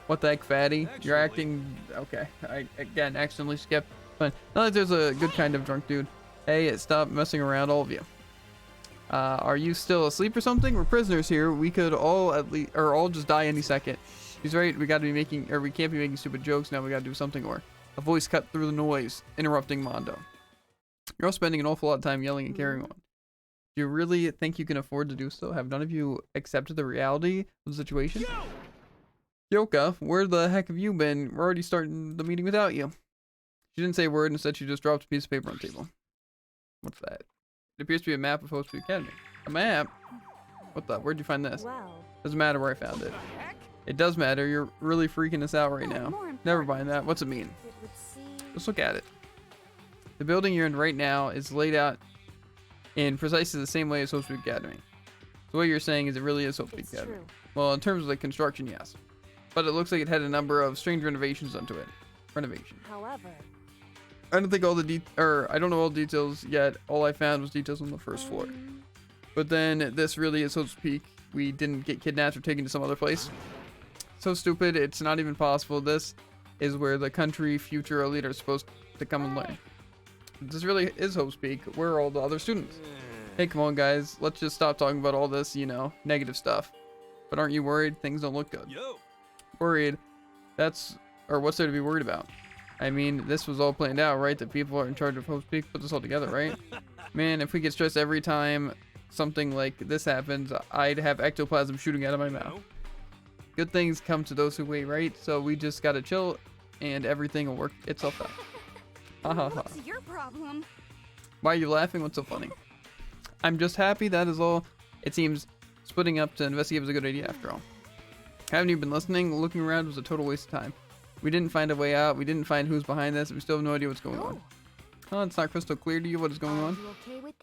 What the heck, fatty? You're acting... Okay. I, again, accidentally skipped. But not like there's a good kind of drunk dude. Hey, stop messing around, all of you. Are you still asleep or something? We're prisoners here. We could all all just die any second. He's right. We gotta be making... Or we can't be making stupid jokes now. We gotta do something or... A voice cut through the noise, interrupting Mondo. You're all spending an awful lot of time yelling and carrying on. Do you really think you can afford to do so? Have none of you accepted the reality of the situation? Yoka, where the heck have you been? We're already starting the meeting without you. She didn't say a word, instead she just dropped a piece of paper on the table. What's that? It appears to be a map of Hope Street Academy. A map? What the? Where'd you find this? Doesn't matter where I found it. It does matter. You're really freaking us out right now. Never mind that. What's it mean? Let's look at it. The building you're in right now is laid out in precisely the same way as Hope Street Academy. So what you're saying is it really is Hope Street Academy. Well, in terms of the construction, yes. But it looks like it had a number of strange renovations onto it. However, I don't think all the I don't know all the details yet. All I found was details on the first floor. But then this really is Hope's Peak. We didn't get kidnapped or taken to some other place. So stupid, it's not even possible. This is where the country future elite are supposed to come and learn. This really is Hope's Peak. Where are all the other students? Hey, come on, guys. Let's just stop talking about all this, you know, negative stuff. But aren't you worried? Things don't look good. Worried? What's there to be worried about? I mean, this was all planned out, right? The people are in charge of Hope's Peak put this all together, right? Man, if we get stressed every time something like this happens, I'd have ectoplasm shooting out of my mouth. Good things come to those who wait, right? So we just gotta chill and everything will work itself out. Ha ha ha. what's your problem? Why are you laughing? What's so funny? I'm just happy, that is all. It seems splitting up to investigate was a good idea after all. Haven't you been listening? Looking around was a total waste of time. We didn't find a way out. We didn't find who's behind this. We still have no idea what's going on. Oh, it's not crystal clear to you what is going on?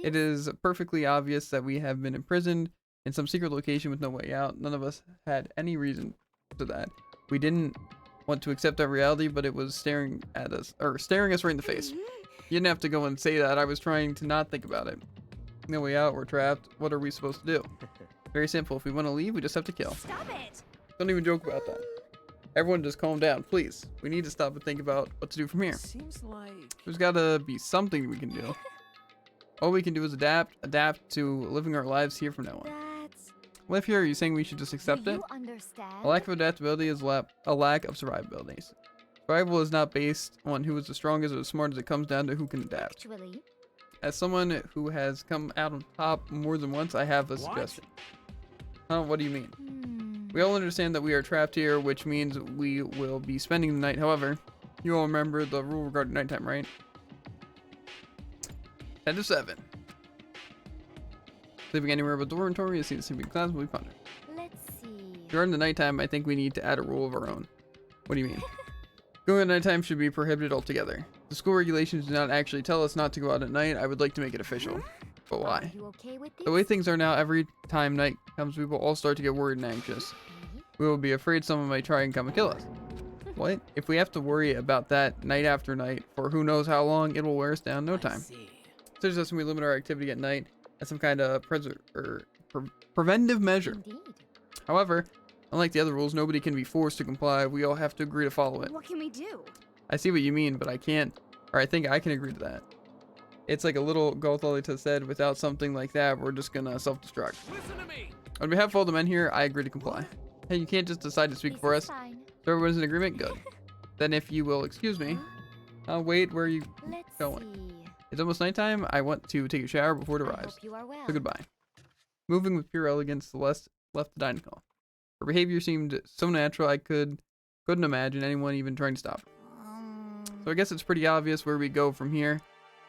It is perfectly obvious that we have been imprisoned in some secret location with no way out. None of us had any reason to that. We didn't want to accept that reality, but it was staring at us, or staring us right in the face. You didn't have to go and say that. I was trying to not think about it. No way out. We're trapped. What are we supposed to do? Very simple. If we want to leave, we just have to kill. Stop it! Don't even joke about that. Everyone just calm down, please. We need to stop and think about what to do from here. Seems like There's gotta be something we can do. All we can do is adapt to living our lives here from now on. Live here, are you saying we should just accept it? A lack of adaptability is a lack of survivability. Survival is not based on who is the strongest or the smartest. It comes down to who can adapt. As someone who has come out on top more than once, I have a suggestion. Huh? What do you mean? We all understand that we are trapped here, which means we will be spending the night. However, you all remember the rule regarding nighttime, right? 10 to 7. Sleeping anywhere but dormitory is seen as sleeping class will be punished. Let's see. During the nighttime, I think we need to add a rule of our own. What do you mean? Going at nighttime should be prohibited altogether. The school regulations do not actually tell us not to go out at night. I would like to make it official. But why? The way things are now, every time night comes, we will all start to get worried and anxious. We will be afraid someone might try and come and kill us. What? If we have to worry about that night after night for who knows how long, it will wear us down in no time. Such as when we limit our activity at night as some kind of preventive measure. However, unlike the other rules, nobody can be forced to comply. We all have to agree to follow it. What can we do? I see what you mean, but I can't, or I think I can agree to that. It's like a little Gothalita said, without something like that, we're just gonna self-destruct. Listen to me. On behalf of all the men here, I agree to comply. Hey, you can't just decide to speak for us. So everyone's in agreement? Good. Then if you will excuse me. Wait, where are you going? It's almost nighttime. I want to take a shower before it arrives. So goodbye. Moving with pure elegance, Celeste left the dining hall. Her behavior seemed so natural I couldn't imagine anyone even trying to stop her. So I guess it's pretty obvious where we go from here.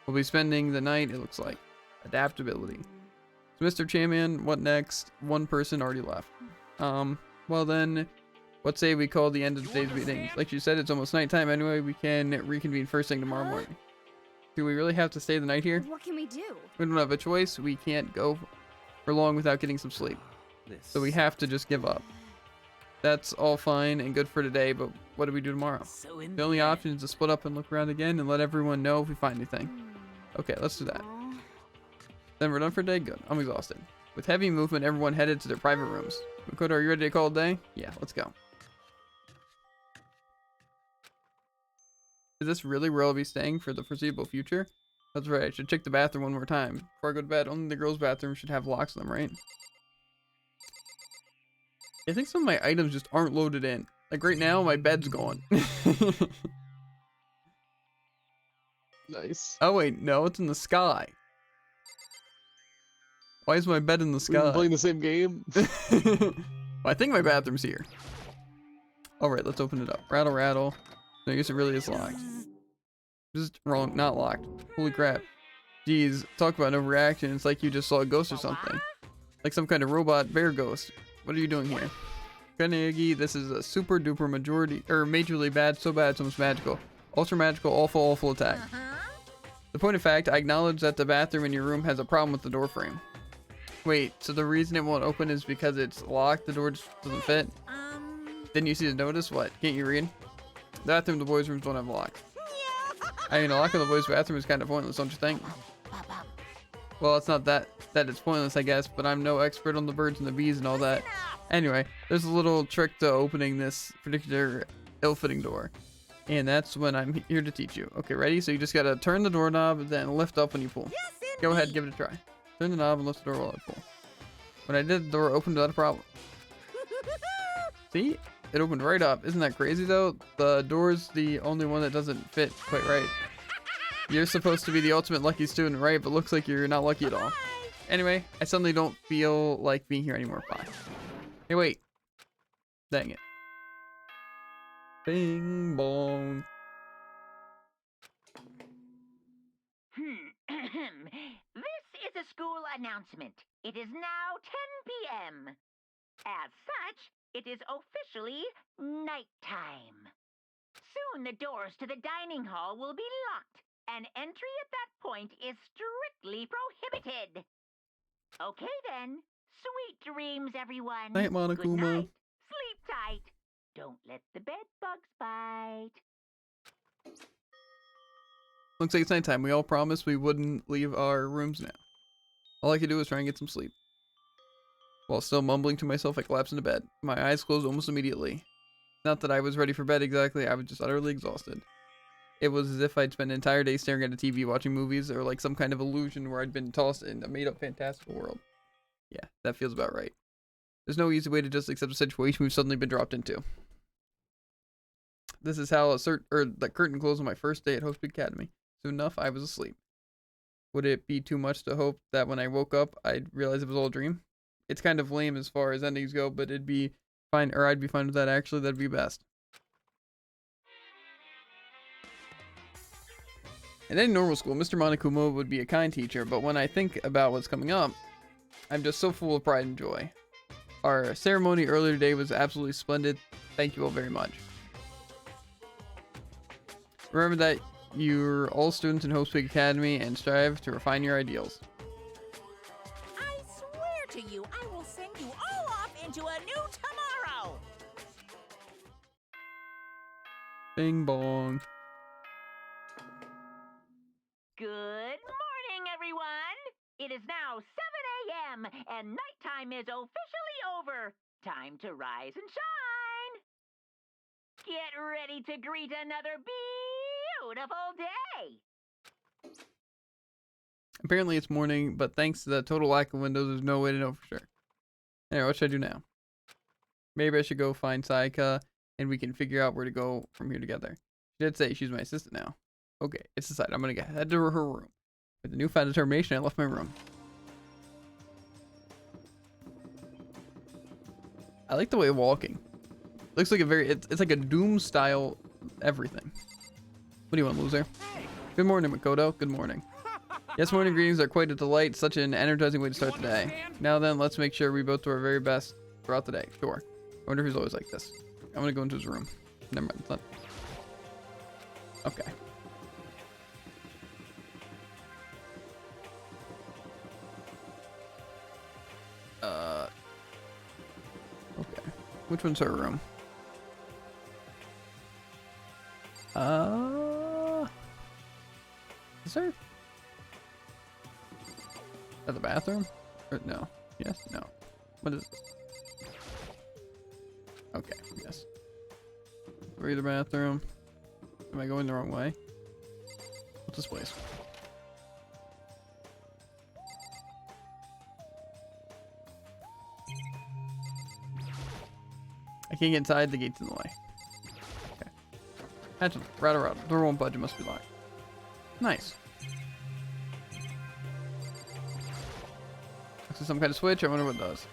We'll be spending the night, it looks like. Adaptability. So Mr. Chairman, what next? One person already left. Well then, let's say we call the end of today's meeting. Like you said, it's almost nighttime anyway. We can reconvene first thing tomorrow morning. Do we really have to stay the night here? What can we do? We don't have a choice. We can't go for long without getting some sleep. So we have to just give up. That's all fine and good for today, but what do we do tomorrow? The only option is to split up and look around again and let everyone know if we find anything. Okay, let's do that. Then we're done for the day? Good. I'm exhausted. With heavy movement, everyone headed to their private rooms. Makoto, are you ready to call it a day? Yeah, let's go. Is this really where I'll be staying for the foreseeable future? That's right, I should check the bathroom one more time. Before I go to bed, only the girls' bathroom should have locks on them, right? I think some of my items just aren't loaded in. Like right now, my bed's gone. Nice. Oh wait, no, it's in the sky. Why is my bed in the We've sky? been playing the same game. Well, I think my bathroom's here. Alright, let's open it up. Rattle, rattle. No, I guess it really is locked. Just wrong, not locked. Holy crap. Jeez, talk about an overreaction. It's like you just saw a ghost or something. Like some kind of robot bear ghost. What are you doing here? Kanegi, this is a super duper majorly bad, so bad it's almost magical. Ultra magical, awful, awful attack. The point of fact, I acknowledge that the bathroom in your room has a problem with the door frame. Wait, so the reason it won't open is because it's locked, the door just doesn't fit? Didn't you see the notice? What, can't you read? The bathroom, the boys' rooms don't have a lock. I mean, a lock on the boys' bathroom is kind of pointless, don't you think? Well, it's not that it's pointless, I guess, but I'm no expert on the birds and the bees and all that. Anyway, there's a little trick to opening this particular ill-fitting door. And that's what I'm here to teach you. Okay, ready? So you just gotta turn the doorknob and then lift up when you pull. Go ahead, give it a try. Turn the knob and lift the door while I pull. When I did, the door opened without a problem. See? It opened right up. Isn't that crazy though? The door's the only one that doesn't fit quite right. You're supposed to be the ultimate lucky student, right? But looks like you're not lucky at all. Anyway, I suddenly don't feel like being here anymore. Bye. Hey, wait. Dang it. Bing bong. This is a school announcement. It is now 10 p.m. As such, it is officially nighttime. Soon the doors to the dining hall will be locked, and entry at that point is strictly prohibited. Okay then. Sweet dreams, everyone. Night, Monokuma. Good night. Sleep tight. Don't let the bed bugs bite. Looks like it's nighttime. We all promised we wouldn't leave our rooms now. All I could do was try and get some sleep. While still mumbling to myself, I collapsed into bed. My eyes closed almost immediately. Not that I was ready for bed exactly, I was just utterly exhausted. It was as if I'd spent an entire day staring at a TV watching movies, or like some kind of illusion where I'd been tossed in a made-up fantastical world. Yeah, that feels about right. There's no easy way to just accept a situation we've suddenly been dropped into. This is how the curtain closed on my first day at Hope Academy. Soon enough, I was asleep. Would it be too much to hope that when I woke up, I'd realize it was all a dream? It's kind of lame as far as endings go, but it'd be fine, or I'd be fine with that actually, that'd be best. In any normal school, Mr. Monokuma would be a kind teacher, but when I think about what's coming up, I'm just so full of pride and joy. Our ceremony earlier today was absolutely splendid. Thank you all very much. Remember that you're all students in Hope Academy and strive to refine your ideals. I swear to you, I will send you all off into a new tomorrow. Bing bong. Good morning, everyone. It is now 7 a.m. and nighttime is officially over. Time to rise and shine. Get ready to greet another beautiful day. Apparently it's morning, but thanks to the total lack of windows, there's no way to know for sure. Anyway, what should I do now? Maybe I should go find Sayaka, and we can figure out where to go from here together. She did say she's my assistant now. Okay, it's decided. I'm gonna head to her room. With the newfound determination, I left my room. I like the way of walking. Looks like a it's like a Doom style everything. What do you want, loser? Good morning, Makoto. Good morning. Yes, morning greetings are quite a delight. Such an energizing way to start the day. Now then, let's make sure we both do our very best throughout the day. Sure. I wonder who's always like this. I'm gonna go into his room. Never mind. It's not. Okay. Which one's her room? Is there? At the bathroom? Or no? Yes? No. What is this? Okay, yes. Read the bathroom. Am I going the wrong way? What's this place? I can't get inside, the gate's in the way. Okay. Hatchet, router. The door won't budge, it must be locked. Nice. Looks like some kind of switch, I wonder what it does.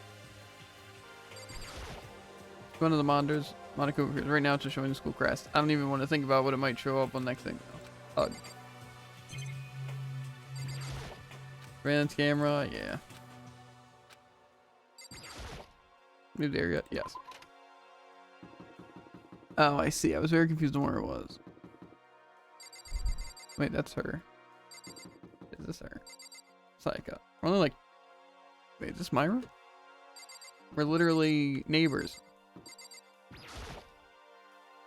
One of the monitors. Monaco, right now it's just showing the school crest. I don't even want to think about what it might show up on the next thing. Hug. Surveillance camera, yeah. Moved area, yes. Oh, I see. I was very confused on where it was. Wait, that's her. Is this her? Psycho. We're only like... Wait, is this my room? We're literally neighbors.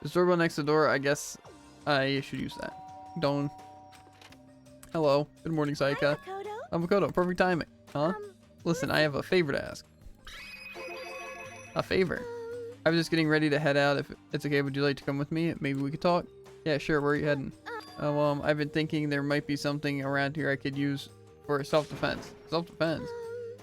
There's a doorbell next to the door. I guess I should use that. Don't. Hello. Good morning, Saika. I'm Makoto. Perfect timing. Huh? Listen, I have a favor to ask. A favor? I was just getting ready to head out. If it's okay, would you like to come with me? Maybe we could talk? Yeah, sure. Where are you heading? I've been thinking there might be something around here I could use for self-defense. Self-defense?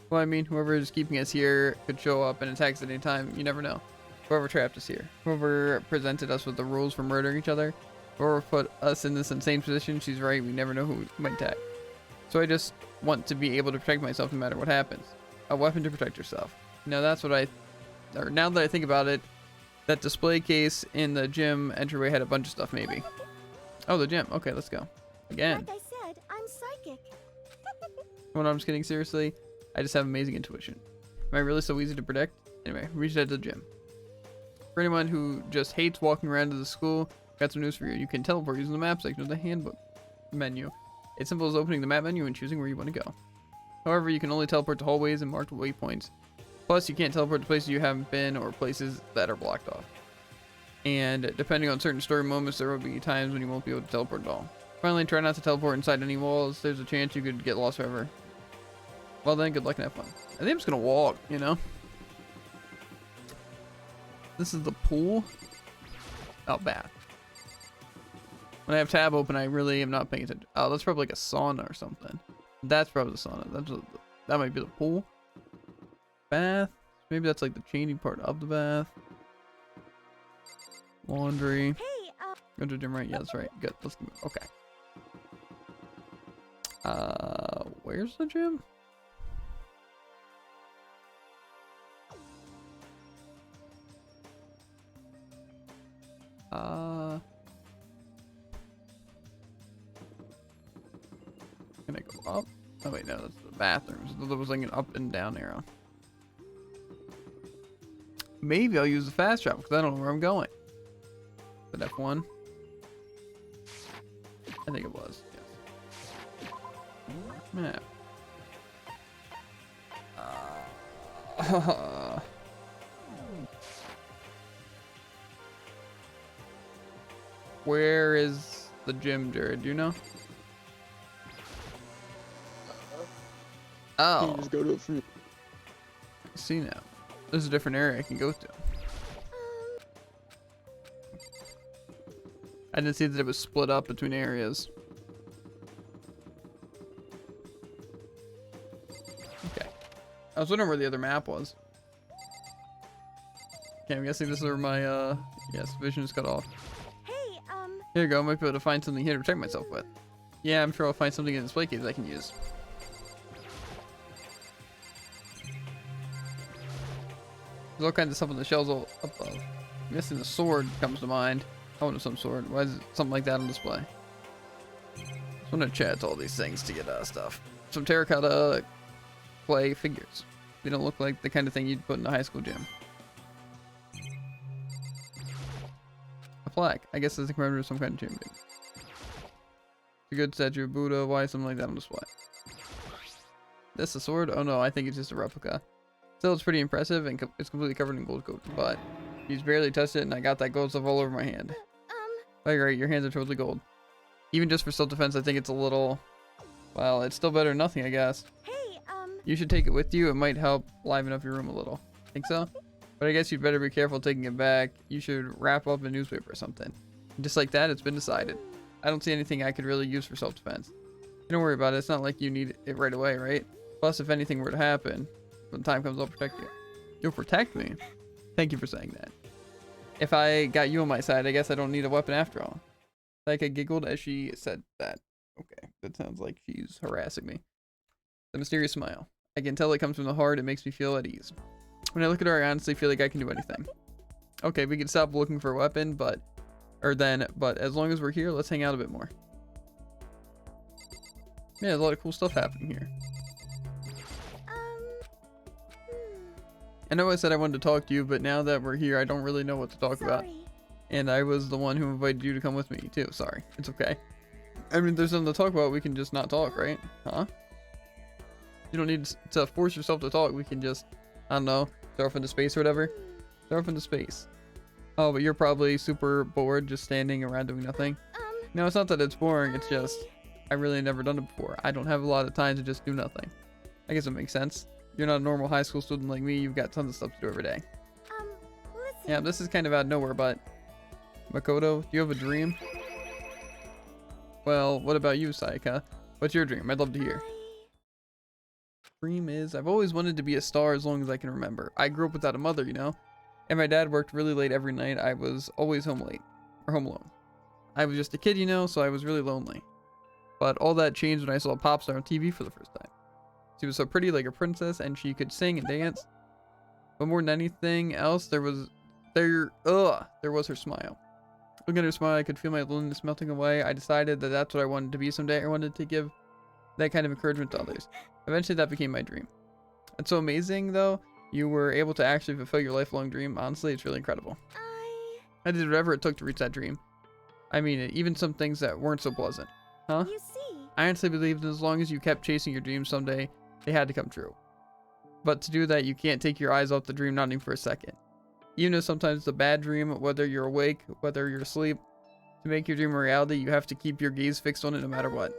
Well, I mean, whoever is keeping us here could show up and attack us at any time. You never know. Whoever trapped us here. Whoever presented us with the rules for murdering each other. Whoever put us in this insane position, she's right. We never know who might attack. So I just want to be able to protect myself no matter what happens. A weapon to protect yourself. Now that's what now that I think about it, that display case in the gym entryway had a bunch of stuff maybe. Oh, the gym. Okay, let's go. Again. Like I said, I'm psychic. Well, I'm just kidding. Seriously, I just have amazing intuition. Am I really so easy to predict? Anyway, reach out to the gym. For anyone who just hates walking around to the school, got some news for you. You can teleport using the map section of the handbook menu. It's simple as opening the map menu and choosing where you want to go. However, you can only teleport to hallways and marked waypoints. Plus, you can't teleport to places you haven't been or places that are blocked off. And depending on certain story moments, there will be times when you won't be able to teleport at all. Finally, try not to teleport inside any walls. There's a chance you could get lost forever. Well then, good luck and have fun. I think I'm just gonna walk, you know? This is the pool. Oh, bath. When I have tab open, I really am not paying attention. Oh, that's probably like a sauna or something. That's probably the sauna. That might be the pool. Bath. Maybe that's like the changing part of the bath. Laundry. Hey, go to the gym, right? Yeah, that's right. Good. Let's go. Okay. Where's the gym? Can I go up? Oh wait, no, that's the bathrooms. There was like an up and down arrow. Maybe I'll use the fast travel because I don't know where I'm going. Is it F1? I think it was, yes. Map. Where is the gym, Jared? Do you know? Oh. You can just go to it from... I see now. There's a different area I can go to. I didn't see that it was split up between areas. Okay. I was wondering where the other map was. Okay, I'm guessing this is where my, yes, vision is cut off. Hey, Here you go. I might be able to find something here to protect myself with. Yeah, I'm sure I'll find something in the display case I can use. There's all kinds of stuff on the shelves all above. I'm guessing the sword comes to mind. I want some sword. Why is it something like that on display? Just want to chat to all these things to get stuff. Some terracotta clay figures. They don't look like the kind of thing you'd put in a high school gym. A plaque. I guess it's a commemorative of some kind of gym. A good statue of Buddha. Why something like that on display? This a sword? Oh no, I think it's just a replica. Still, it's pretty impressive and it's completely covered in gold coat, but she's barely touched it and I got that gold stuff all over my hand. Like, right, your hands are totally gold. Even just for self-defense, I think it's a little, well, it's still better than nothing, I guess. Hey, You should take it with you. It might help liven up your room a little. Think so? But I guess you'd better be careful taking it back. You should wrap up a newspaper or something. And just like that, it's been decided. I don't see anything I could really use for self-defense. Don't worry about it. It's not like you need it right away, right? Plus, if anything were to happen, when the time comes, I'll protect you. You'll protect me? Thank you for saying that. If I got you on my side, I guess I don't need a weapon after all. Saika giggled as she said that. Okay, that sounds like she's harassing me. The mysterious smile. I can tell it comes from the heart. It makes me feel at ease. When I look at her, I honestly feel like I can do anything. Okay, we can stop looking for a weapon, but as long as we're here, let's hang out a bit more. Yeah, there's a lot of cool stuff happening here. I know I said I wanted to talk to you, but now that we're here, I don't really know what to talk about. And I was the one who invited you to come with me, too. Sorry. It's okay. I mean, there's nothing to talk about. We can just not talk, right? Huh? You don't need to force yourself to talk. We can just, I don't know, throw off into space or whatever. Throw off into space. Oh, but you're probably super bored just standing around doing nothing. No, it's not that it's boring. It's just, I really never done it before. I don't have a lot of time to just do nothing. I guess it makes sense. You're not a normal high school student like me. You've got tons of stuff to do every day. listen. Yeah, this is kind of out of nowhere, but Makoto, do you have a dream? Well, what about you, Saika? What's your dream? I'd love to hear. Dream is, I've always wanted to be a star as long as I can remember. I grew up without a mother, you know? And my dad worked really late every night. I was always home late. Or home alone. I was just a kid, you know, so I was really lonely. But all that changed when I saw a pop star on TV for the first time. She was so pretty, like a princess, and she could sing and dance. But more than anything else, there was her smile. Looking at her smile, I could feel my loneliness melting away. I decided that that's what I wanted to be someday. I wanted to give that kind of encouragement to others. Eventually, that became my dream. It's so amazing, though. You were able to actually fulfill your lifelong dream. Honestly, it's really incredible. I did whatever it took to reach that dream. I mean it, even some things that weren't so pleasant. Huh? You see. I honestly believed that as long as you kept chasing your dreams someday, they had to come true. But to do that, you can't take your eyes off the dream, not even for a second. Even if sometimes it's a bad dream, whether you're awake, whether you're asleep, to make your dream a reality, you have to keep your gaze fixed on it no matter what.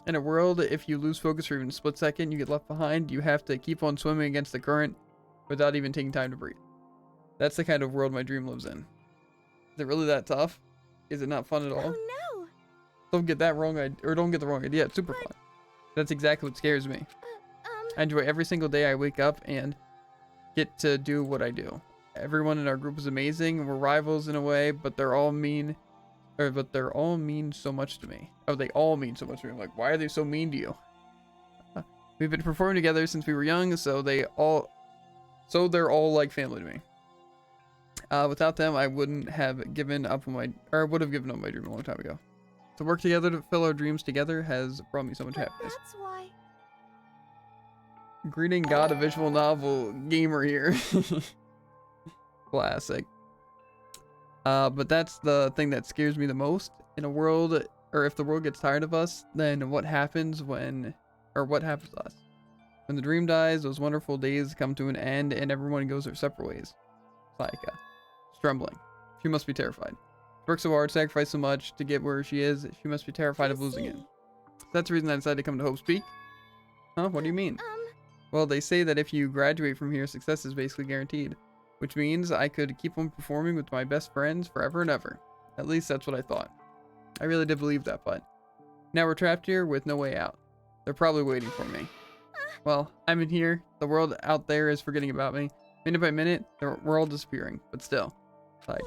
In a world, if you lose focus for even a split second, you get left behind. You have to keep on swimming against the current without even taking time to breathe. That's the kind of world my dream lives in. Is it really that tough? Is it not fun at all? Oh no! Don't get that wrong, or don't get the wrong idea. It's super fun. That's exactly what scares me. I enjoy every single day I wake up and get to do what I do. Everyone in our group is amazing. We're rivals in a way, but they're all mean so much to me. Oh, they all mean so much to me. I'm like, why are they so mean to you? We've been performing together since we were young, so they're all like family to me. Without them, I wouldn't have given up on I would have given up my dream a long time ago. To work together to fill our dreams together has brought me so much happiness. That's why. Greeting God, a visual novel gamer here. Classic. But that's the thing that scares me the most. In a world, or if the world gets tired of us, then what happens to us? When the dream dies, those wonderful days come to an end and everyone goes their separate ways. Saika. Trembling. She must be terrified. She worked so hard, sacrificed so much to get where she is. She must be terrified of losing it. That's the reason I decided to come to Hope's Peak. Huh? What do you mean? Well, they say that if you graduate from here, success is basically guaranteed. Which means I could keep on performing with my best friends forever and ever. At least that's what I thought. I really did believe that, but now we're trapped here with no way out. They're probably waiting for me. Well, I'm in here. The world out there is forgetting about me. Minute by minute, we're all disappearing. But still, like,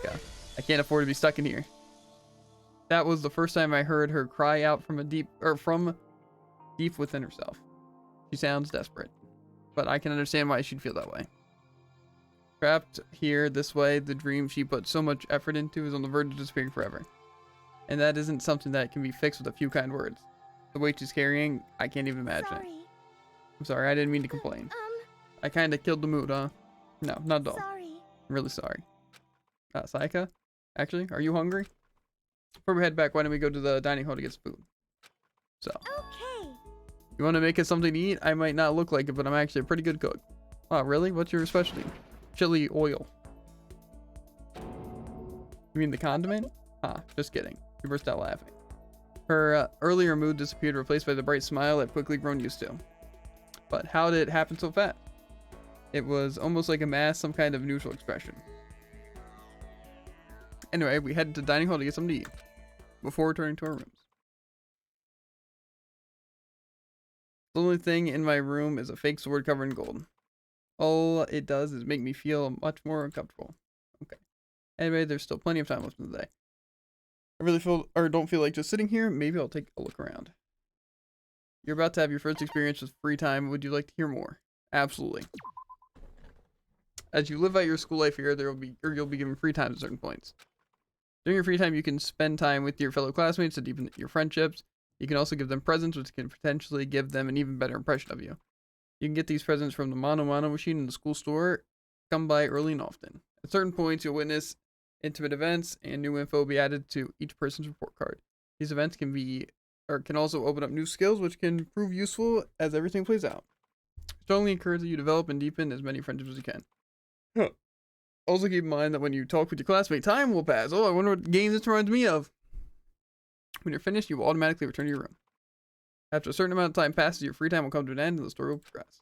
I can't afford to be stuck in here. That was the first time I heard her cry out from deep within herself. She sounds desperate, but I can understand why she'd feel that way. Trapped here this way, the dream she put so much effort into is on the verge of disappearing forever. And that isn't something that can be fixed with a few kind words. The weight she's carrying, I can't even imagine it. I'm sorry, I didn't mean to complain. I kinda killed the mood, huh? No, not at all. Sorry. I'm really sorry. Saika? Actually, are you hungry? Before we head back, why don't we go to the dining hall to get some food? So. Okay. You want to make us something to eat? I might not look like it, but I'm actually a pretty good cook. Oh, really? What's your specialty? Chili oil. You mean the condiment? Ah, just kidding. She burst out laughing. Her earlier mood disappeared, replaced by the bright smile I've quickly grown used to. But how did it happen so fast? It was almost like a mask, some kind of neutral expression. Anyway, we headed to the dining hall to get something to eat before returning to our rooms. The only thing in my room is a fake sword covered in gold. All it does is make me feel much more uncomfortable. Okay. Anyway, there's still plenty of time left in the day. I really don't feel like just sitting here. Maybe I'll take a look around. You're about to have your first experience with free time. Would you like to hear more? Absolutely. As you live out your school life here, you'll be given free time at certain points. During your free time, you can spend time with your fellow classmates to deepen your friendships. You can also give them presents, which can potentially give them an even better impression of you. You can get these presents from the Mono machine in the school store. Come by early and often. At certain points, you'll witness intimate events, and new info will be added to each person's report card. These events can also open up new skills, which can prove useful as everything plays out. Strongly encourage that you develop and deepen as many friendships as you can. Huh. Also keep in mind that when you talk with your classmate, time will pass. Oh, I wonder what game this reminds me of. When you're finished, you will automatically return to your room. After a certain amount of time passes, your free time will come to an end and the story will progress.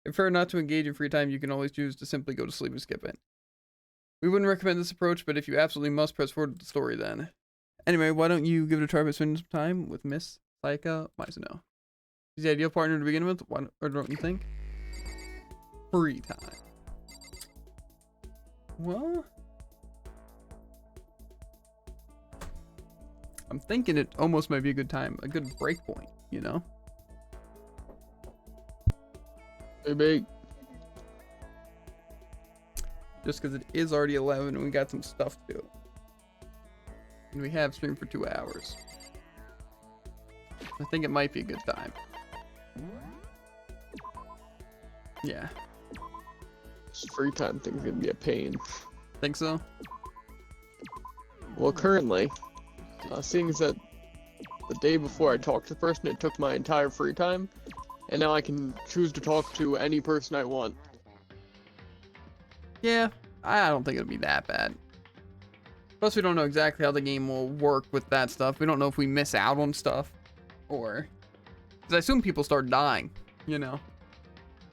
If you're not to engage in free time, you can always choose to simply go to sleep and skip it. We wouldn't recommend this approach, but if you absolutely must, press forward with the story then. Anyway, why don't you give it a try by spending some time with Miss Saika Mizuno? She's the ideal partner to begin with, or don't you think? Free time. Well, I'm thinking it almost might be a good time, a good break point, you know? Maybe. Just because it is already 11 and we got some stuff to do. And we have streamed for 2 hours. I think it might be a good time. Yeah. This free time thing's gonna be a pain. Think so? Well, currently, seeing as that the day before I talked to the person, it took my entire free time, and now I can choose to talk to any person I want. Yeah, I don't think it'll be that bad. Plus, we don't know exactly how the game will work with that stuff. We don't know if we miss out on stuff, or... Because I assume people start dying, you know?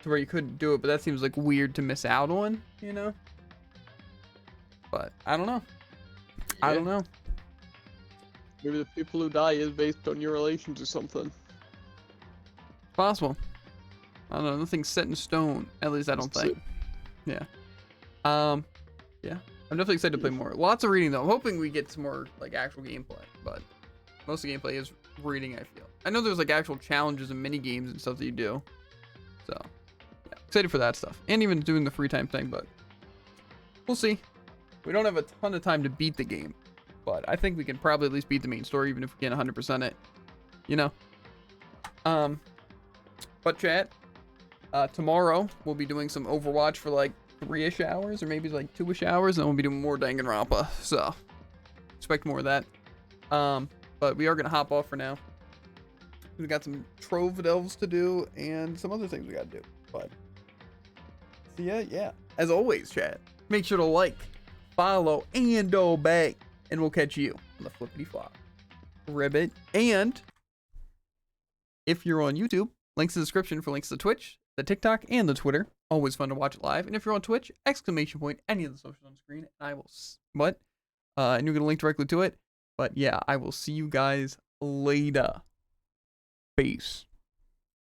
To where you couldn't do it, but that seems like weird to miss out on, you know? But, I don't know. I don't know. Maybe the people who die is based on your relations or something. Possible. I don't know, nothing's set in stone. At least I don't think. Yeah. Yeah. I'm definitely excited to play more. Lots of reading though. I'm hoping we get some more like actual gameplay, but most of the gameplay is reading, I feel. I know there's like actual challenges and mini games and stuff that you do. So, yeah, excited for that stuff. And even doing the free time thing, but we'll see. We don't have a ton of time to beat the game, but I think we can probably at least beat the main story even if we can't 100% it. You know? But chat, tomorrow we'll be doing some Overwatch for like 3-ish hours or maybe like 2-ish hours, and then we'll be doing more Danganronpa, so expect more of that. But we are gonna hop off for now. We got some Trove Delves to do and some other things we gotta do, but so yeah, as always chat, make sure to like, follow, and obey, and we'll catch you on the flippity flop ribbit. And if you're on YouTube, links in the description for links to Twitch, the TikTok, and the Twitter. Always fun to watch it live. And if you're on Twitch, ! Any of the socials on the screen, and I will and you're gonna link directly to it. But yeah, I will see you guys later. Peace.